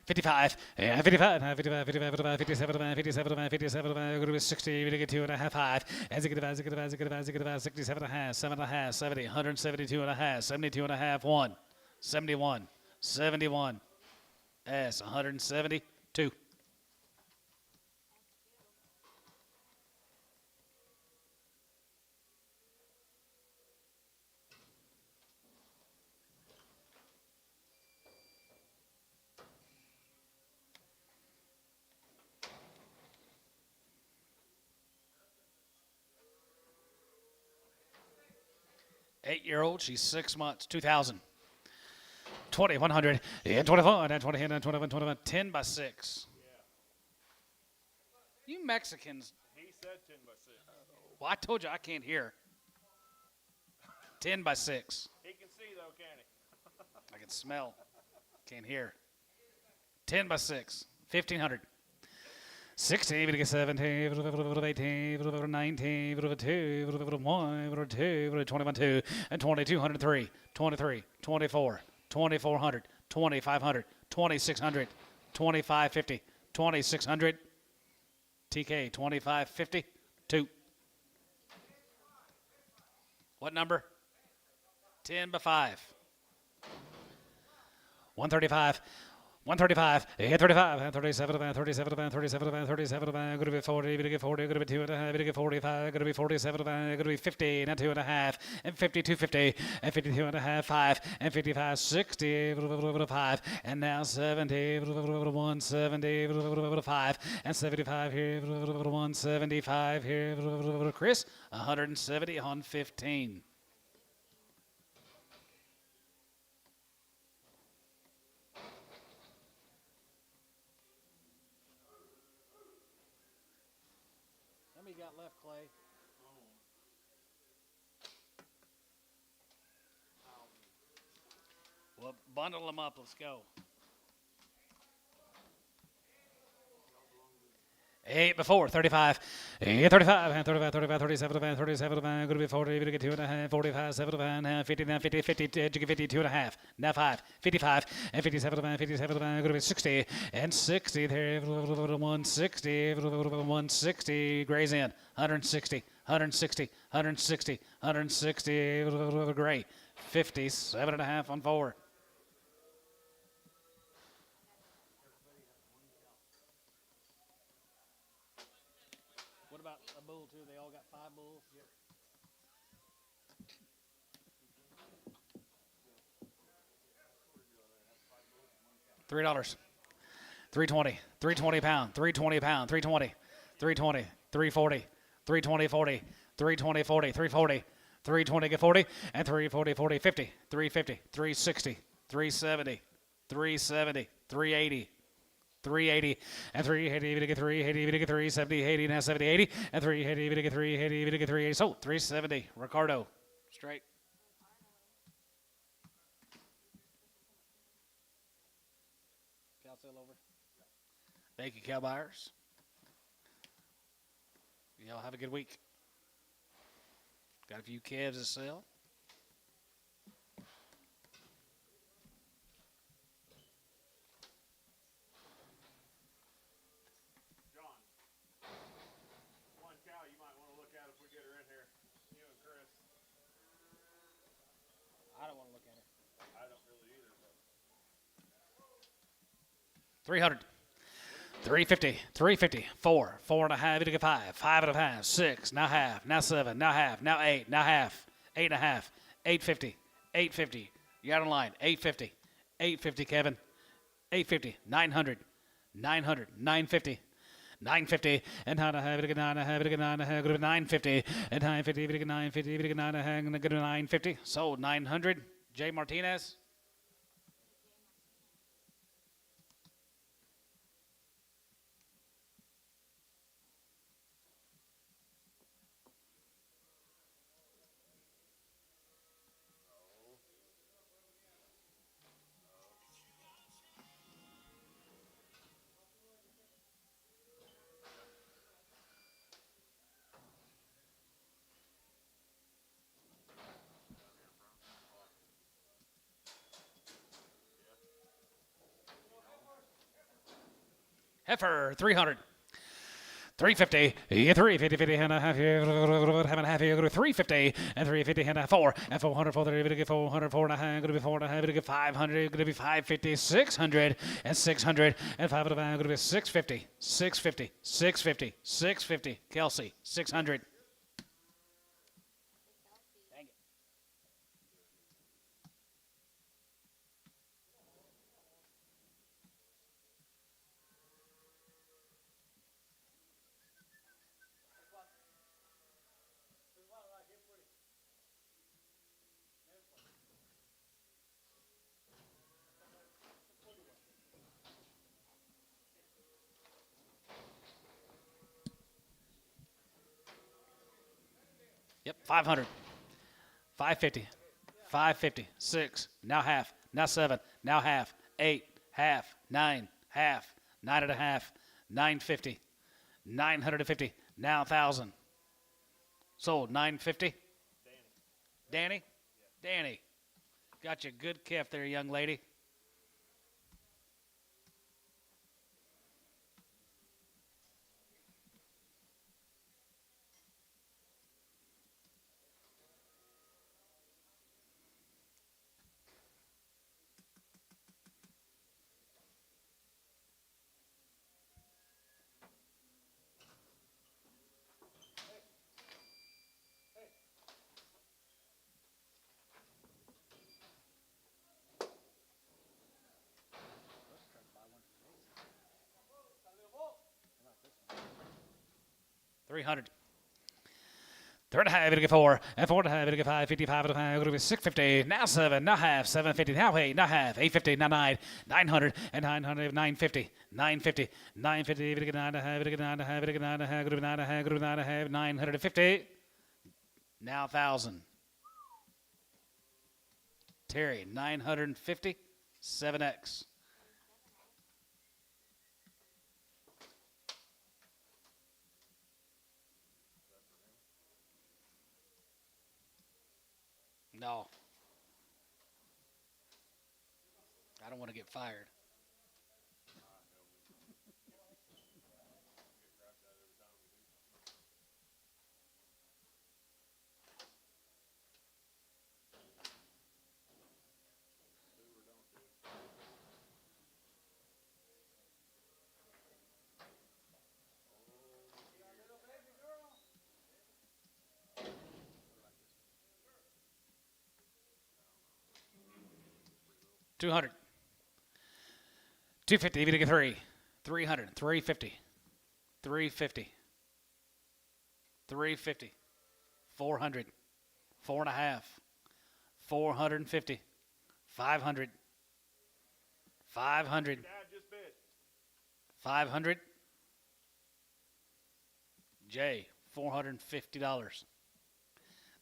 Fifty-five, yeah, 55, 55, 55, 55, 57, 57, 57, going to be 60, going to get 2.5, 5, and 65, 65, 65, 65, 67.5, 7.5, 70, 172.5, 72.5, 1, 71, 71, S, 172. Eight-year-old, she's 6 months, 2,000. 20, 100, and 24, and 20, and 21, 21, 10 by 6. Yeah. You Mexicans, He said 10 by 6. well, I told you I can't hear. 10 by 6. He can see, though, can he? I can smell, can't hear. 10 by 6, 1,500. 16, 17, 18, 19, 2, 1, 2, 21, 2, and 2,203, 23, 24, 2,400, 2,500, 2,600, 2,550, 2,600. TK, 2,550, 2. What number? 10 by 5. 135. 135, 35, 37, 37, 37, 37, going to be 40, going to get 40, going to be 2.5, going to get 45, going to be 47, going to be 50, now 2.5, and 52, 50, and 52.5, 5, and 55, 60, 5, and now 70, 170, 5, and 75 here, 175 here, Chris, 170 on 15. How many got left, Clay? Well, bundle them up. Let's go. 8 before, 35, 35, 35, 35, 37, 37, going to be 40, going to get 2.5, 45, 7, 50, now 50, 50, 50, 2.5, now 5, 55, and 57, 57, going to be 60, and 60 there, 160, 160, Gray's in, 160, 160, 160, 160, Gray, 57.5 on 4. What about a bull too? They all got 5 bulls. Yep. $3. 320. 320 pound. 320 pound. 320. 320. 340. 320 40. 320 40. 340. 320 get 40. And 340 40 50. 350. 360. 370. 370. 380. 380 and 380 to get 380 to get 370 80 now 70 80 and 380 to get 380 to get 380 so 370 Ricardo straight. Cow sale over. Thank you, cow buyers. Y'all have a good week. Got a few calves to sell. I don't want to look at it. I don't really either, but 300. 350, 350, 4, 4.5, to get 5, 5.5, 6, now half, now 7, now half, now 8, now half, 8.5, 850, 850. You got in line, 850, 850, Kevin, 850, 900, 900, 950. 950 and 9.5 to get 9.5 to get 9.5 go to 950 and 950 to get 950 to get 9.5 and go to 950 sold 900 Jay Martinez. Heifer 300. 350, 350, 50 and a half here, have a half here, go to 350, and 350 and a 4, and 400, 430, going to get 400, 4 and a half, going to be 4 and a half, going to get 500, going to be 550, 600, and 600, and 5 and a half, going to be 650, 650, 650, 650, Kelsey, 600. Dang it. Yep, 500, 550, 550, 6, now half, now 7, now half, 8, half, 9, half, 9 and a half, 950, 950, now 1,000. Sold 950. Danny? Danny. Got you a good calf there, young lady. 300. 3.5, it'll get 4. And 4.5, it'll get 5. 55, it'll get 650. Now 7, now half. 750, now 8, now half. 850, now 9. 900, and 900, 950. 950, 950, it'll get 9.5, it'll get 9.5, it'll get 9.5, it'll get 9.5, it'll get 9.5, 950. Now 1,000. Terry, 950, 7X. No. I don't want to get fired. $200. 250, even to get 3. 300, 350. 350. 350. 400. 4.5. 450. 500. 500. Dad just bid. 500. Jay, $450.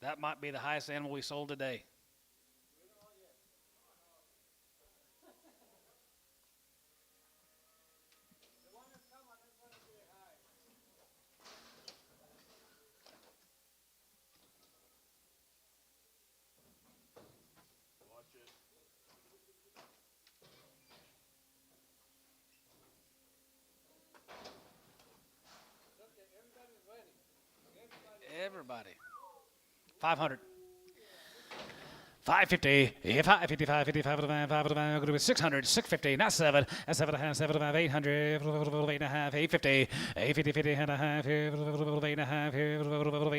That might be the highest animal we sold today. Watch it. Everybody. 500. 550, 555, 55, 55, 600, 650, not 7, and 7.5, 7.5, 800, 8.5, 850, 850, 50 and a half, 8.5,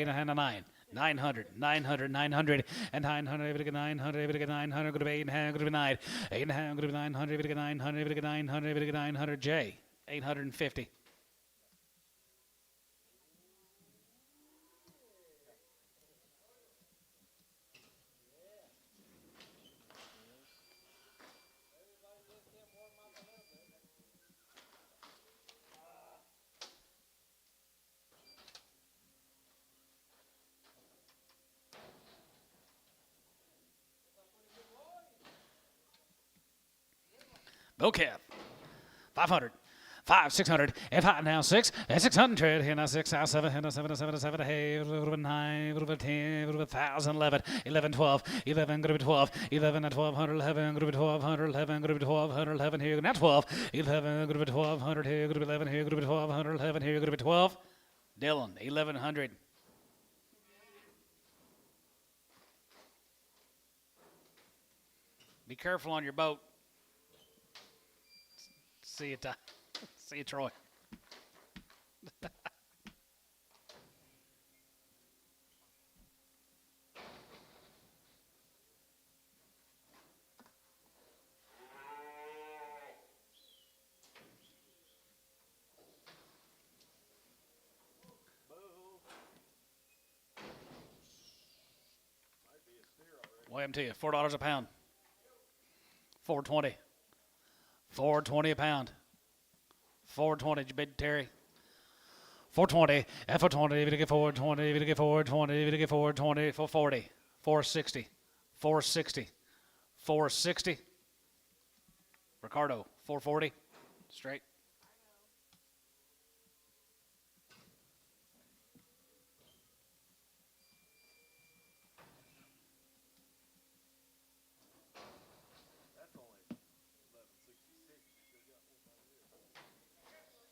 8.5, 9. 900, 900, 900, and 900, 900, 900, go to 8.5, go to 9, 8.5, go to 900, 900, 900, 900, J, 850. Okay, 500, 5, 600, and 5 now 6, and 600, and now 6, now 7, and now 7, 7, 7, hey, 9, 10, 1,000, 11, 11, 12, 11, gonna be 12, 11 and 1,200, 11, gonna be 1,200, 11, gonna be 1,200, 11 here, now 12, 11, gonna be 1,200 here, gonna be 11 here, gonna be 1,200, 11 here, gonna be 12. Dylan, 1,100. Be careful on your boat. See you, Ty. See you, Troy. Weigh them to you. $4 a pound. 420. 420 a pound. 420. Did you bid, Terry? 420. F 420. If you get 420. If you get 420. If you get 420. 440. 460. 460. 460. Ricardo. 440. Straight. That's only 1166. You still got one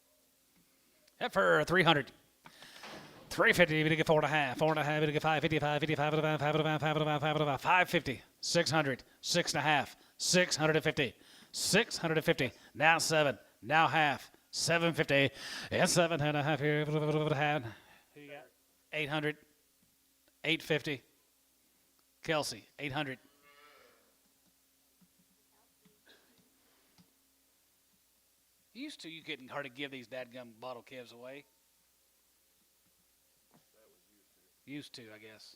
by F for 300. 350, if you get 4.5, 4.5, if you get 555, 55, 550, 600, 6.5, 650, 650, now 7, now half, 750, and 7.5 here, 800, 850, Kelsey, 800. You couldn't hardly give these dadgum bottle calves away. Used to, I guess.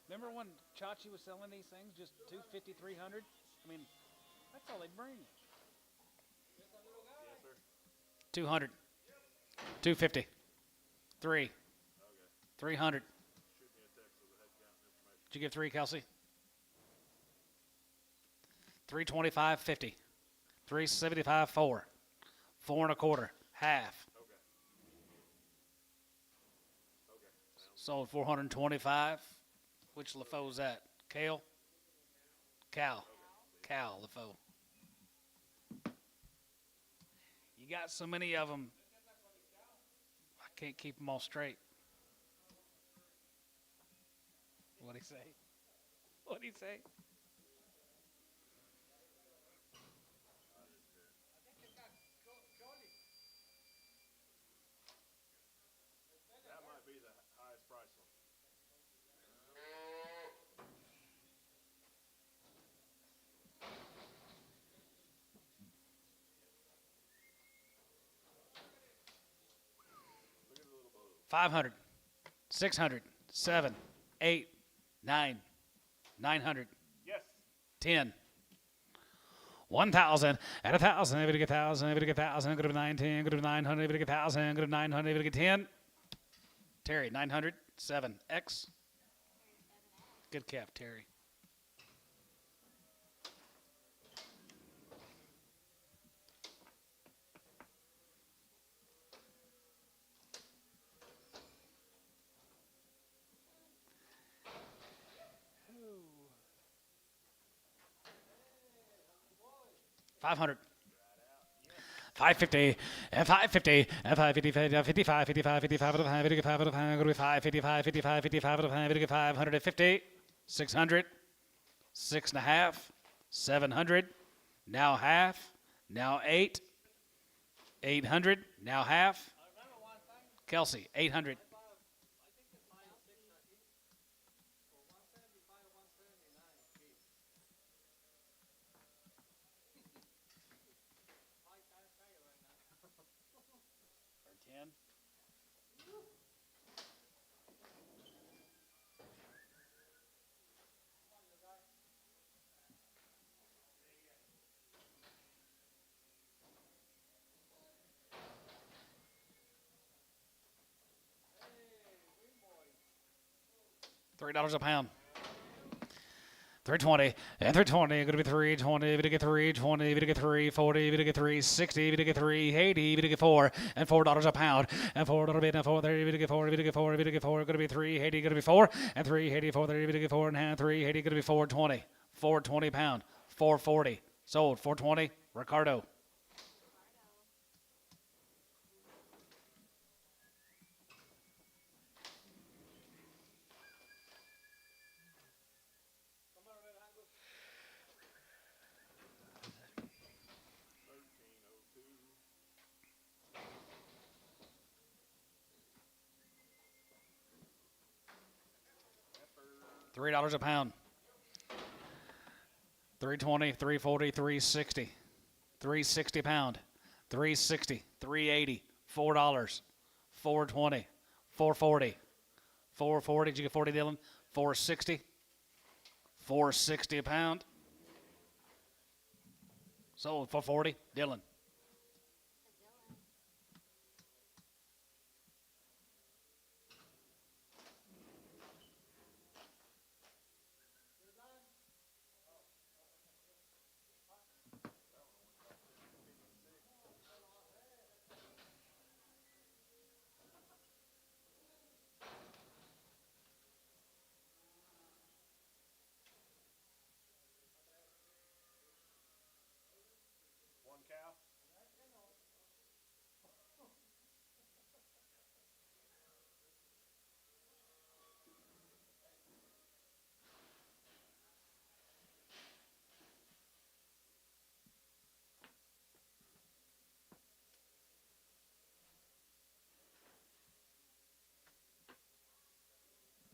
Remember when Chachi was selling these things just 250, 300? I mean, that's all they'd bring. Yes, sir. 200, 250, 3, Okay. 300. Shoot me a text with the head count and information. Did you give 3, Kelsey? 325, 50. 375, 4. 4 and a quarter, half. Okay. Okay. Sold 425. Which LaFoe's that? Kale? Cal. Cal LaFoe. You got so many of them. I can't keep them all straight. What'd he say? What'd he say? That might be the highest price one. Look at the little bow. 500, 600, 7, 8, 9, 900, Yes. 10. 1,000 at 1,000. If it get 1,000, if it get 1,000, go to 910, go to 900, if it get 1,000, go to 900, if it get 10. Terry, 900, 7. X. Good calf, Terry. $500. 550 and 550 and 555 55 55 55 55 55 55 55 550 600 6.5 700 now half now 8 800 now half Kelsey 800 10 $3 a pound. 320 and 320. Going to be 320. If you get 320, if you get 340, if you get 360, if you get 380, if you get 4 and $4 a pound and $4 bid and 430. If you get 4, if you get 4, if you get 4, going to be 380. Going to be 4 and 380, 430. If you get 4 and a half, 380. Going to be 420. 420 pound. 440. Sold 420. Ricardo. $3 a pound. 320, 340, 360. 360 pound. 360, 380, $4. 420, 440. 440, did you get 40, Dylan? 460. 460 a pound. Sold for 40, Dylan. One cow.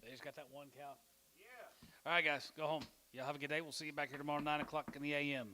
They just got that one cow. Yeah. All right, guys, go home. Y'all have a good day. We'll see you back here tomorrow, 9 o'clock in the a.m.